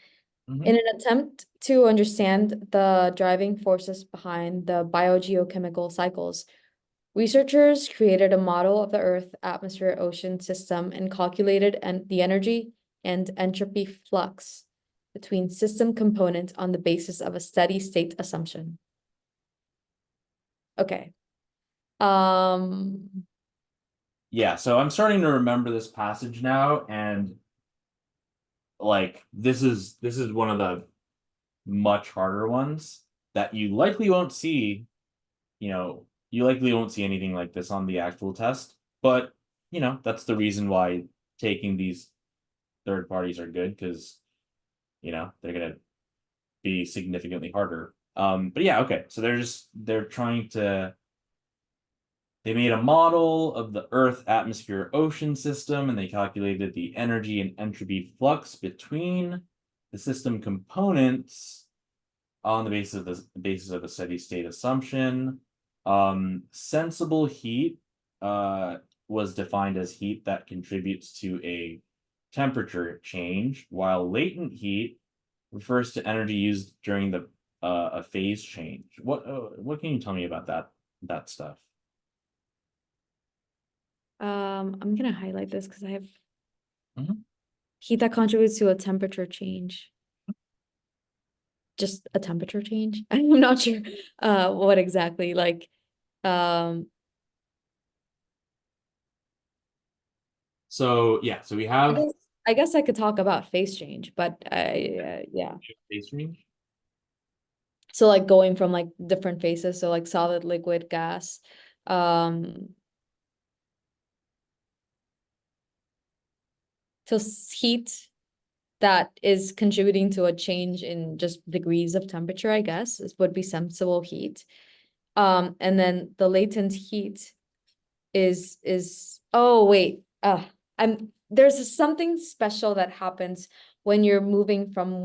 In an attempt to understand the driving forces behind the biogeochemical cycles, researchers created a model of the Earth atmosphere-ocean system and calculated the energy and entropy flux between system components on the basis of a steady state assumption. Okay. Yeah, so I'm starting to remember this passage now, and like this is one of the much harder ones that you likely won't see you likely won't see anything like this on the actual test, but that's the reason why taking these third parties are good, because they're gonna be significantly harder. But yeah, okay. So they're trying to they made a model of the Earth atmosphere ocean system, and they calculated the energy and entropy flux between the system components on the basis of the steady state assumption. Sensible heat was defined as heat that contributes to a temperature change, while latent heat refers to energy used during the a phase change. What can you tell me about that stuff? I'm gonna highlight this because I have Mhm. heat that contributes to a temperature change. Just a temperature change. I'm not sure what exactly like um So yeah, so we I have guess I guess I could talk about phase change, but yeah. phase change. So like going from like different phases, so like solid, liquid, gas. Um so heat that is contributing to a change in just degrees of temperature, I guess, would be sensible heat. And then the latent heat is oh wait, I'm there's something special that happens when you're moving from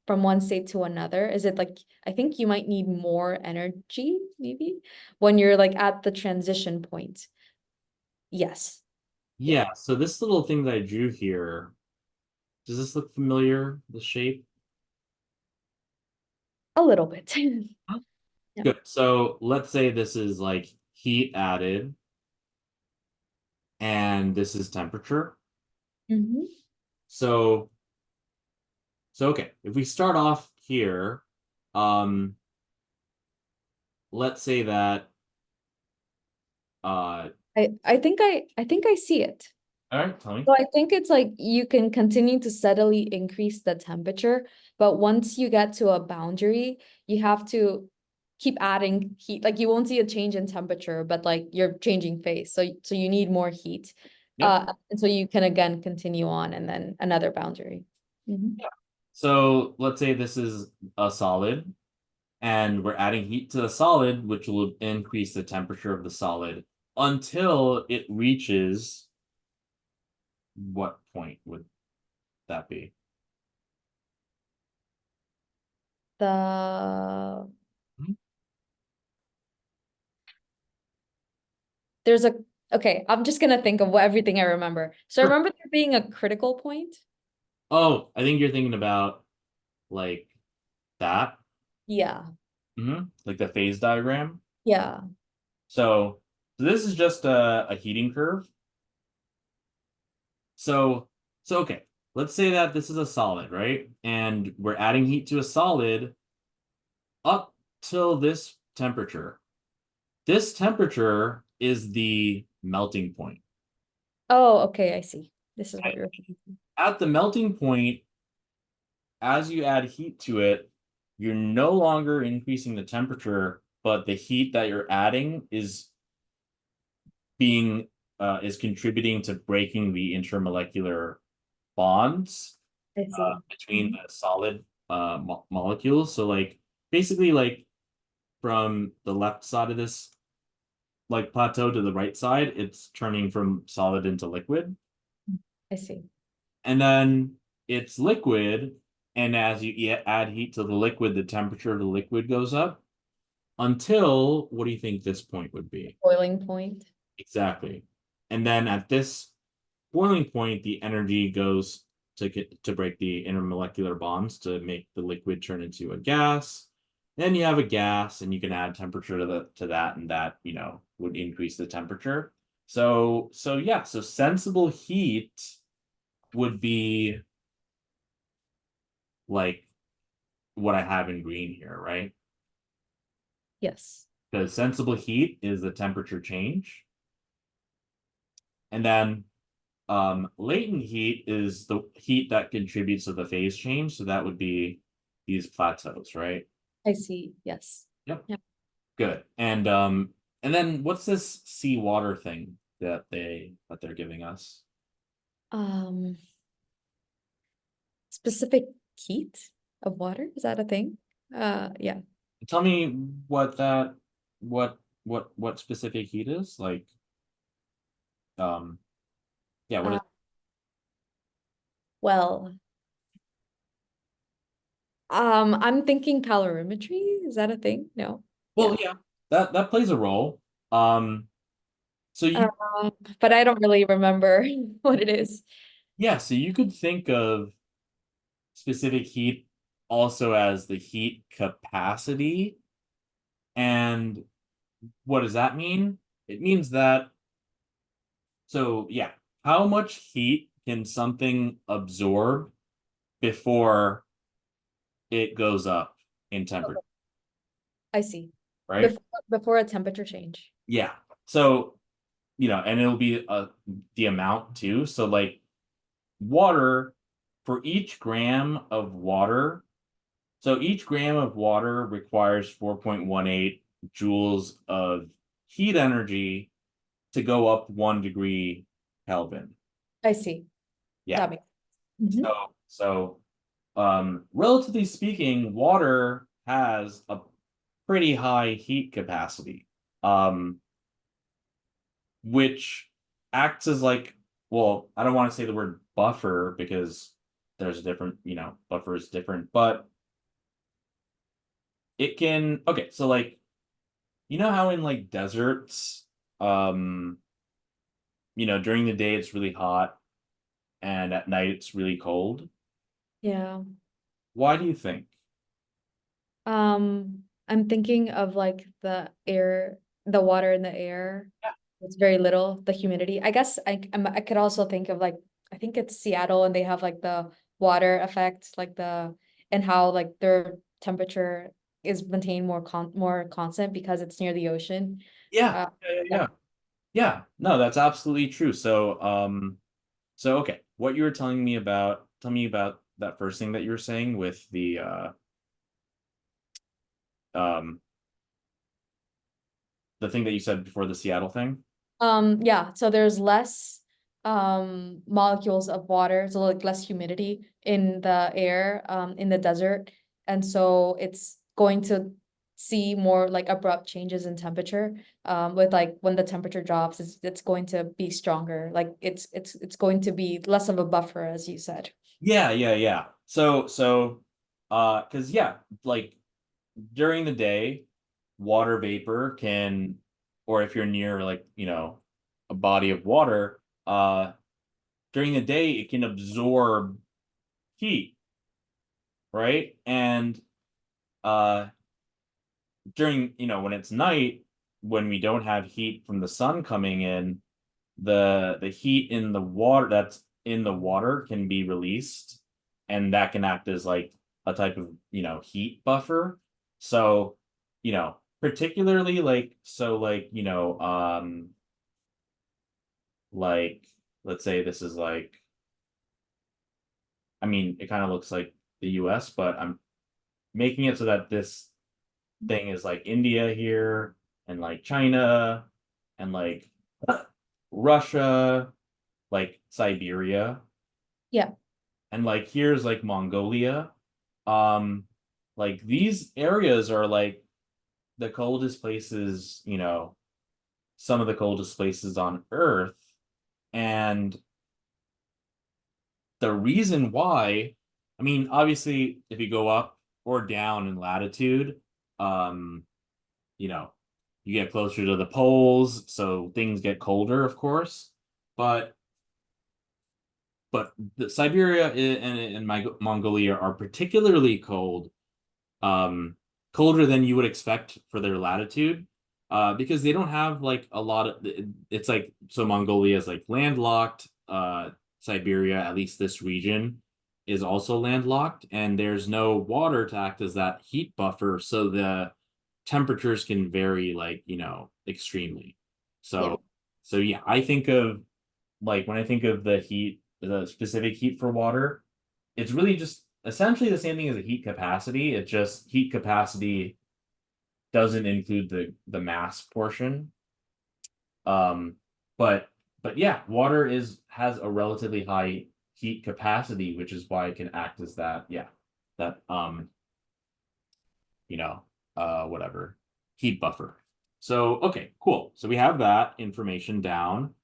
from one state to another. Is it like I think you might need more energy, maybe, when you're like at the transition point. Yes. Yeah. Yeah, so this little thing that I drew here, does this look familiar, the shape? A little bit. Huh? Yeah. Good. So let's say this is like heat added and this is temperature. Mhm. So okay, if we start off here, um, let's say that uh I think I see it. all right, tell me. So I think it's like you can continue to steadily increase the temperature, but once you get to a boundary, you have to keep adding heat. Like you won't see a change in temperature, but like you're changing phase. So you need more heat. Yep. And so you can again continue on and then another boundary. Mhm. Yeah. So let's say this is a solid and we're adding heat to the solid, which will increase the temperature of the solid until it reaches what point would that be? The Mhm. there's a okay, I'm just gonna think of what everything I remember. So I remember there being a critical point. Oh, I think you're thinking about like that. Yeah. Like the phase diagram. Yeah. So this is just a heating curve. So, okay, let's say that this is a solid, right? And we're adding heat to a solid up till this temperature. This temperature is the melting point. Oh, okay, I see. This is what Right? you're At the melting point, as you add heat to it, you're no longer increasing the temperature, but the heat that you're adding being is contributing to breaking the intermolecular bonds I see. between Mhm. the solid molecules. So like basically like from the left side of this like plateau to the right side, it's turning from solid into liquid. I see. And then it's liquid, and as you add heat to the liquid, the temperature of the liquid goes up until what do you think this point would be? Boiling point. Exactly. And then at this boiling point, the energy goes to break the intermolecular bonds to make the liquid turn into a gas. Then you have a gas, and you can add temperature to that, and that would increase the temperature. So yeah, so sensible heat would be like what I have in green here, right? Yes. Because sensible heat is the temperature change, and then latent heat is the heat that contributes to the phase change. So that would be these plateaus, right? I see. Yes. Yep. Yeah. Good. And then what's this seawater thing that they're giving us? Um, specific heat of water, is that a thing? Yeah. Tell me what that what specific heat is like. Um, yeah, what is Uh, well, I'm thinking calorimetry. Is that a thing? No. well, Yeah. yeah, that plays a role. Um, so Uh, you but I don't really remember what it is. yeah, so you could think of specific heat also as the heat capacity. And what does that mean? It means that, so yeah, how much heat can something absorb before it goes up in temperature, I see. right? Before a temperature change. Yeah. So, and it'll be the amount too. So like water, for each gram of water, so each gram of water requires 4.18 joules of heat energy to go up 1 degree Kelvin. I see. Yeah. That makes. Mhm. So relatively speaking, water has a pretty high heat capacity, um, which acts as like, well, I don't want to say the word buffer because there's a different, buffer is different, but it can, okay, so like, how in like deserts, um, during the day it's really hot and at night it's really cold. Yeah. Why do you think? I'm thinking of like the water in the air. It's very little, the humidity. I guess I could also think of like, I think it's Seattle and they have like the water effect, like and how like their temperature is maintained more constant because it's near the ocean. Yeah, Uh, yeah, yeah, yeah. yeah. Yeah, no, that's absolutely true. So okay, what you were telling me about, tell me about that first thing that you were saying with um the thing that you said before the Seattle thing. Yeah, so there's less molecules of water, so like less humidity in the air in the desert. And so it's going to see more like abrupt changes in temperature. With like when the temperature drops, it's going to be stronger. Like it's going to be less of a buffer, as you said. Yeah, yeah, yeah. Because yeah, like during the day, water vapor can, or if you're near like, a body of water, during the day it can absorb heat, right? And uh during, when it's night, when we don't have heat from the sun coming in, the heat in the water that's in the water can be released, and that can act as like a type of, heat buffer. So, particularly like, so like, like let's say this is like, I mean, it kind of looks like the US, but I'm making it so that this thing is like India here and like China and like Russia, like Siberia, Yeah, and like here's like Mongolia. Um, like these areas are like the coldest places, some of the coldest places on Earth. And the reason why, I mean, obviously, if you go up or down in latitude, um, you know, you get closer to the poles, so things get colder, of course. But the Siberia and Mongolia are particularly cold, um, colder than you would expect for their latitude, because they don't have like a lot of. It's like, so Mongolia is like landlocked. Siberia, at least this region, is also landlocked, and there's no water to act as that heat buffer, so the temperatures can vary like, extremely. yeah. So yeah, I think of, like, when I think of the heat, the specific heat for water, it's really just essentially the same thing as a heat capacity. It's just heat capacity doesn't include the mass portion. Um, but yeah, water has a relatively high heat capacity, which is why it can act as that, yeah, that you know, whatever, heat buffer. So, okay, cool. So we have that information down.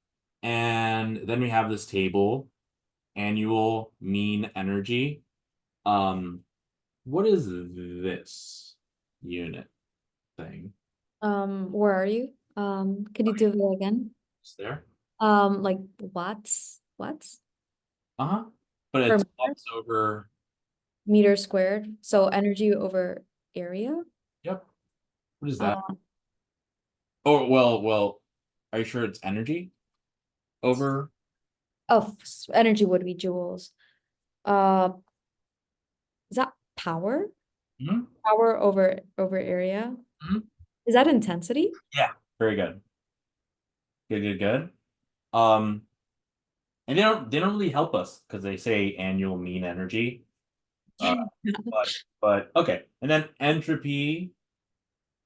And then we have this table, annual mean energy. What is this unit thing? Where are you? Could you do that again? Is there? Like watts? Watts? Uh-huh. But Per it's meter? flux over. Meter squared. So energy over area. Yep. What is that? Uh, Oh, well, are you sure it's energy over? oh, energy would be joules. Uh, is that power? Mhm, Power over area. mhm. Is that intensity? Yeah. Very good. Good, good, good. Um, and they don't really help us because they say annual mean energy. Uh, but okay. And then entropy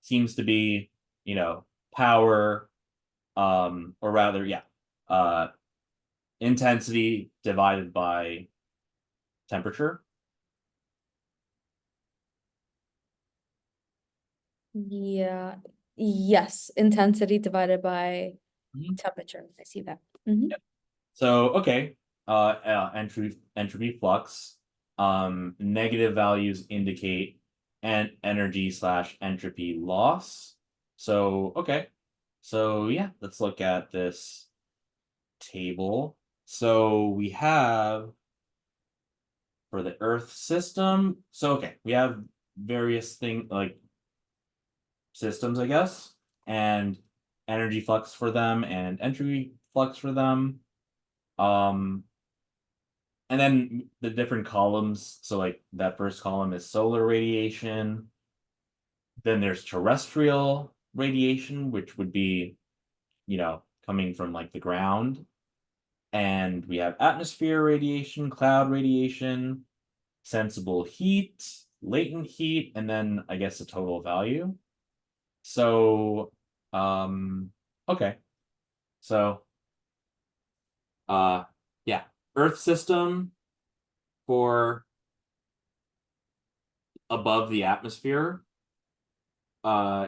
seems to be, power, or rather, yeah, uh, intensity divided by temperature. Yeah. Yes. Intensity divided by Mhm. temperature. I see that. Mhm. So, okay, entropy flux. Negative values indicate an energy slash entropy loss. So, okay. So, yeah, let's look at this table. So we have for the Earth system. So, okay, we have various things like systems, I guess, and energy flux for them and entropy flux for them. Um, And then the different columns. So, like, that first column is solar radiation. Then there's terrestrial radiation, which would be, coming from like the ground. And we have atmosphere radiation, cloud radiation, sensible heat, latent heat, and then I guess the total value. So, okay. So, uh, yeah, Earth system for above the atmosphere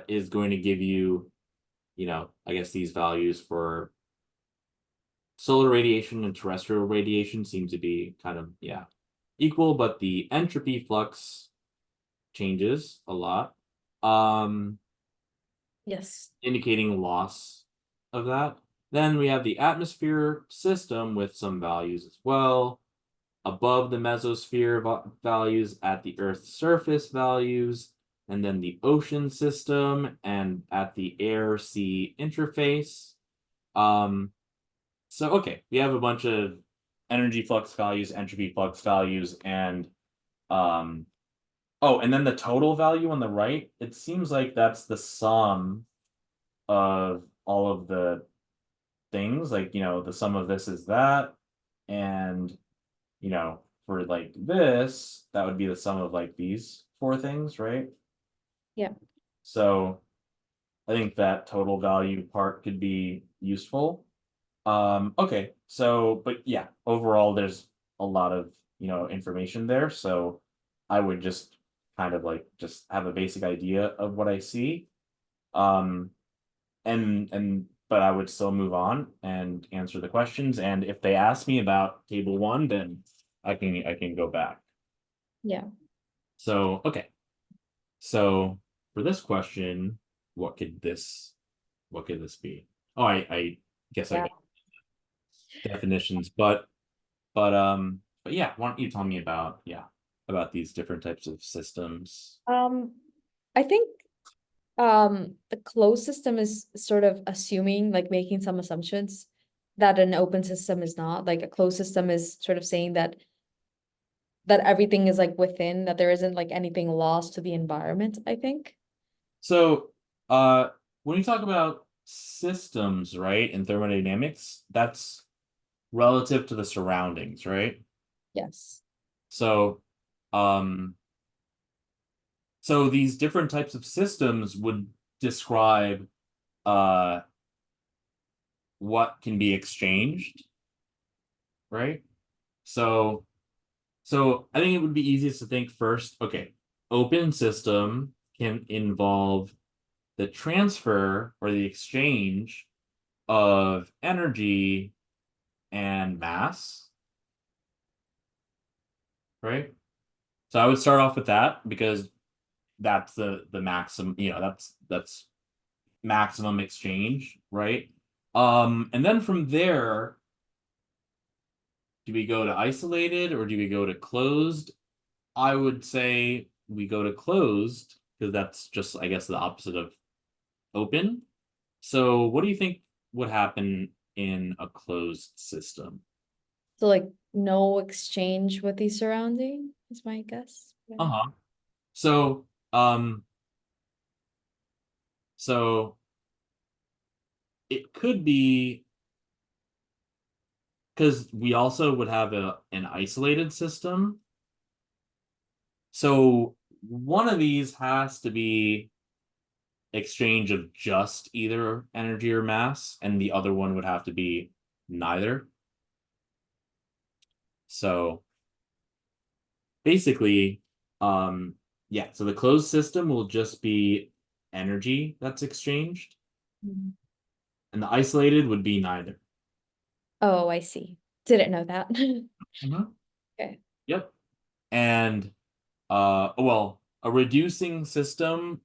is going to give you, I guess these values for solar radiation and terrestrial radiation seem to be kind of, yeah, equal, but the entropy flux changes a lot, um, Yes. indicating loss of that. Then we have the atmosphere system with some values as well. Above the mesosphere values, at the Earth's surface values, and then the ocean system and at the air sea interface. Um, so okay, we have a bunch of energy flux values, entropy flux values, and um, oh, and then the total value on the right, it seems like that's the sum of all of the things, like, the sum of this is that, and for like this, that would be the sum of like these four things, right? Yeah. So I think that total value part could be useful. Okay, so but yeah, overall there's a lot of, information there. So I would just kind of like just have a basic idea of what I see. Um, and but I would still move on and answer the questions. And if they ask me about table one, then I can go back. Yeah. So, okay. So for this question, what could this what could this be? Oh, I guess I Yeah. got definitions, but yeah, why don't you tell me about, yeah, about these different types of systems? I think the closed system is sort of assuming, like making some assumptions that an open system is not. Like a closed system is sort of saying that everything is like within, that there isn't like anything lost to the environment, I think. So, when you talk about systems, right, in thermodynamics, that's relative to the surroundings, right? Yes. So, um, So these different types of systems would describe uh what can be exchanged, right? So so I think it would be easiest to think first, okay, open system can involve the transfer or the exchange of energy and mass, right? So I would start off with that because that's the maximum, that's maximum exchange, right? And then from there, do we go to isolated or do we go to closed? I would say we go to closed because that's just, I guess, the opposite of open. So what do you think would happen in a closed system? So like no exchange with the surrounding is my guess. Yeah. Uh-huh. So, so it could be because we also would have an isolated system. So one of these has to be exchange of just either energy or mass, and the other one would have to be neither. So basically, yeah, so the closed system will just be energy that's exchanged, Mhm. and the isolated would be neither. Oh, I see. Didn't know that. Mhm. Okay. Yep. And well, a reducing system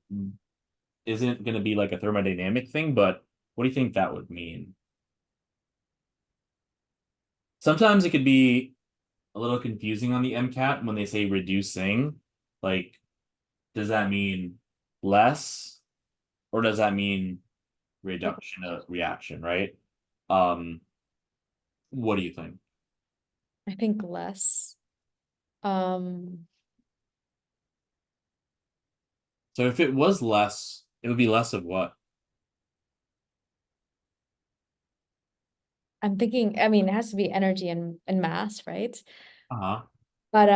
isn't going to be like a thermodynamic thing, but what do you think that would mean? Sometimes it could be a little confusing on the MCAT when they say reducing. Like, does that mean less or does that mean reduction of reaction, right? Um, what do you think? I think less. Um, So if it was less, it would be less of what? I'm thinking, I mean, it has to be energy and mass, right? Uh-huh. But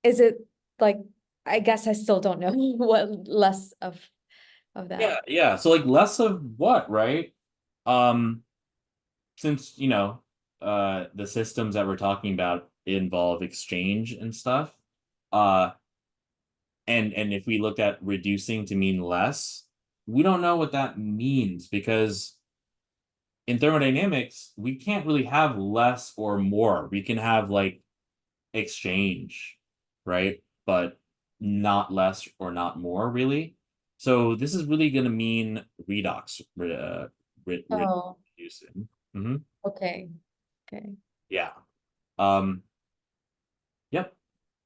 is it like I guess I still don't know what less of that. Yeah, yeah. So like less of what, right? Um, since the systems that we're talking about involve exchange and stuff, uh and if we looked at reducing to mean less, we don't know what that means because in thermodynamics we can't really have less or more. We can have like exchange, right? But not less or not more really. So this is really going to mean redox, Oh, reducing. Hmm. okay. Okay. Yeah. Um, yep.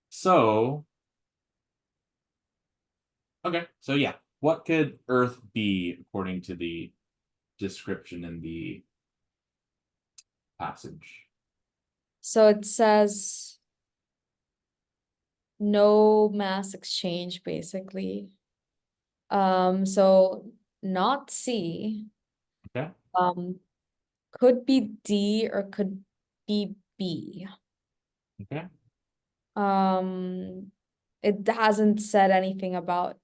So, okay. So yeah, what could Earth be according to the description in the passage? So it says no mass exchange basically. So not C, Okay. um, could be D or could be B. Okay. Um, it hasn't said anything about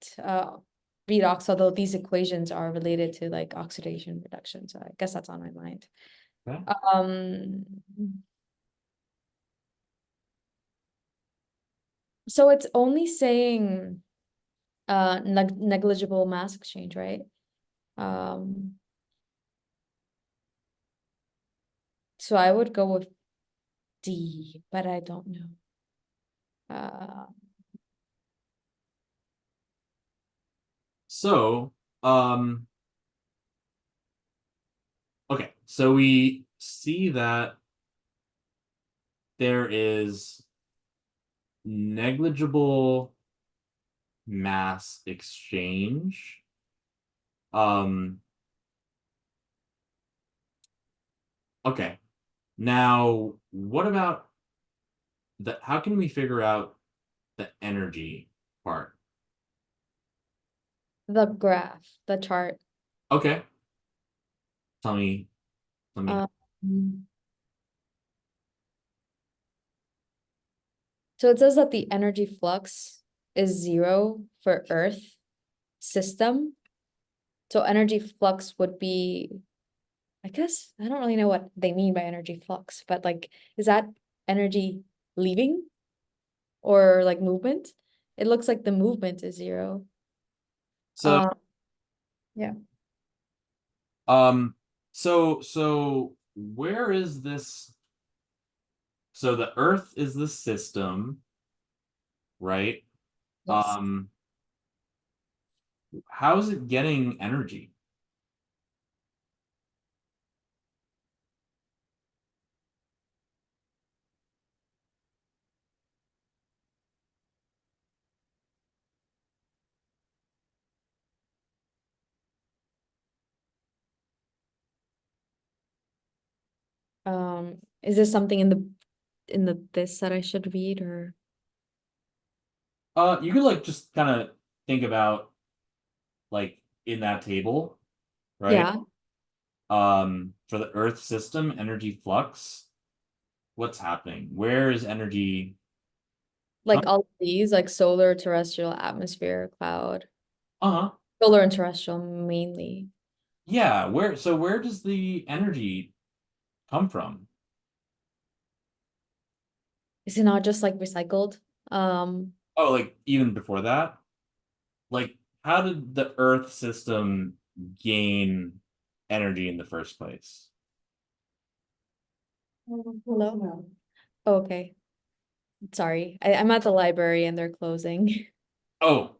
redox, although these equations are related to like oxidation reduction. So I guess that's on my mind. Okay. Um, so it's only saying negligible mass exchange, right? Um, so I would go with D, but I don't know. Uh, So, um, okay. So we see that there is negligible mass exchange. Um, okay. Now, what about how can we figure out the energy part? the graph, the chart. Okay. Tell me, tell me. Um, so it says that the energy flux is 0 for Earth system. So energy flux would be, I guess, I don't really know what they mean by energy flux, but like, is that energy leaving or like movement? It looks like the movement is 0. So Um, yeah. um so where is this? So the Earth is the system, right? Yes. Um, how is it getting energy? Is this something in the this that I should read or You could like just kind of think about like in that table, right? yeah, For the Earth system, energy flux, what's happening? Where is energy like coming? all of these, like solar, terrestrial, atmosphere, cloud, Uh-huh. solar and terrestrial mainly. Yeah, where does the energy come from? Is it not just like recycled? Um, Oh, like even before that? Like how did the Earth system gain energy in the first place? Hello. Okay. Sorry. I'm at the library and they're closing. Oh,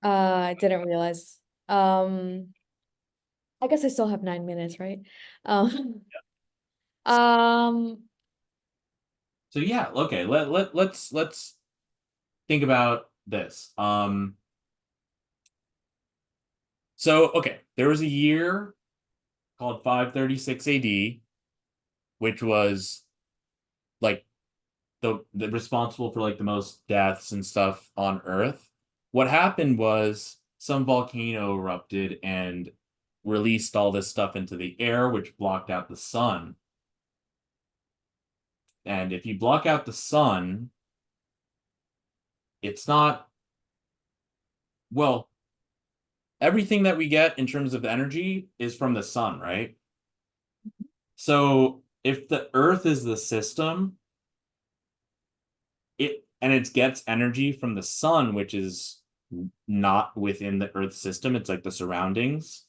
I didn't realize. I guess I still have 9 minutes, right? Um, um, so yeah, okay. Let's think about this. So okay, there was a year called 536 AD, which was like the responsible for like the most deaths and stuff on Earth. What happened was some volcano erupted and released all this stuff into the air, which blocked out the sun. And if you block out the sun, it's not, well, everything that we get in terms of energy is from the sun, right? So if the Earth is the system, it gets energy from the sun, which is not within the Earth system, it's like the surroundings.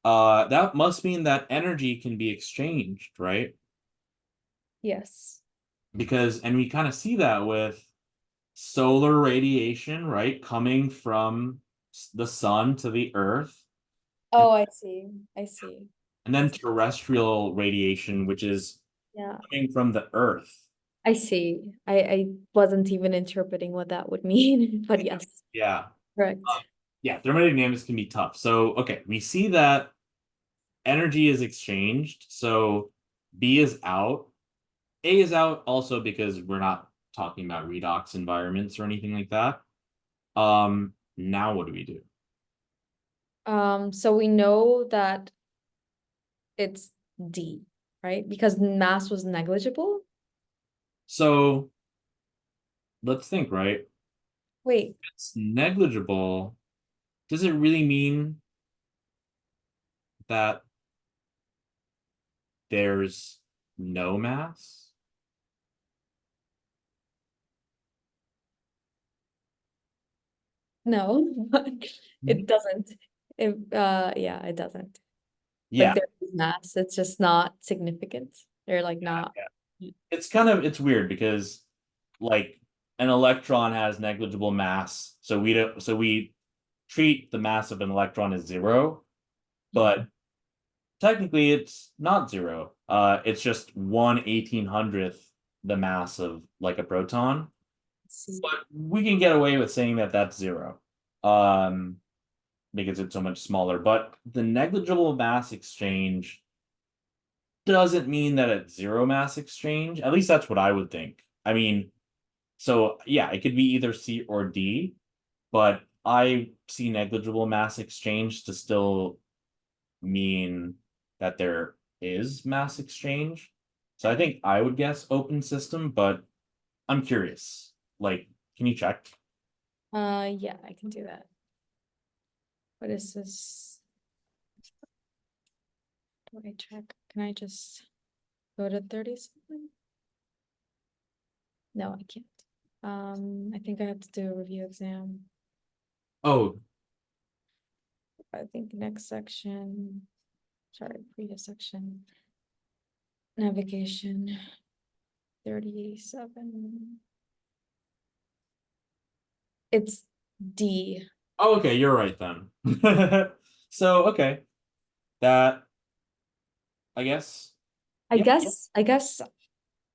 That must mean that energy can be exchanged, right? yes. Because, and we kind of see that with solar radiation, right, coming from the sun to the Earth, and, Oh, I see. I see. and I then see. terrestrial radiation, which is Yeah. coming from the Earth. I see. I wasn't even interpreting what that would mean, but yes, Yeah. correct. Yeah, thermodynamics can be tough. So, okay, we see that energy is exchanged. So B is out. A is out also because we're not talking about redox environments or anything like that. Now what do we do? So we know that it's D, right? Because mass was negligible. So let's think, right? Wait, It's negligible. Does it really mean that there's no mass? no, but Mhm. it doesn't. Yeah, it doesn't. Like Yeah, there is mass, it's just not significant. They're like not. yeah. It's weird because like an electron has negligible mass, so we treat the mass of an electron as zero, but technically it's not zero. It's just 1/1800th the mass of like a proton. See. But we can get away with saying that that's zero, um, because it's so much smaller. But the negligible mass exchange doesn't mean that it's zero mass exchange. At least that's what I would think. I mean, so yeah, it could be either C or D, but I see negligible mass exchange to still mean that there is mass exchange. So I think I would guess open system, but I'm curious. Like, can you check? Yeah, I can do that. What is this? Do I check? Can I just go to 30 something? No, I can't. I think I have to do a review exam. Oh, I think next section, sorry, previous section. Navigation, 37. It's D. oh, okay, you're right then. So, okay, that I guess, I yeah. guess, I guess,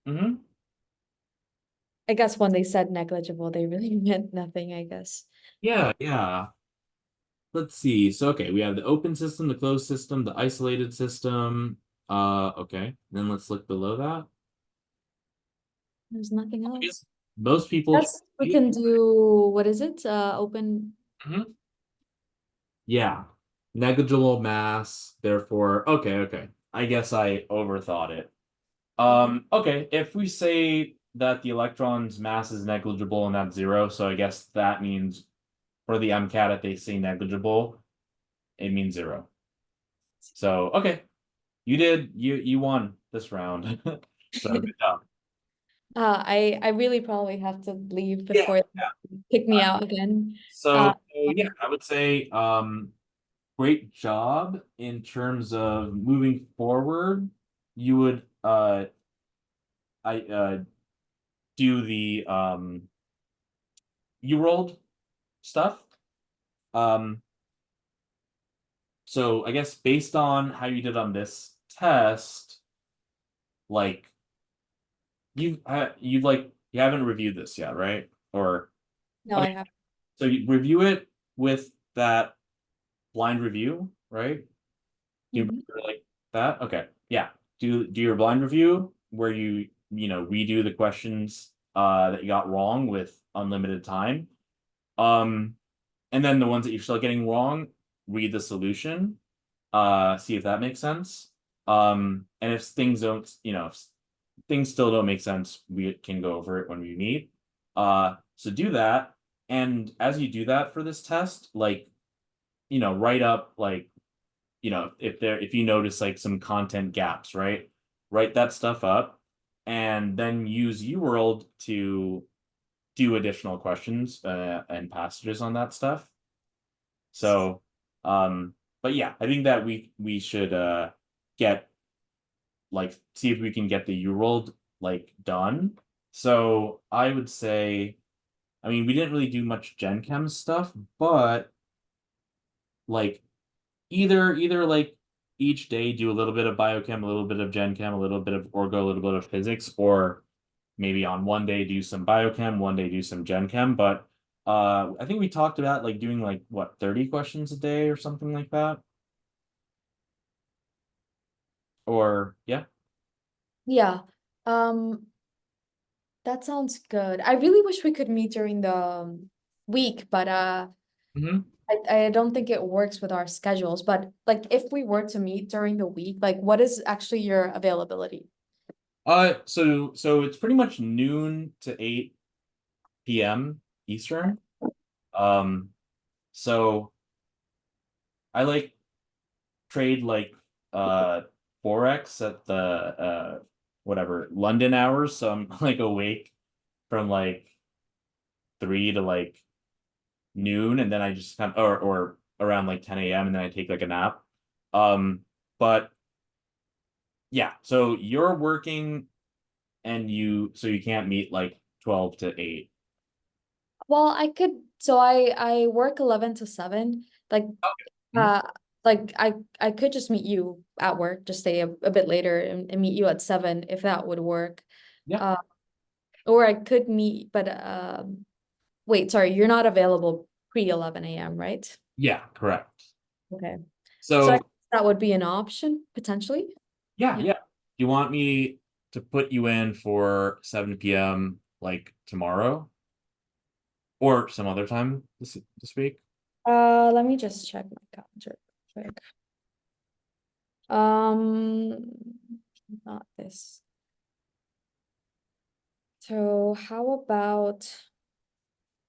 Mm-hmm. I guess when they said negligible, they really meant nothing, I guess. Yeah, yeah. Let's see. So, okay, we have the open system, the closed system, the isolated system. Okay. Then let's look below that. There's nothing I else. guess most people. Yes, we can do, what is it? Open. Mhm. Yeah. Negligible mass, therefore. Okay, okay. I guess I overthought it. Okay, if we say that the electron's mass is negligible and that's zero, so I guess that means for the MCAT, if they say negligible, it means zero. So, okay, you won this round. So good job. I really probably have to leave Yeah. before they kick me out again. So Uh, yeah, I would say great job in terms of moving forward. You would I do the you rolled stuff. Um so I guess based on how you did on this test, like you've like you haven't reviewed this yet, right? Or no, I okay, have. so you review it with that blind review, right? Do you Mhm. remember like that? Okay. Yeah. Do your blind review where you redo the questions that you got wrong with unlimited time. Um and then the ones that you're still getting wrong, read the solution. See if that makes sense. And if things don't, if things still don't make sense, we can go over it when we meet. So do that. And as you do that for this test, like, write up like if you notice like some content gaps, right? Write that stuff up and then use UWorld to do additional questions and passages on that stuff. So, but yeah, I think that we should get like see if we can get the UWorld like done. So I would say, I mean, we didn't really do much Gen Chem stuff, but like either like each day do a little bit of biochem, a little bit of gen chem, a little bit of orgo, a little bit of physics, or maybe on one day do some biochem, one day do some gen chem. But I think we talked about like doing like what 30 questions a day or something like that. Or yeah. Yeah. Um, that sounds good. I really wish we could meet during the week, but Hmm. I don't think it works with our schedules. But like if we were to meet during the week, like what is actually your availability? So it's pretty much noon to 8 p.m. Eastern. Um, so I like trade like uh forex at the whatever London hours, so I'm like awake from like 3 to like noon, and then I just kind of or around like 10 a.m. and then I take like a nap. But yeah, so you're working and you can't meet like 12 to 8. Well, I could, so I work 11 to 7. Mhm. Uh I could just meet you at work, just stay a bit later and meet you at 7 if that would work. Yeah. Uh or I could meet, but wait, sorry, you're not available pre 11 a.m., right? Yeah, correct. Okay. So I So guess that would be an option potentially. yeah, Yeah. yeah. You want me to put you in for 7 p.m. like tomorrow? Or some other time this week. Let me just check my calendar real quick. Um, not this. So how about